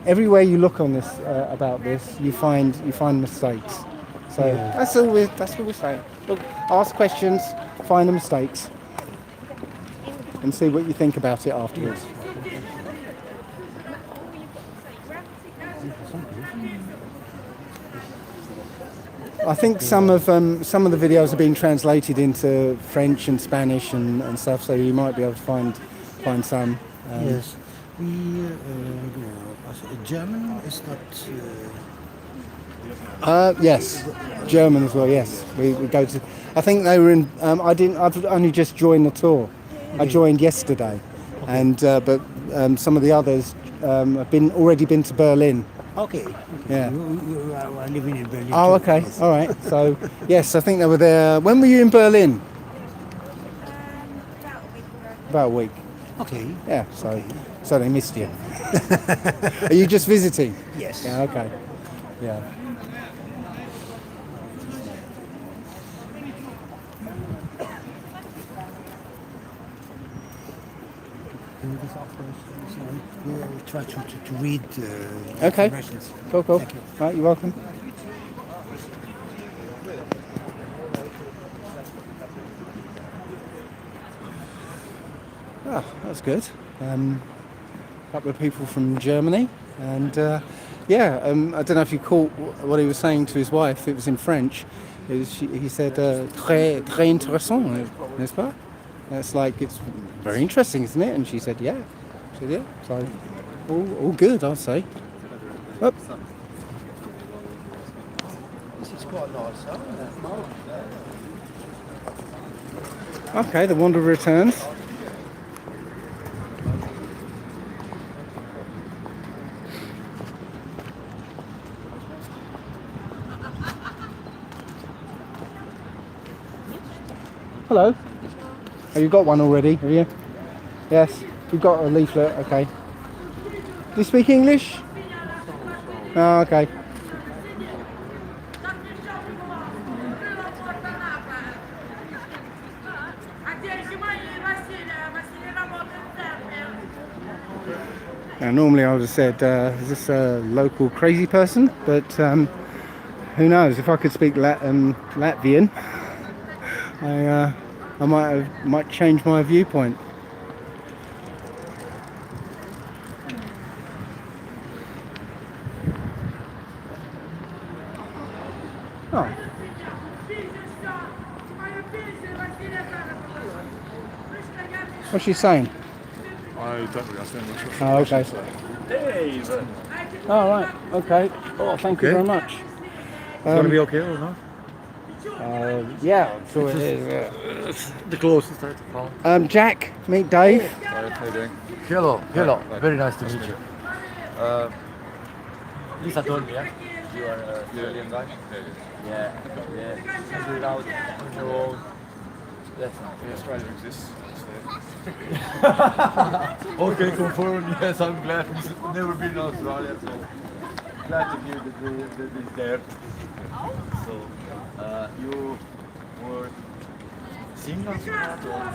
everywhere you look on this about this, you find mistakes. So that's what we're saying. Look, ask questions, find the mistakes, and see what you think about it afterwards. I think some of the videos are being translated into French and Spanish and stuff, so you might be able to find some. Yes. German is not. Yes, German as well. Yes, we go to. I think they were in. I've only just joined the tour. I joined yesterday, and but some of the others have already been to Berlin. Okay. Yeah. You are living in Berlin. Oh, too, okay. yes. All right. So yes, I think they were there. When were you in Berlin? About a week. Okay. Yeah. So they missed you. Are you just visiting? Yes. Yeah. Okay. Yeah. We'll try to read Okay. informations. Cool. Thank you. Right. You're welcome. Ah, that's good. A couple of people from Germany, and yeah, I don't know if you caught what he was saying to his wife. It was in French. He said, "Très, très intéressant, n'est-ce pas?" That's like, it's very interesting, isn't it? And she said, "Yeah." She said, "Yeah." So all good, I'd say. Up. This is quite nice, huh? Okay, the Wanderer returns. Hello. Oh, you got one already, have you? Yes. You've got a leaflet, okay. Do you speak English? Oh, okay. Now, normally I would have said, is this a local crazy person? But who knows? If I could speak Latvian, I might change my viewpoint. Oh. What's she saying? I don't really understand much. Oh, okay. Hey, Oh, right. Okay. Oh, thank you very much. It's going to be okay or not? Yeah, I'm sure it is. The closest I found. Jack, meet Dave. How are you doing? Hello, hello. Hi. Very nice to meet you. Lisa told me, yeah? You are a Australian guy? Yeah, yeah. And you're out on your own. That's nice. Yeah, Australia exists. Okay, confirm. Yes, I'm glad. We've never been in Australia, so glad to hear that it's there. So, you were seeing us or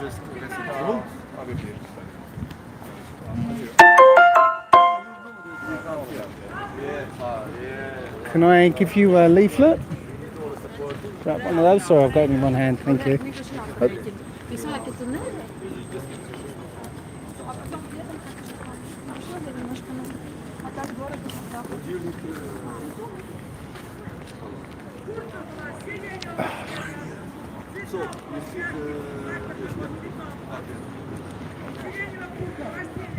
just listening? I'll be here. Can I give you a leaflet? Grab one of those. Sorry, I've got it in one hand. Thank you.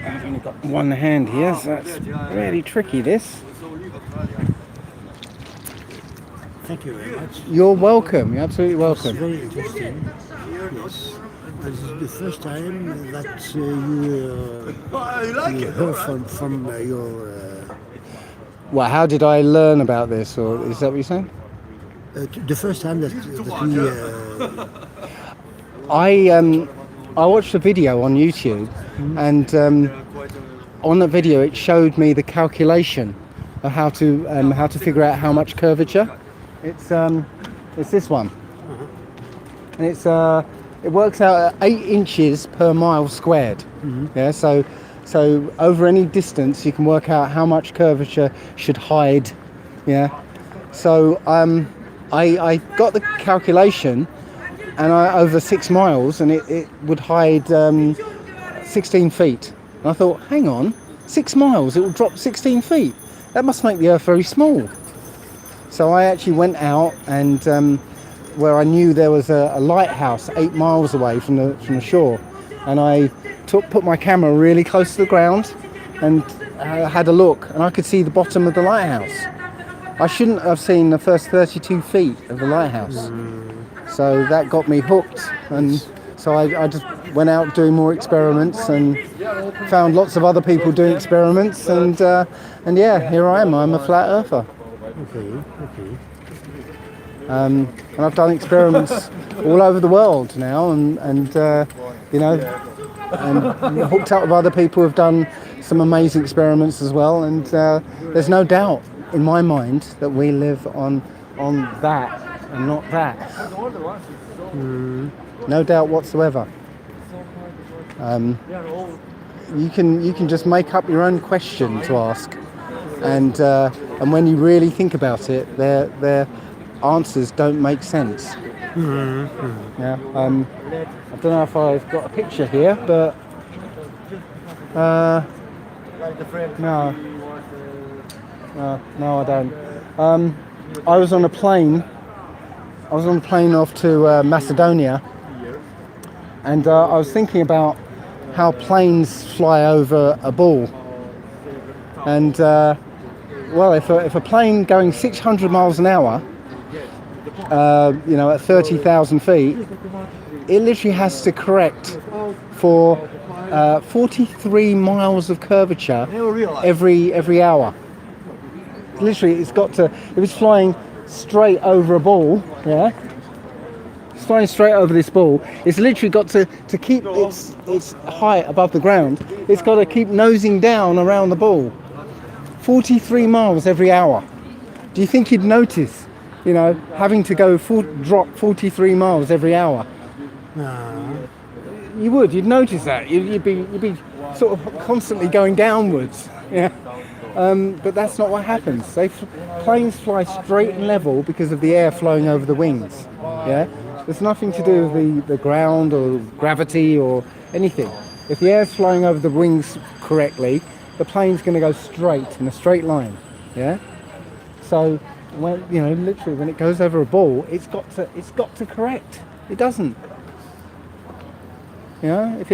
I've only got one hand here, so that's really tricky, this. Thank you very much. You're welcome. You're absolutely It's welcome. very interesting. Yes. This is the first time that you heard from your... Well, how did I learn about this, or is that what you're saying? the first time that I watched a video on YouTube, and on the video it showed me the calculation of how to figure out how much curvature. It's this one, and it works out at 8 inches per mile squared. Yeah, so over any distance you can work out how much curvature should hide. Yeah, so I got the calculation, and over 6 miles, and it would hide 16 feet. And I thought, hang on, 6 miles, it will drop 16 feet. That must make the Earth very small. So I actually went out, and where I knew there was a lighthouse 8 miles away from the shore, and I put my camera really close to the ground and had a look, and I could see the bottom of the lighthouse. I shouldn't have seen the first 32 feet of the lighthouse. So that got me hooked, and so I just went out doing more experiments and found lots of other people doing experiments, and yeah, here I am. I'm a flat earther. Okay. And I've done experiments all over the world now, and you know, and hooked up with other people who've done some amazing experiments as well. And there's no doubt in my mind that we live on that and not that. No doubt whatsoever. You can just make up your own question to ask, and when you really think about it, their answers don't make sense. Yeah. I don't know if I've got a picture here, but no, I don't. I was on a plane. Off to Macedonia, and I was thinking about how planes fly over a ball. And well, if a plane going 600 miles an hour, you know, at 30,000 feet, it literally has to correct for 43 miles of curvature every hour. Literally, it's got to. If it's flying straight over a ball, yeah, it's flying straight over this ball, it's literally got to keep its height above the ground. It's got to keep nosing down around the ball. 43 miles every hour. Do you think you'd notice, you know, having to drop 43 miles every hour? You would. You'd notice that. You'd be sort of constantly going downwards. Yeah. But that's not what happens. Planes fly straight and level because of the air flowing over the wings. Yeah. There's nothing to do with the ground or gravity or anything. If the air's flowing over the wings correctly, the plane's going to go straight in a straight line. Yeah. So when literally when it goes over a ball, it's got to correct. It doesn't. Yeah. If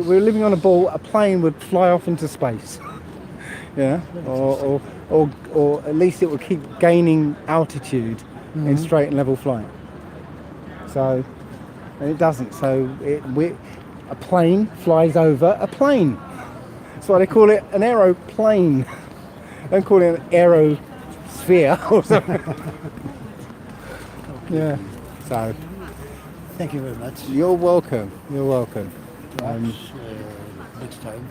we're living on a ball, a plane would fly off into space. Yeah. Or at least it would keep gaining altitude in straight and level flight. So, and it doesn't. So a plane flies over a plane. That's why they call it an aeroplane. Don't call it an aerosphere or something. Yeah. So. Thank you very much. You're welcome. You're welcome. Next time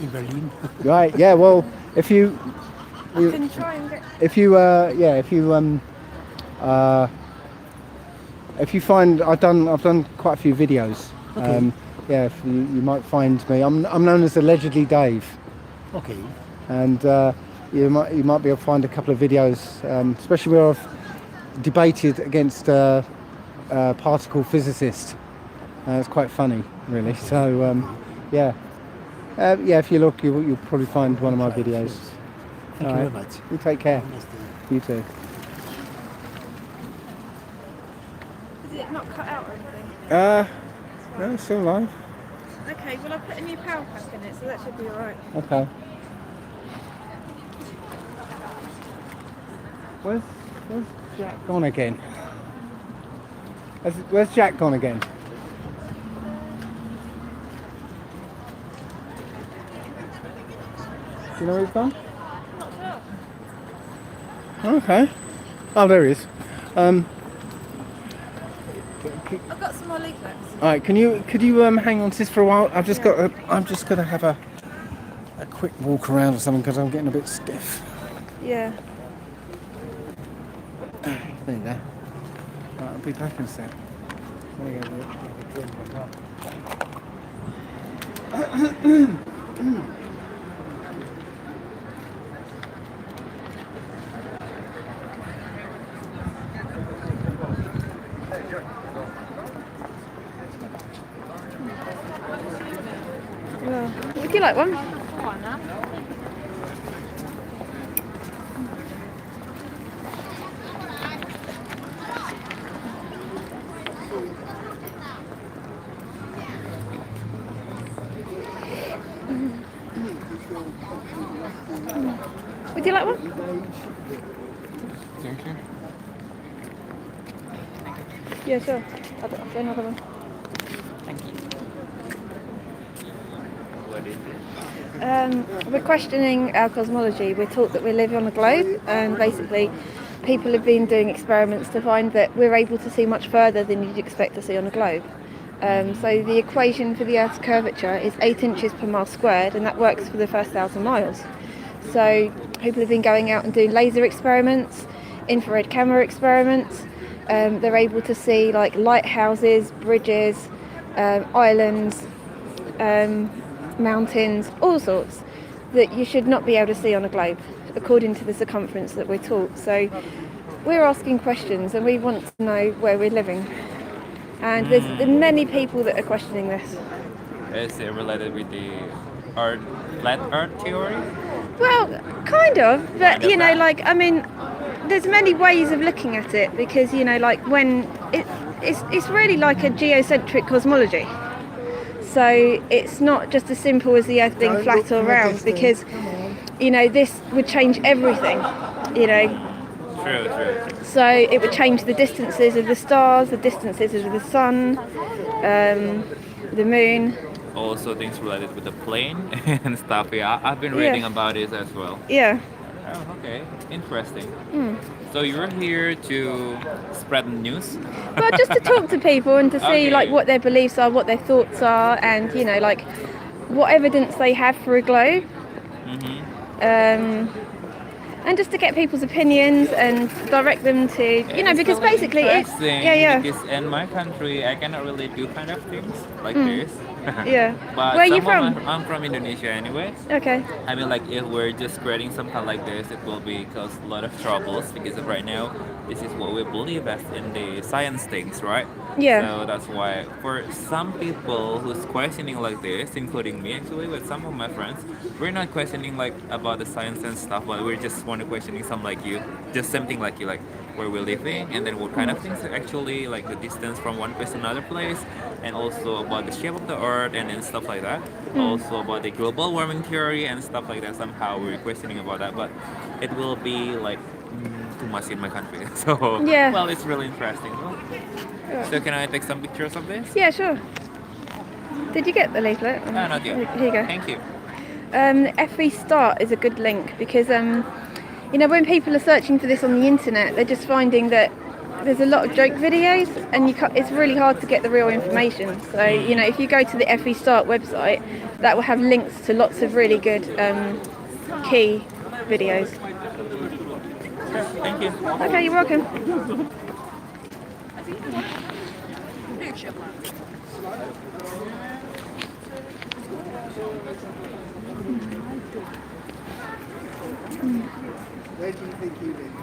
in Berlin. Right. Yeah. Well, if you can try and get. If you find, I've done quite a few videos. Okay. You might find me. I'm known as Allegedly Dave. Okay. And you might be able to find a couple of videos, especially where I've debated against particle physicists. It's quite funny, really. So if you look, you'll probably find one of my videos. Thank you very much. You take care. You too. Is it not cut out or anything? No, it's still alive. Okay, well I put a new power pack in it, so that should be alright. Okay. Where's Jack gone again? Where's Jack gone again? Do you know where he's gone? Not sure. Okay. Oh, there he is. I've got some more leaflets. All right. Could you hang on to this for a while? I'm just gonna have a quick walk around or something because I'm getting a bit stiff. Yeah. There you go. Right, I'll be back in a sec. There you go. Well, would you like one? Would you like one? Thank you. Yeah, sure. I'll get another one. Thank you. What is it? We're questioning our cosmology. We're taught that we live on a globe, and basically people have been doing experiments to find that we're able to see much further than you'd expect to see on a globe. So the equation for the Earth's curvature is 8 inches per mile squared, and that works for the first 1,000 miles. So people have been going out and doing laser experiments, infrared camera experiments. They're able to see like lighthouses, bridges, islands, mountains, all sorts that you should not be able to see on a globe according to the circumference that we're taught. So we're asking questions and we want to know where we're living. And there's many people that are questioning this. Is it related with the flat Earth theory? Well, kind of, but there's many ways of looking at it because when it's really like a geocentric cosmology. So it's not just as simple as the Earth being flat or round because this would change everything. True. So it would change the distances of the stars, the distances of the sun, the moon. Also things related with the plane and stuff. Yeah, I've been reading about it as well. Yeah. Oh, okay, interesting. So you're here to spread the news? Well, just to talk to people and to see what their beliefs are, what their thoughts are, and what evidence they have for a globe. And just to get people's opinions and direct them to, because basically it's because in my country I cannot really do kind of things like this. Yeah. But Where are you some of from? I'm from Indonesia anyway. Okay. I mean, like, if we're just creating something like this, it will be cause a lot of troubles because of right now, this is what we believe as in the science things, right? Yeah. So that's why for some people who's questioning like this, including me actually, with some of my friends, we're not questioning like about the science and stuff, but we're just want to questioning some like you, just something like you, like where we're living, and then what kind of things are actually like the distance from one place to another place, and also about the shape of the earth and then stuff like that. Also about the global warming theory and stuff like that. Somehow we're questioning about that, but it will be like too much in my country. So Yeah. well, it's really interesting. So can I take some pictures of this? Yeah, sure. Did you get the leaflet? Not yet. Here you go. Thank you. FE Start is a good link because you know, when people are searching for this on the internet, they're just finding that there's a lot of joke videos, and it's really hard to get the real information. So you know, if you go to the FE Start website, that will have links to lots of really good key videos. Thank you. Okay, you're welcome. Where do you think you live?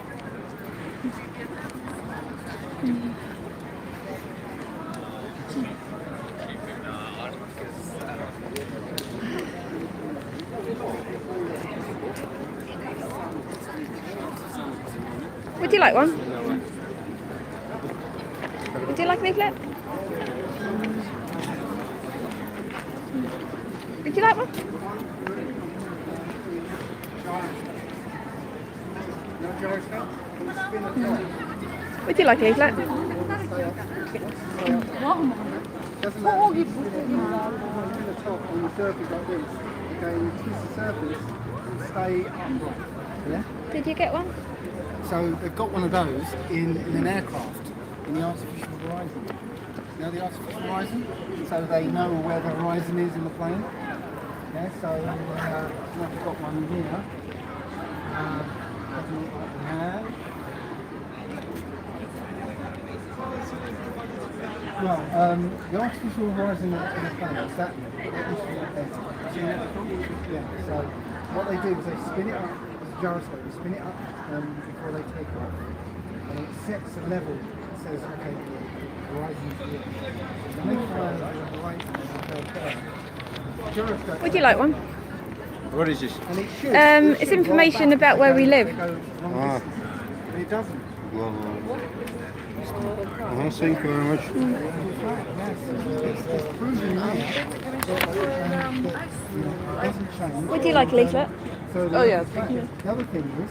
Would you like one? Would you like a leaflet? Would you like one? Would you like a leaflet? Doesn't matter. You put it on the top on the surface like this. Okay, you twist the surface and stay upright. Yeah? Did you get one? So they've got one of those in an aircraft, in the artificial horizon. You know the artificial horizon? So they know where the horizon is in the plane. Yeah, so I've got one here. Doesn't look like we have. Well, the artificial horizon in the plane is that instrument there. See that? Yeah, so what they do is they spin it up, it's a gyroscope, they spin it up before they take off. And it sets a level that says, okay, the horizon is here. So they fly right there. Gyroscope. Would you like one? What is this? And it should. It's information about where we live. But it doesn't. Thank you very much. It's proven now that it doesn't change. Would you like a leaflet? So Oh, yeah. The other thing is,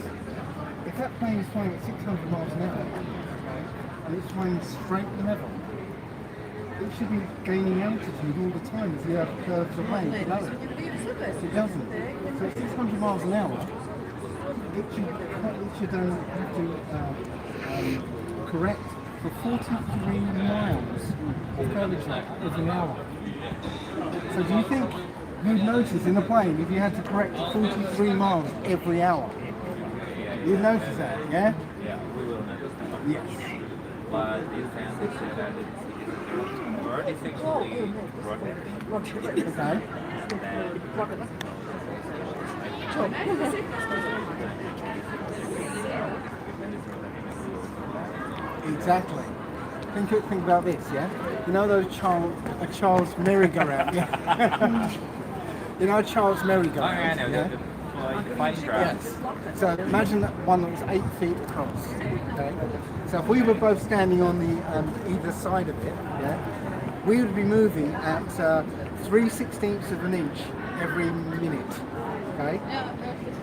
if that plane is flying at 600 miles an hour, and it's flying straight level, it should be gaining altitude all the time as the earth curves away below it. It doesn't. So at 600 miles an hour, it should have to correct for 43 miles of curvature every hour. So do you think you'd notice in the plane if you had to correct 43 miles every hour? You'd notice that, yeah? Yeah, we will notice that. Yes. But these fans say that it's word is actually rotating. Okay. Exactly. Think about this, yeah? You know those Charles merry-go-round, yeah? You know Charles merry-go-round? Oh, yeah, I know. Yeah? The flying tracks. Yes. So imagine that one that was 8 feet across. Okay? So if we were both standing on the either side of it, yeah, we would be moving at 3/16 of an inch every minute. Okay.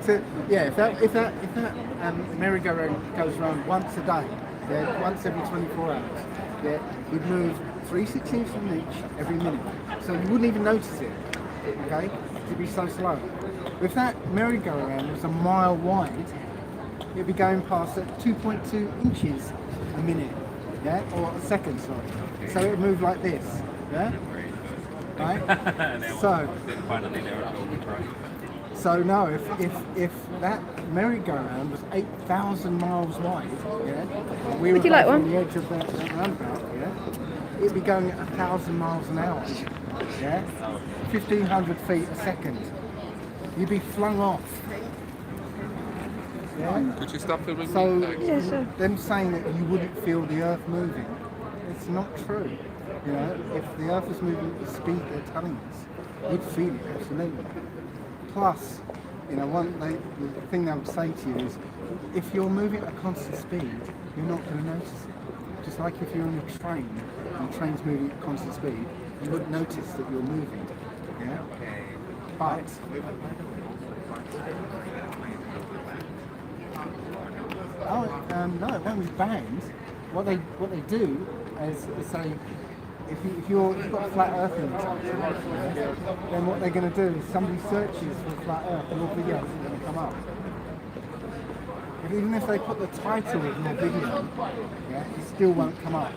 So yeah, if that merry-go-round goes around once a day, yeah, once every 24 hours, yeah, we'd move 3/16 of an inch every minute. So you wouldn't even notice it. Okay, it'd be so slow. If that merry-go-round was a mile wide, it'd be going past at 2.2 inches a minute, yeah, or a second, sorry. So it would move like this, yeah, right? So no, if that merry-go-round was 8,000 miles wide, yeah, we Would were you like on one? the edge of that roundabout, yeah, it'd be going at 1,000 miles an hour. yeah, 1,500 feet a second, you'd be flung off. Yeah? Could you stop filming? So, Yeah, sure. them saying that you wouldn't feel the Earth moving, it's not true. You know, if the Earth was moving at the speed they're telling us, you'd feel it, absolutely. Plus, you know, the thing they would say to you is, if you're moving at a constant speed, you're not going to notice it. Just like if you're on a train, and the train's moving at constant speed, you wouldn't notice that you're moving. Yeah? But no, it won't be banned. What they do is say, if you've got a flat Earth in the title, then what they're going to do is somebody searches for flat Earth and your videos are going to come up. Even if they put the title of your video, yeah, it still won't come up.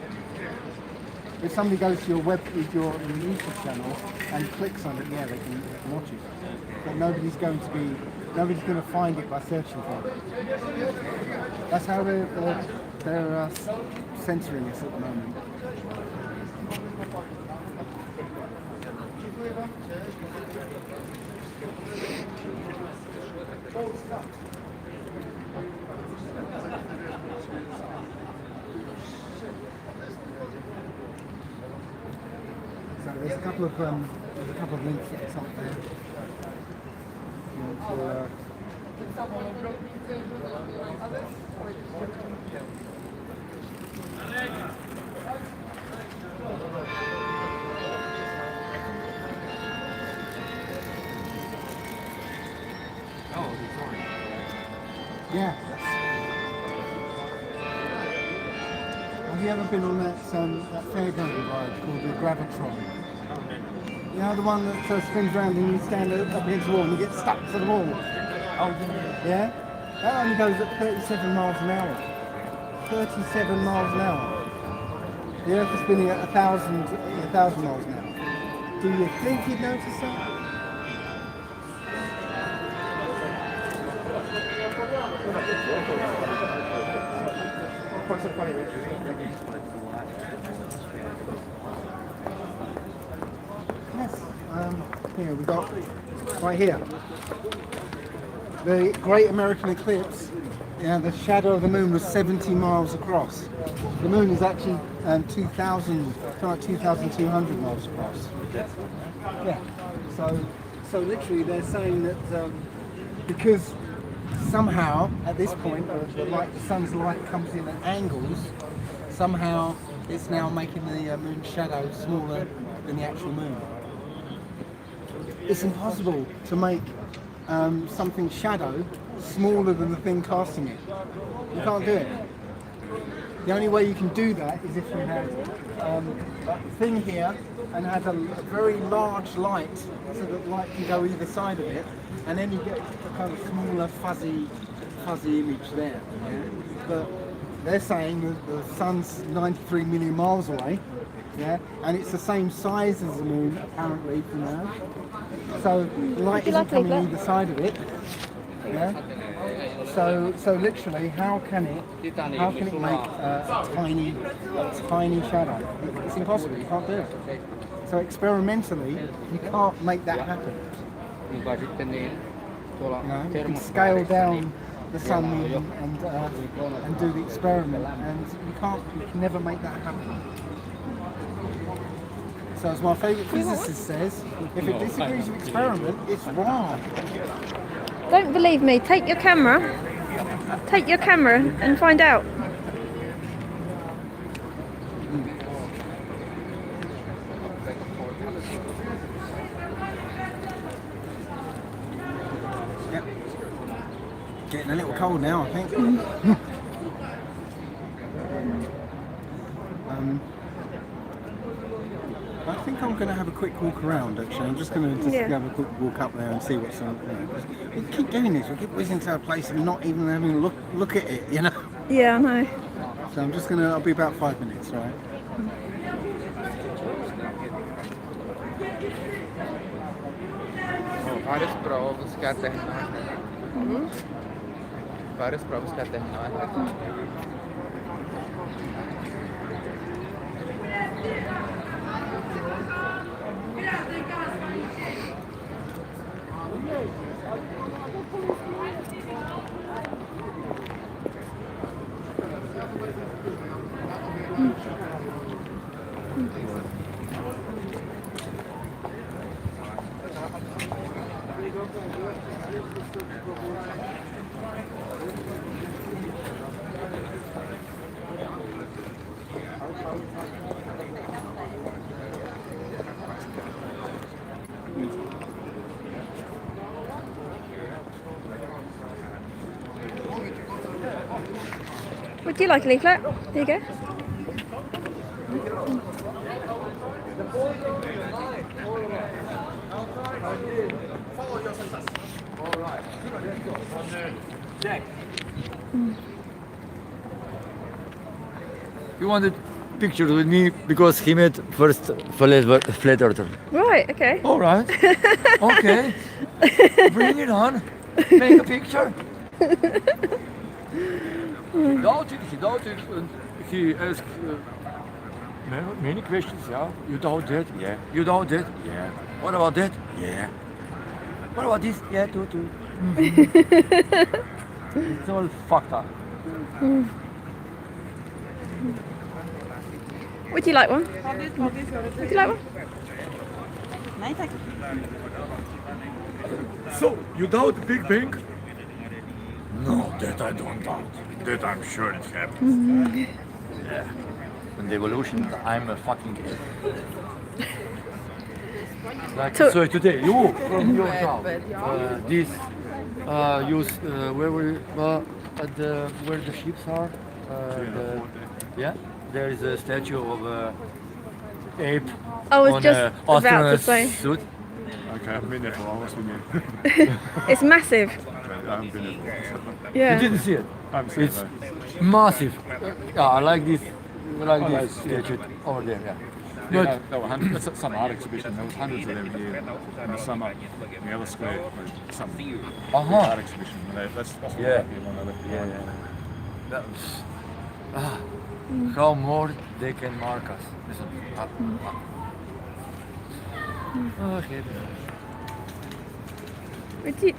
If somebody goes to your your YouTube channel and clicks on it, yeah, they can watch it. But nobody's going to find it by searching for it. That's how they're censoring us at the moment. So there's a couple of links that's up there. Yeah. Have you ever been on that fairground ride called the Gravitron? You know, the one that spins around and you stand up against the wall and you get stuck to the wall? Yeah? That only goes at 37 miles an hour. 37 miles an hour. The Earth is spinning at 1,000 miles an hour. Do you think you'd notice that? Yes, here we got right here the Great American Eclipse. Yeah, the shadow of the moon was 70 miles across. The moon is actually 2,200 miles across. Yeah. So literally they're saying that because somehow at this point the sun's light comes in at angles, somehow it's now making the moon's shadow smaller than the actual moon. It's impossible to make something shadow smaller than the thing casting it. You can't do it. The only way you can do that is if you have a thing here and have a very large light so that light can go either side of it, and then you get a kind of smaller fuzzy image there. Yeah? But they're saying that the sun's 93 million miles away, yeah, and it's the same size as the moon apparently from now. So light isn't coming either side of it. Yeah. So literally, how can it make a tiny shadow? It's impossible. You can't do it. So experimentally, you can't make that happen. You can scale down the sun and do the experiment, and you can never make that happen. So as my favourite physicist says, if it disagrees with experiment, it's wrong. Don't believe me. Take your camera and find out. Yep. Getting a little cold now, I think. I think I'm going to have a quick walk around, actually. I'm just going to have a quick walk up there and see what's on. We keep doing this. We keep whizzing to a place and not even having a look at it, you know? Yeah, I know. So I'm just going to, I'll be about 5 minutes, right? Várias provas que a Terra não é redonda. Várias provas que a Terra não é redonda. Would you like a leaflet? There you go. He wanted pictures with me because he made first flat earther. Right, okay. All right. Okay. Bring it on. Make a picture. He doubted, and he asked many questions. Yeah. You doubt that? Yeah. You doubt that? Yeah. What about that? Yeah. What about this? Yeah, too. It's all fucked up. Would you like one? Would you like one? So, you doubt the Big Bang? No, that I don't doubt. That I'm sure it happened. Yeah. And the evolution, I'm a fucking like so today, you from your town, this at the where the ships are, yeah, there is a statue of ape I was on just a about to astronaut say. suit. Okay, I haven't been there for a while. What's been there? It's massive. I haven't been there for a while. Yeah. You didn't see it? I haven't seen It's it, massive. Yeah, I like this. I like Oh, this that's- yeah. statue over there. Yeah. Yeah, But there were hundreds, that's some art exhibition. There was hundreds of them here in the summer in the other square. Some art exhibition. That's what Yeah. one of the That was, how more they can mark us. Listen. Okay.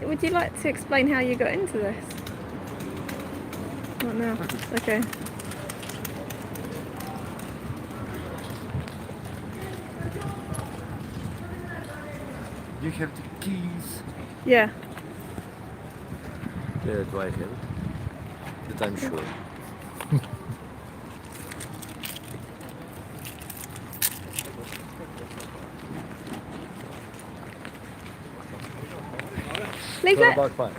Would you like to explain how you got into this? Not now. Okay. You have the keys. Yeah. Yeah, do I have it? That I'm sure. Leave So it. about fine.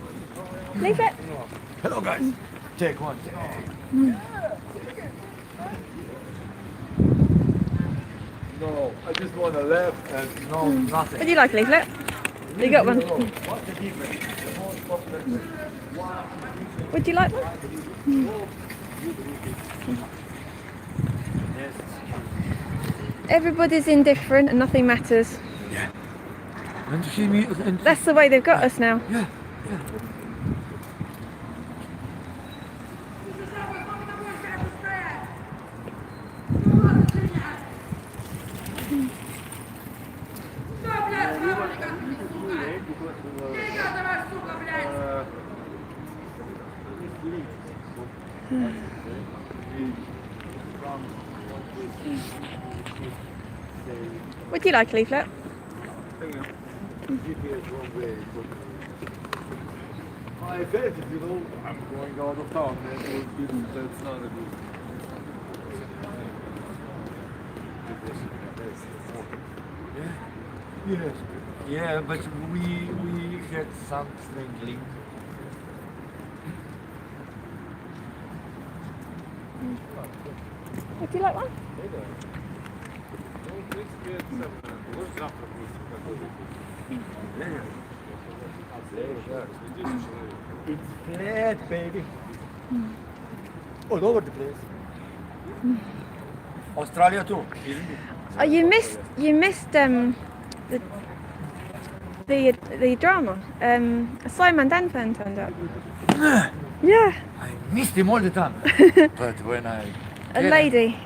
Leave it. Hello guys. Take one. No, I just want to laugh and no nothing. Would you like a leaflet? You got one. What's the difference? The most popular Would you like one? Everybody's indifferent and nothing matters. Yeah. And see me. And That's the way they've got us now. yeah. Would you like a leaflet? I bet if you know I'm going out of town, that's not a good. Yes. Yeah, but we had some strange link. Would you like one? It's flat, baby. All over the place. Australia too, isn't it? Oh, you missed the drama. Simon Danfern turned up. Yeah. I missed him all the time. But when I A get lady. him,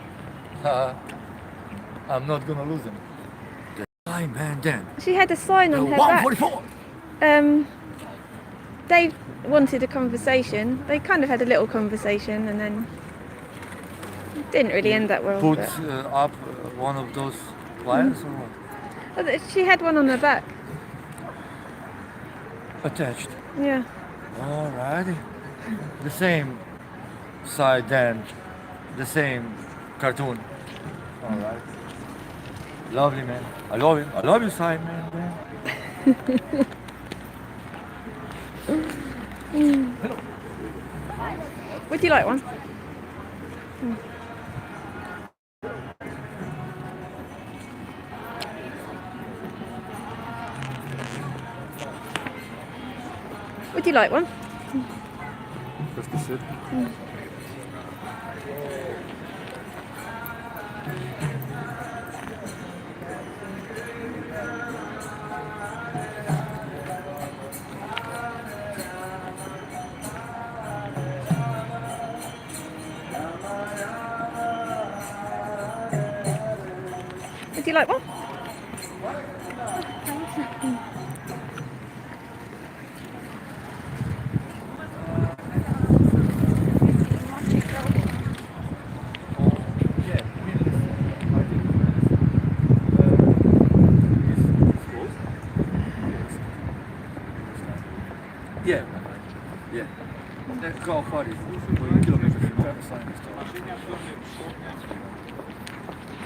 I'm not gonna lose him. The time and then. She had a sign on The her back. 144. Dave wanted a conversation. They kind of had a little conversation and then it didn't really end that well. Put but- up one of those flyers or what? She had one on her back. attached. Yeah. Alrighty. The same side then, the same cartoon. Alright. Lovely, man. I love it. I love your side, man. Would you like one? Would you like one? Just to sit. Would you like one? Yeah. Yeah. How far is it? Kilometers from the sign.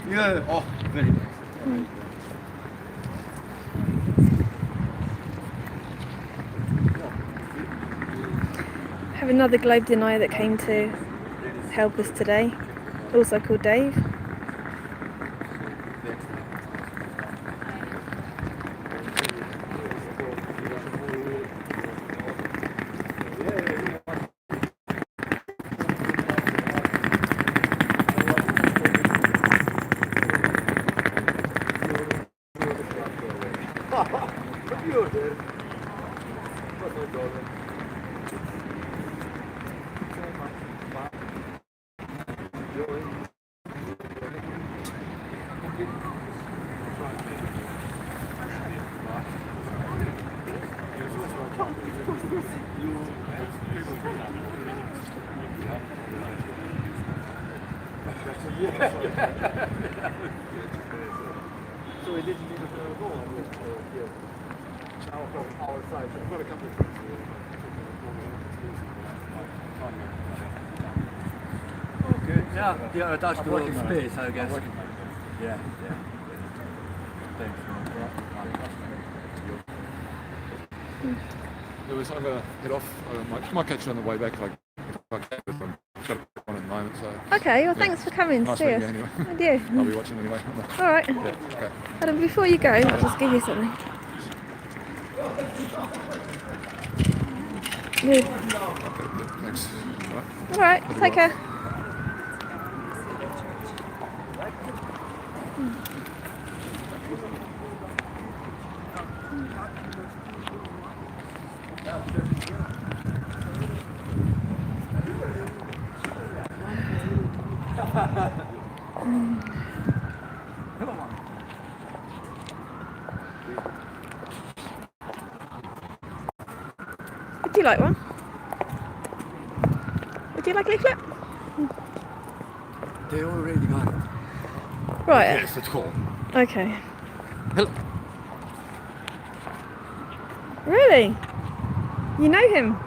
Yeah. Oh, very nice. Have another globe denier that came to help us today, also called Dave. So we didn't need a goal on this here. Now from our side, so we've got a couple of things here. Okay. Yeah, they are attached to the space, I guess. Yeah. Thanks. Lewis, I'm going to head off. I might catch you on the way back. Like, I've got one at the moment. So. Okay, well thanks for coming to Nice see meeting us. you anyway. And you. I'll be watching anyway. Alright. Yeah, okay. Adam, before you go, I'll just give you something. Good. Thanks. Alright, take care. Would you like one? Would you like a leaflet? They already got it. Right. Yes, it's cool. Okay. Hello. Really? You know him?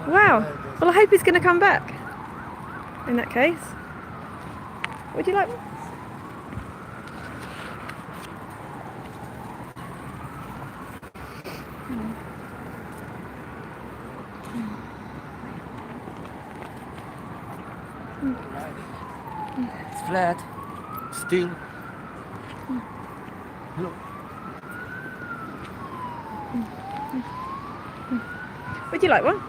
Wow. Well, I hope he's going to come back. In that case. Would you like one? It's flat. Still. Look. Would you like one?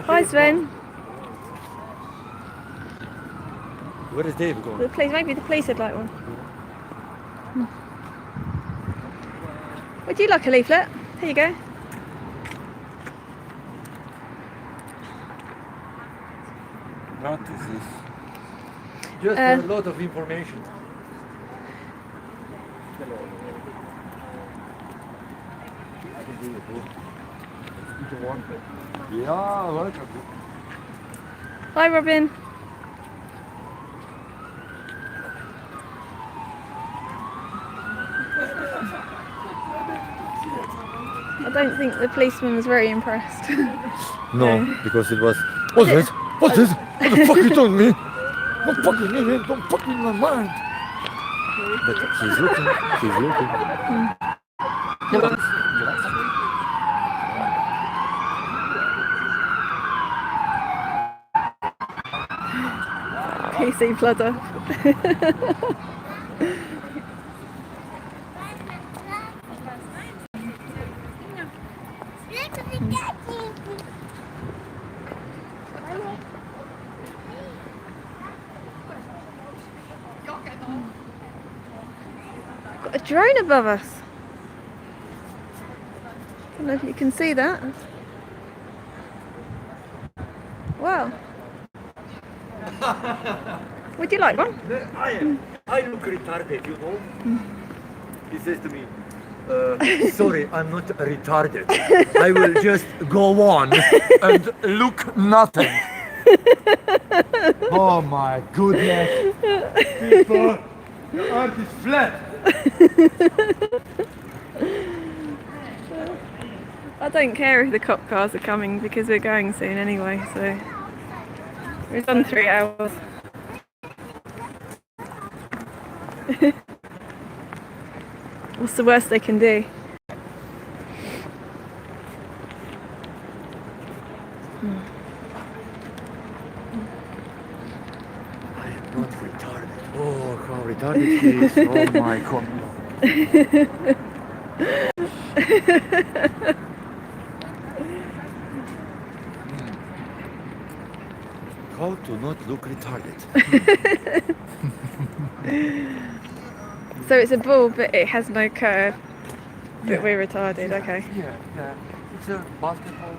Hi Sven. Where is Dave going? The police, maybe the police would like one. Would you like a leaflet? Here you go. What is this? Just a lot of information. if you want. Yeah, welcome. Hi, Robin. I don't think the policeman was very impressed. No, because it was. What's this? What's this? What the fuck are you talking to me? Don't fucking me, man. Don't fuck me in my mind. But he's looking. He's looking. PC plodder. Got a drone above us. I don't know if you can see that. Wow. Would you like one? I look retarded, you know? He says to me, sorry, I'm not retarded. I will just go on and look nothing. Oh my goodness. People, the earth is flat. I don't care if the cop cars are coming because we're going soon anyway, so we've done 3 hours. What's the worst they can do? I am not retarded. Oh, how retarded he is. Oh my god. How to not look retarded? So it's a ball, but it has no curve. But Yeah. we're retarded, okay. Yeah, yeah. It's a basketball.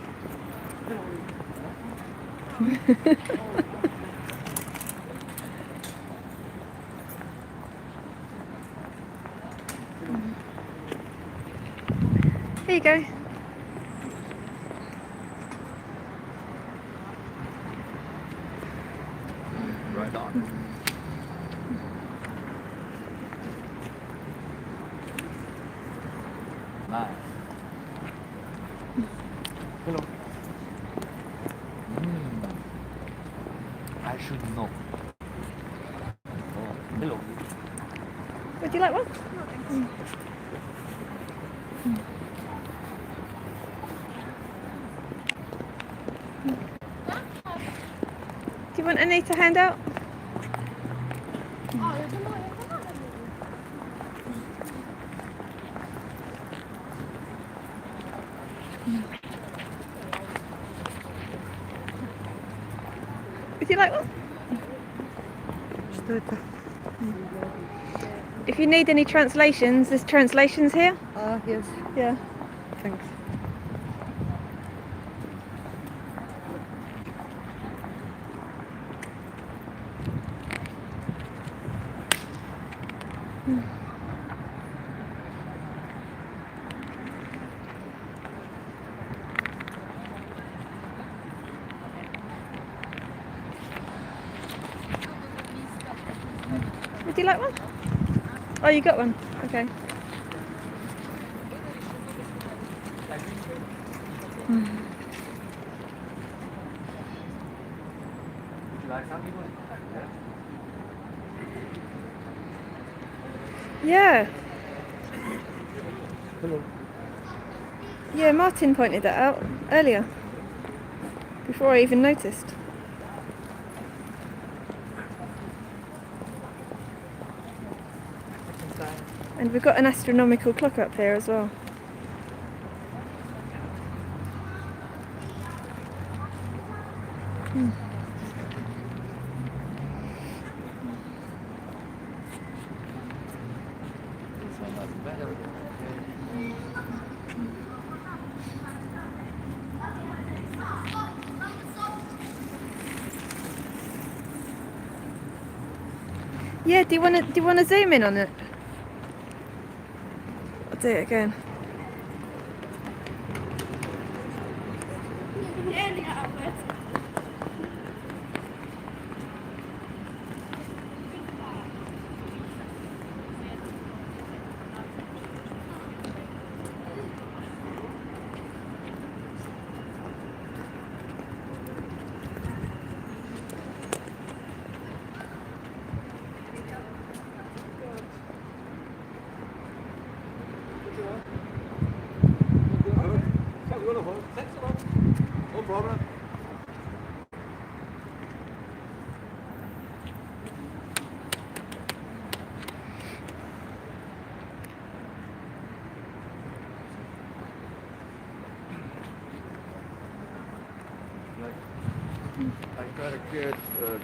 Here you go. Right on. Nice. Hello. I should know. Oh, hello. Would you like one? Do you want any to hand out? Would you like one? If you need any translations, there's translations here. Yes. Yeah. Thanks. Would you like one? Oh, you got one. Okay. Yeah. Hello. Yeah, Martin pointed that out earlier. Before I even noticed. And we've got an astronomical clock up there as well. Yeah, do you want to zoom in on it? I'll do it again. I try to get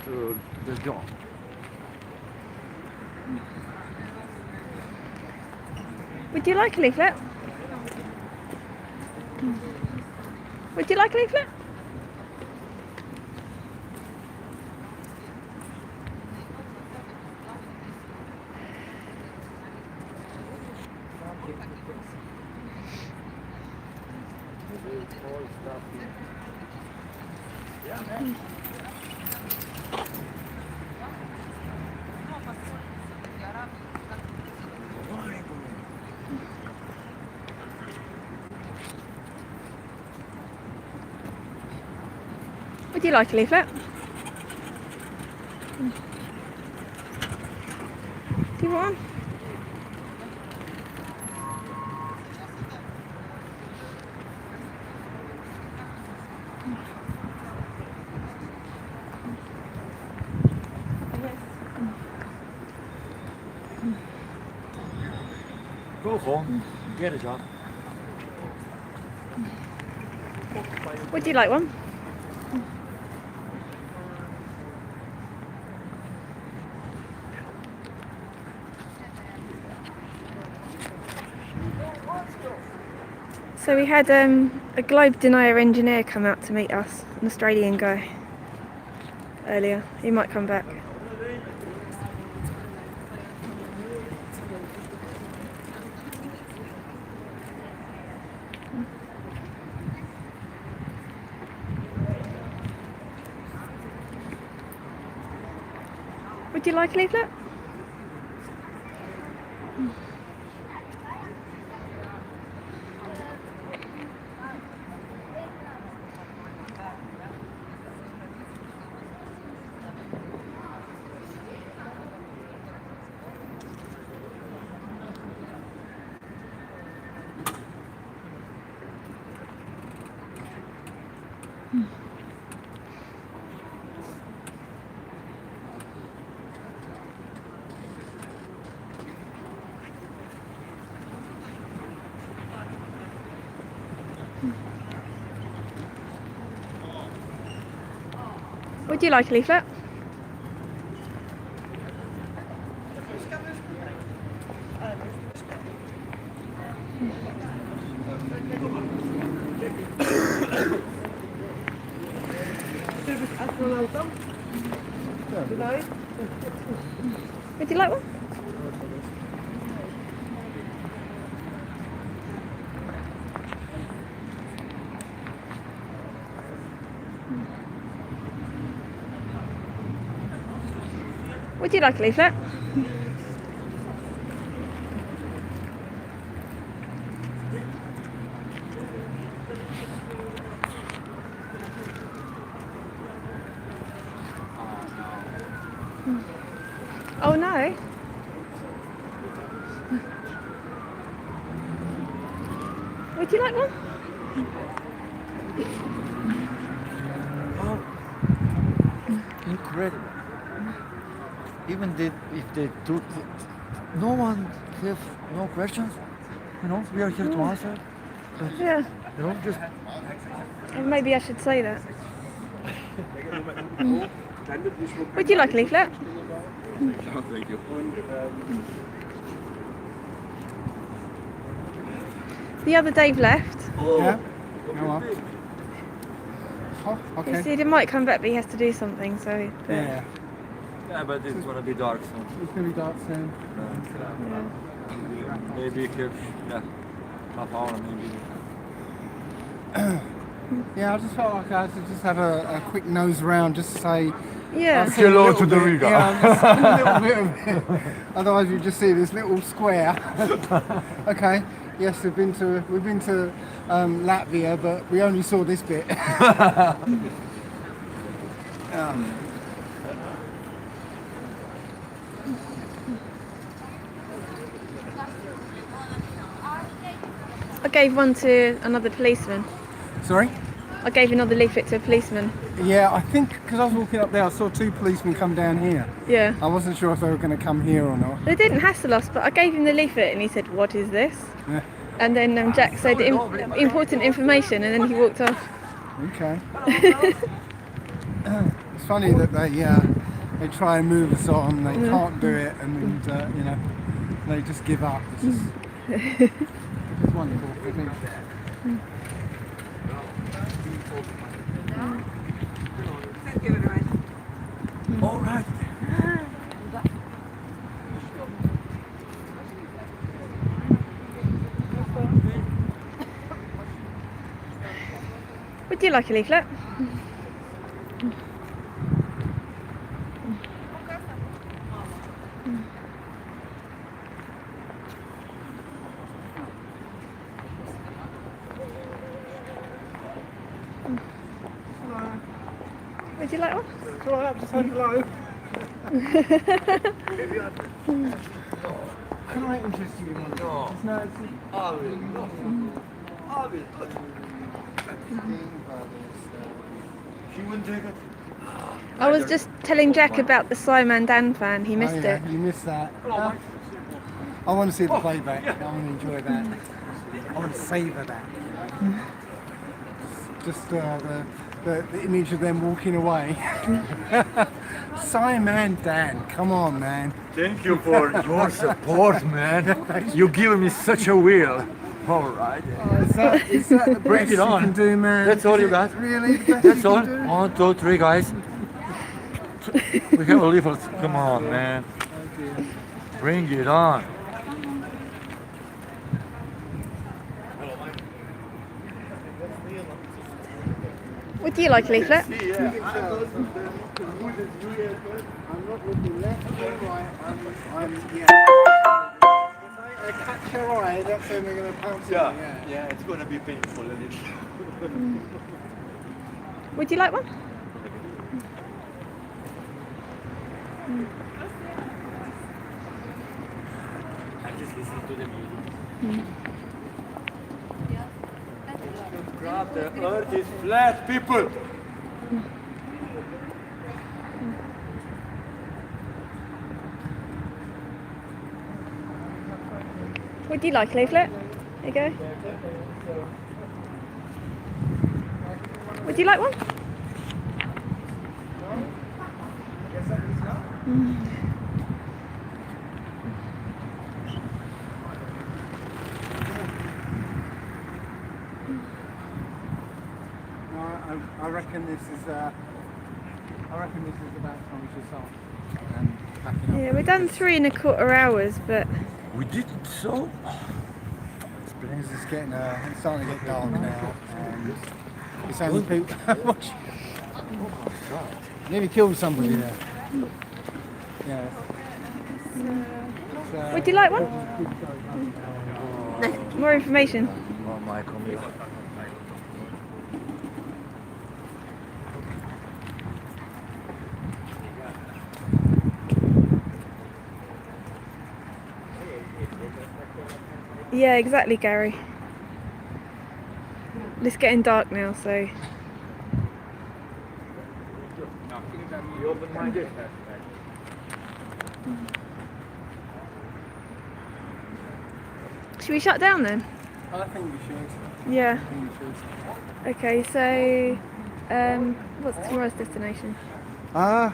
to the job. Would you like a leaflet? Would you like a leaflet? Would you like a leaflet? Do you want one? Go home, get a job. Would you like one? So we had a Denier engineer come out to meet us, an Australian guy, earlier. He might come back. Would you like a leaflet? Would you like a leaflet? Would you like one? Would you like a leaflet? Oh no. Would you like one? Oh, incredible. Even if they took, no one have no questions. You know, we are here to answer. But, Yeah. You know, just. Maybe I should say that. Would you like a leaflet? No, thank you. The other Dave left. Yeah. Go on. Oh, okay. He said he might come back, but he has to do something. So. But Yeah. Yeah, but it's gonna be dark soon. It's gonna be dark soon. Maybe half hour maybe. Yeah, I just felt like I should just have a quick nose around, just to say Yeah. I've seen a Hello little to the bit, Riga. Yeah, just a little bit of it. Otherwise, you just see this little square. Okay. Yes, we've been to Latvia, but we only saw this bit. I gave one to another policeman. Sorry? I gave another leaflet to a policeman. Yeah, I think because I was walking up there, I saw two policemen come down here. Yeah. I wasn't sure if they were going to come here or not. They didn't hassle us, but I gave him the leaflet and he said, "What is this?" Yeah. And then Jack said, "Important information," and then he walked off. Okay. it's funny that they try and move us on, they can't do it, and you know, they just give up. It's just it's wonderful, I think. All right. Would you like a leaflet? Would you like one? It's all right, just say hello. Can I interest you in one? She wouldn't take it. I was just telling Jack about the Simon Dan fan. He missed it. You missed that. I want to see the playback. I want to enjoy that. I want to savour that. Just the image of them walking away. Simon Dan, come on, man. Thank you for your support, man. You give me such a will. All right. Is that the Bring best it on. you can do, man? That's all Is you it got. Really? The best That's you all. can do? 1, 2, 3, guys. We have a little. Come on, man. Bring it on. Would you like a leaflet? I'm not looking left or right. I'm If I catch your eye, that's when they're going to pounce on me. Yeah, it's gonna be painful, isn't it? Would you like one? I'm just listening to the music. God, the earth is flat, people. Would you like a leaflet? There you go. Would you like one? No, I reckon this is about time we should start. Packing up. Yeah, we've done 3¼ hours, but We did so. This place is getting, it's starting to get dark now, and it's only people. Watch. Nearly killed somebody there. Yeah. would you like one? More information. Oh my God. Yeah, exactly, Gary. It's getting dark now, so. Should we shut down then? I think we should. Yeah. I think we should. Okay, so what's tomorrow's destination? I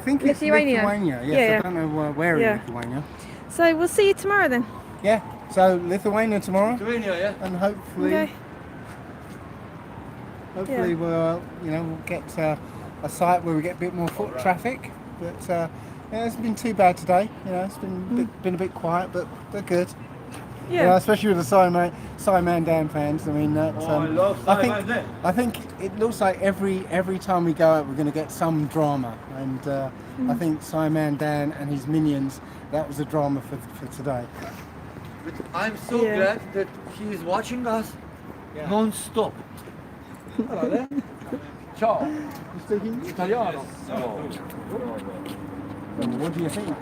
think it's Lithuania. Lithuania. Yes, Yeah. I don't know where Yeah. in Lithuania. So we'll see you tomorrow then. Yeah. So Lithuania tomorrow. Lithuania, yeah. And hopefully, Okay. hopefully we'll get a site where we get a bit more foot traffic. But yeah, it's been too bad today. It's been a bit quiet, but they're good. Yeah. Especially with the Simon Dan fans. I mean, that, I love Simon Dan. I think it looks like every time we go out, we're going to get some drama. And I think Simon Dan and his minions, that was a drama for today. But I'm so glad that he is watching us non-stop. Hello there. Ciao. You speaking Italiano? No. What do you think?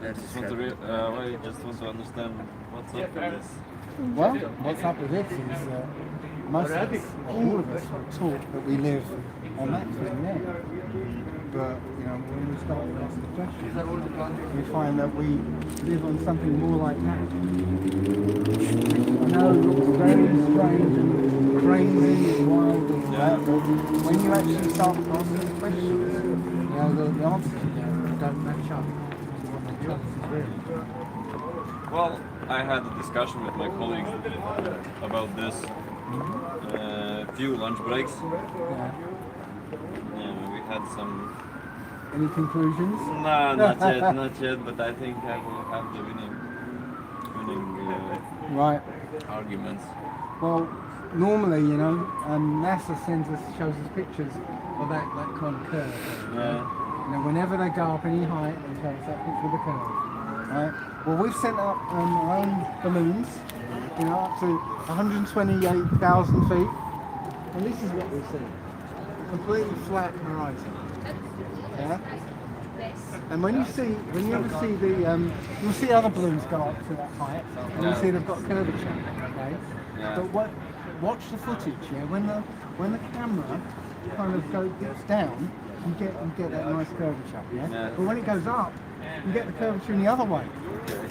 I just want to understand what's up with this. Well, what's up with this is most of us, all of us, are taught that we live on that thing, But when we start to ask the question, we find that we live on something more like that. I know it looks very strange and crazy and wild and all that, but when you actually start asking questions, you know, the answers you get don't match up to what they tell us is real. Well, I had a discussion with my colleagues about this few lunch breaks. Yeah. Yeah, we had some. Any conclusions? No, not yet. But I think I will have the winning right arguments. Well, normally, you know, NASA shows us pictures of that kind of curve. Yeah. You know, whenever they go up any height, they show us that picture of the curve. Right. Well, we've sent up our own balloons, you know, up to 128,000 feet, and this is what we see: a completely flat horizon. Yeah. And when you ever see the, you'll see other balloons go up to that height, and you see they've got curvature. Okay. Yeah. But watch the footage. Yeah. When the camera kind of dips down, you get that nice curvature. Yeah. But when it goes up, you get the curvature in the other way,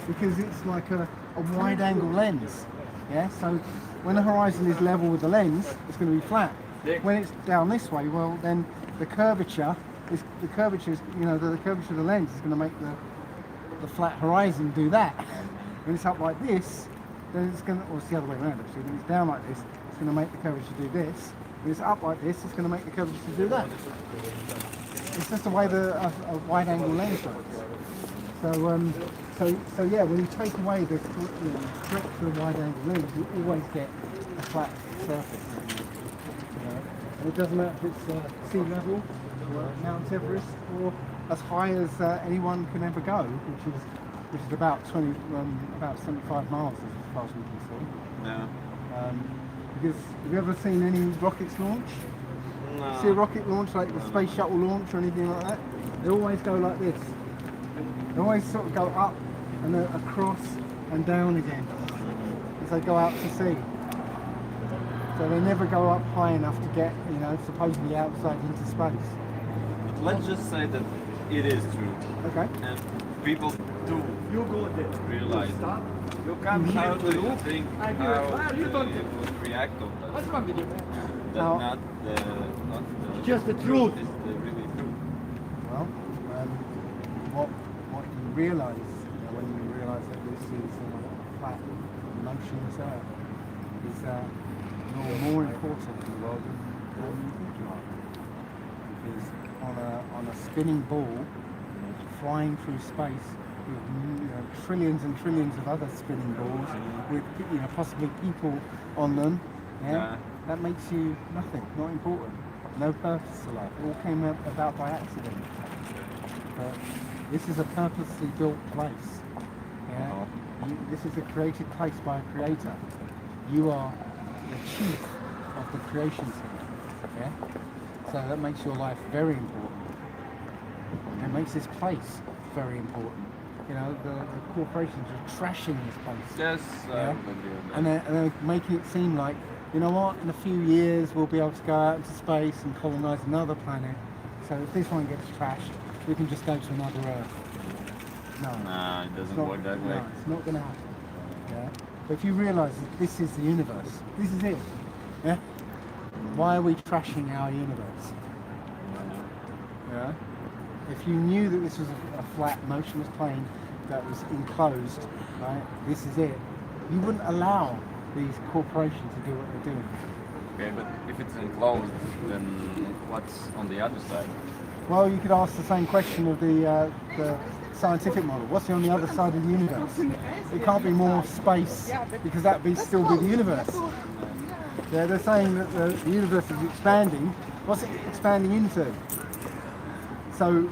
because it's like a wide-angle lens. Yeah. So when the horizon is level with the lens, it's going to be flat. When it's down this way, well, then the curvature is the curvature of the lens is going to make the flat horizon do that. When it's up like this, then it's going to, or it's the other way around actually. When it's down like this, it's going to make the curvature do this. When it's up like this, it's going to make the curvature do that. It's just the way a wide-angle lens works. So yeah, when you take away the correct for the wide-angle lens, you always get a flat surface. And it doesn't matter if it's sea level, or Mount Everest, or as high as anyone can ever go, which is about 75 miles as far as we can see. Yeah. Because have you ever seen any rockets launch? No. See a rocket launch, like the space shuttle launch or anything like that? They always go like this. They always sort of go up and then across and down again as they go out to sea. So they never go up high enough to get, you know, supposedly outside into space. But let's just say that it is true. Okay. And people do realize it. How do you think how they would react on that? That not just the truth. Is the really true. Well, what you realise, when you realise that this is a flat, motionless Earth, is that you're more important in the world than you think you are. Because on a spinning ball, flying through space with trillions and trillions of other spinning balls, with possibly people on them, that makes you nothing, not important. No purpose to life. It all came about by accident. But this is a purposely built place. Yeah? This is a created place by a creator. You are the chief of the creations here. Yeah? So that makes your life very important. It makes this place very important. You know, the corporations are trashing this place. Yes. Yeah? And they're making it seem like, you know what, in a few years we'll be able to go out into space and colonize another planet. So if this one gets trashed, we can just go to another Earth. No. Nah, it doesn't work that way. No, it's not going to happen. Yeah? But if you realize that this is the universe, this is it. Yeah? Why are we trashing our universe? Yeah? If you knew that this was a flat, motionless plane that was enclosed, right, this is it, you wouldn't allow these corporations to do what they're doing. Okay, but if it's enclosed, then what's on the other side? Well, you could ask the same question of the scientific model. What's on the other side of the universe? It can't be more space, because that would still be the universe. Yeah, they're saying that the universe is expanding. What's it expanding into? So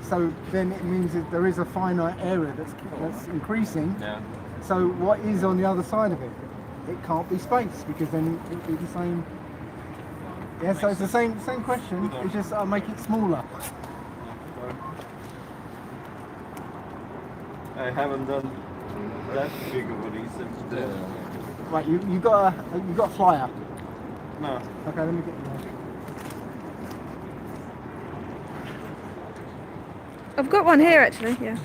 then it means that there is a finite area that's increasing. Yeah. So what is on the other side of it? It can't be space, because then it would be the same. Yeah, so it's the same question. It's just I'll make it smaller. I haven't done that big of a research. Right, you got a flyer. No. Okay, let me get you one. I've got one here actually, yeah.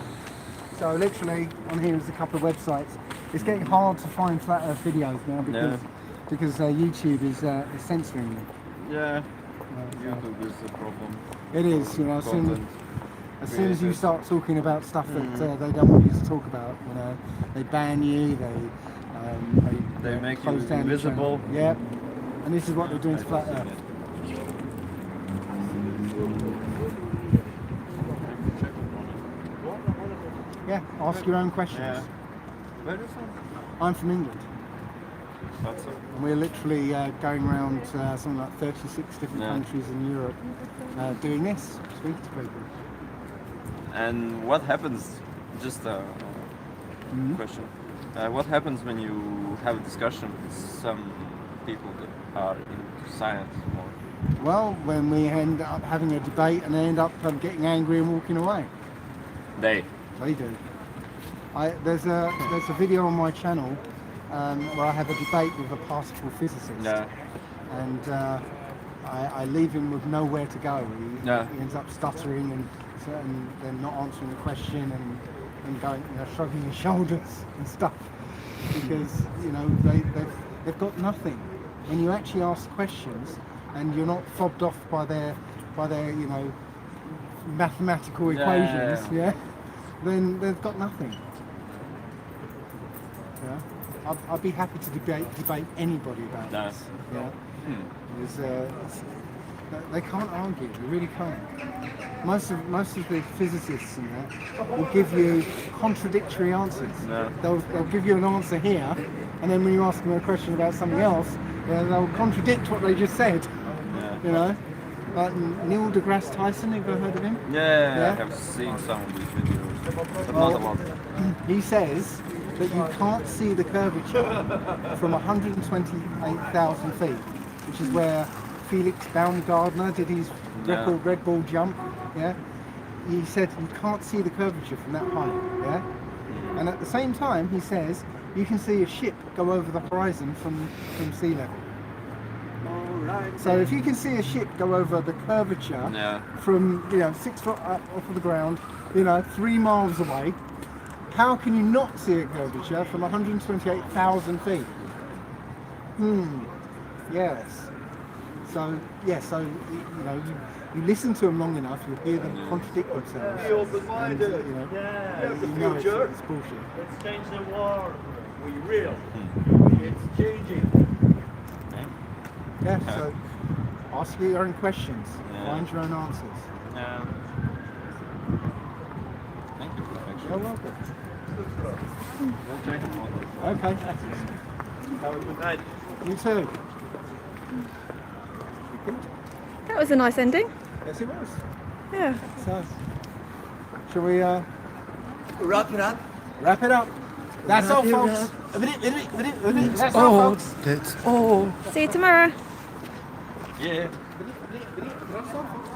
So literally on here is a couple of websites. It's getting hard to find flat Earth videos now because because YouTube is censoring you. Yeah, YouTube is a problem. It is, you know, as soon as you created. start talking about stuff that they don't want you to talk about, you know, they ban you, They make you close down your invisible. channel. Yep. And this is what they're doing to Flat Earth. Yeah, ask your own questions. Yeah. Where are you from? I'm from England. That's it. And we're literally going around something like 36 different countries in Europe doing this, speaking to people. And what happens, just a question, what happens when you have a discussion with some people that are into science more? Well, when we end up having a debate and they end up getting angry and walking away. They do. There's a video on my channel where I have a debate with a particle physicist. Yeah. And I leave him with nowhere to go. He ends up stuttering and then not answering the question and going, you know, shrugging his shoulders and stuff, because you know they've got nothing. When you actually ask questions and you're not fobbed off by their you know mathematical equations, then they've got nothing. Yeah. I'd be happy to debate anybody about this. Yeah. They can't argue. They really can't. Most of the physicists and that will give you contradictory answers. Yeah. They'll give you an answer here, and then when you ask them a question about something else, they'll contradict what they just said. Yeah. You know, like Neil deGrasse Tyson. Have you ever heard of him? Yeah, I have seen some of these videos, but not a lot. He says that you can't see the curvature from 128,000 feet, which is where Felix Baumgartner did his record red ball jump. Yeah, he said you can't see the curvature from that height. Yeah, and at the same time, he says you can see a ship go over the horizon from sea level. So if you can see a ship go over the curvature from 6 foot up off of the ground, 3 miles away, how can you not see a curvature from 128,000 feet? Yes. So you listen to them long enough, you'll hear them contradict themselves. And, it's bullshit. Let's change the world. We real. It's changing. Yeah, so ask your own questions, find your own answers. Thank you. You're welcome. Okay. Have a good night. You too. That was a nice ending. Yes, it was. Yeah. So, shall we wrap it up? Wrap it up. That's all, folks. That's all, folks. That's all. See you tomorrow. Yeah. That's all, folks.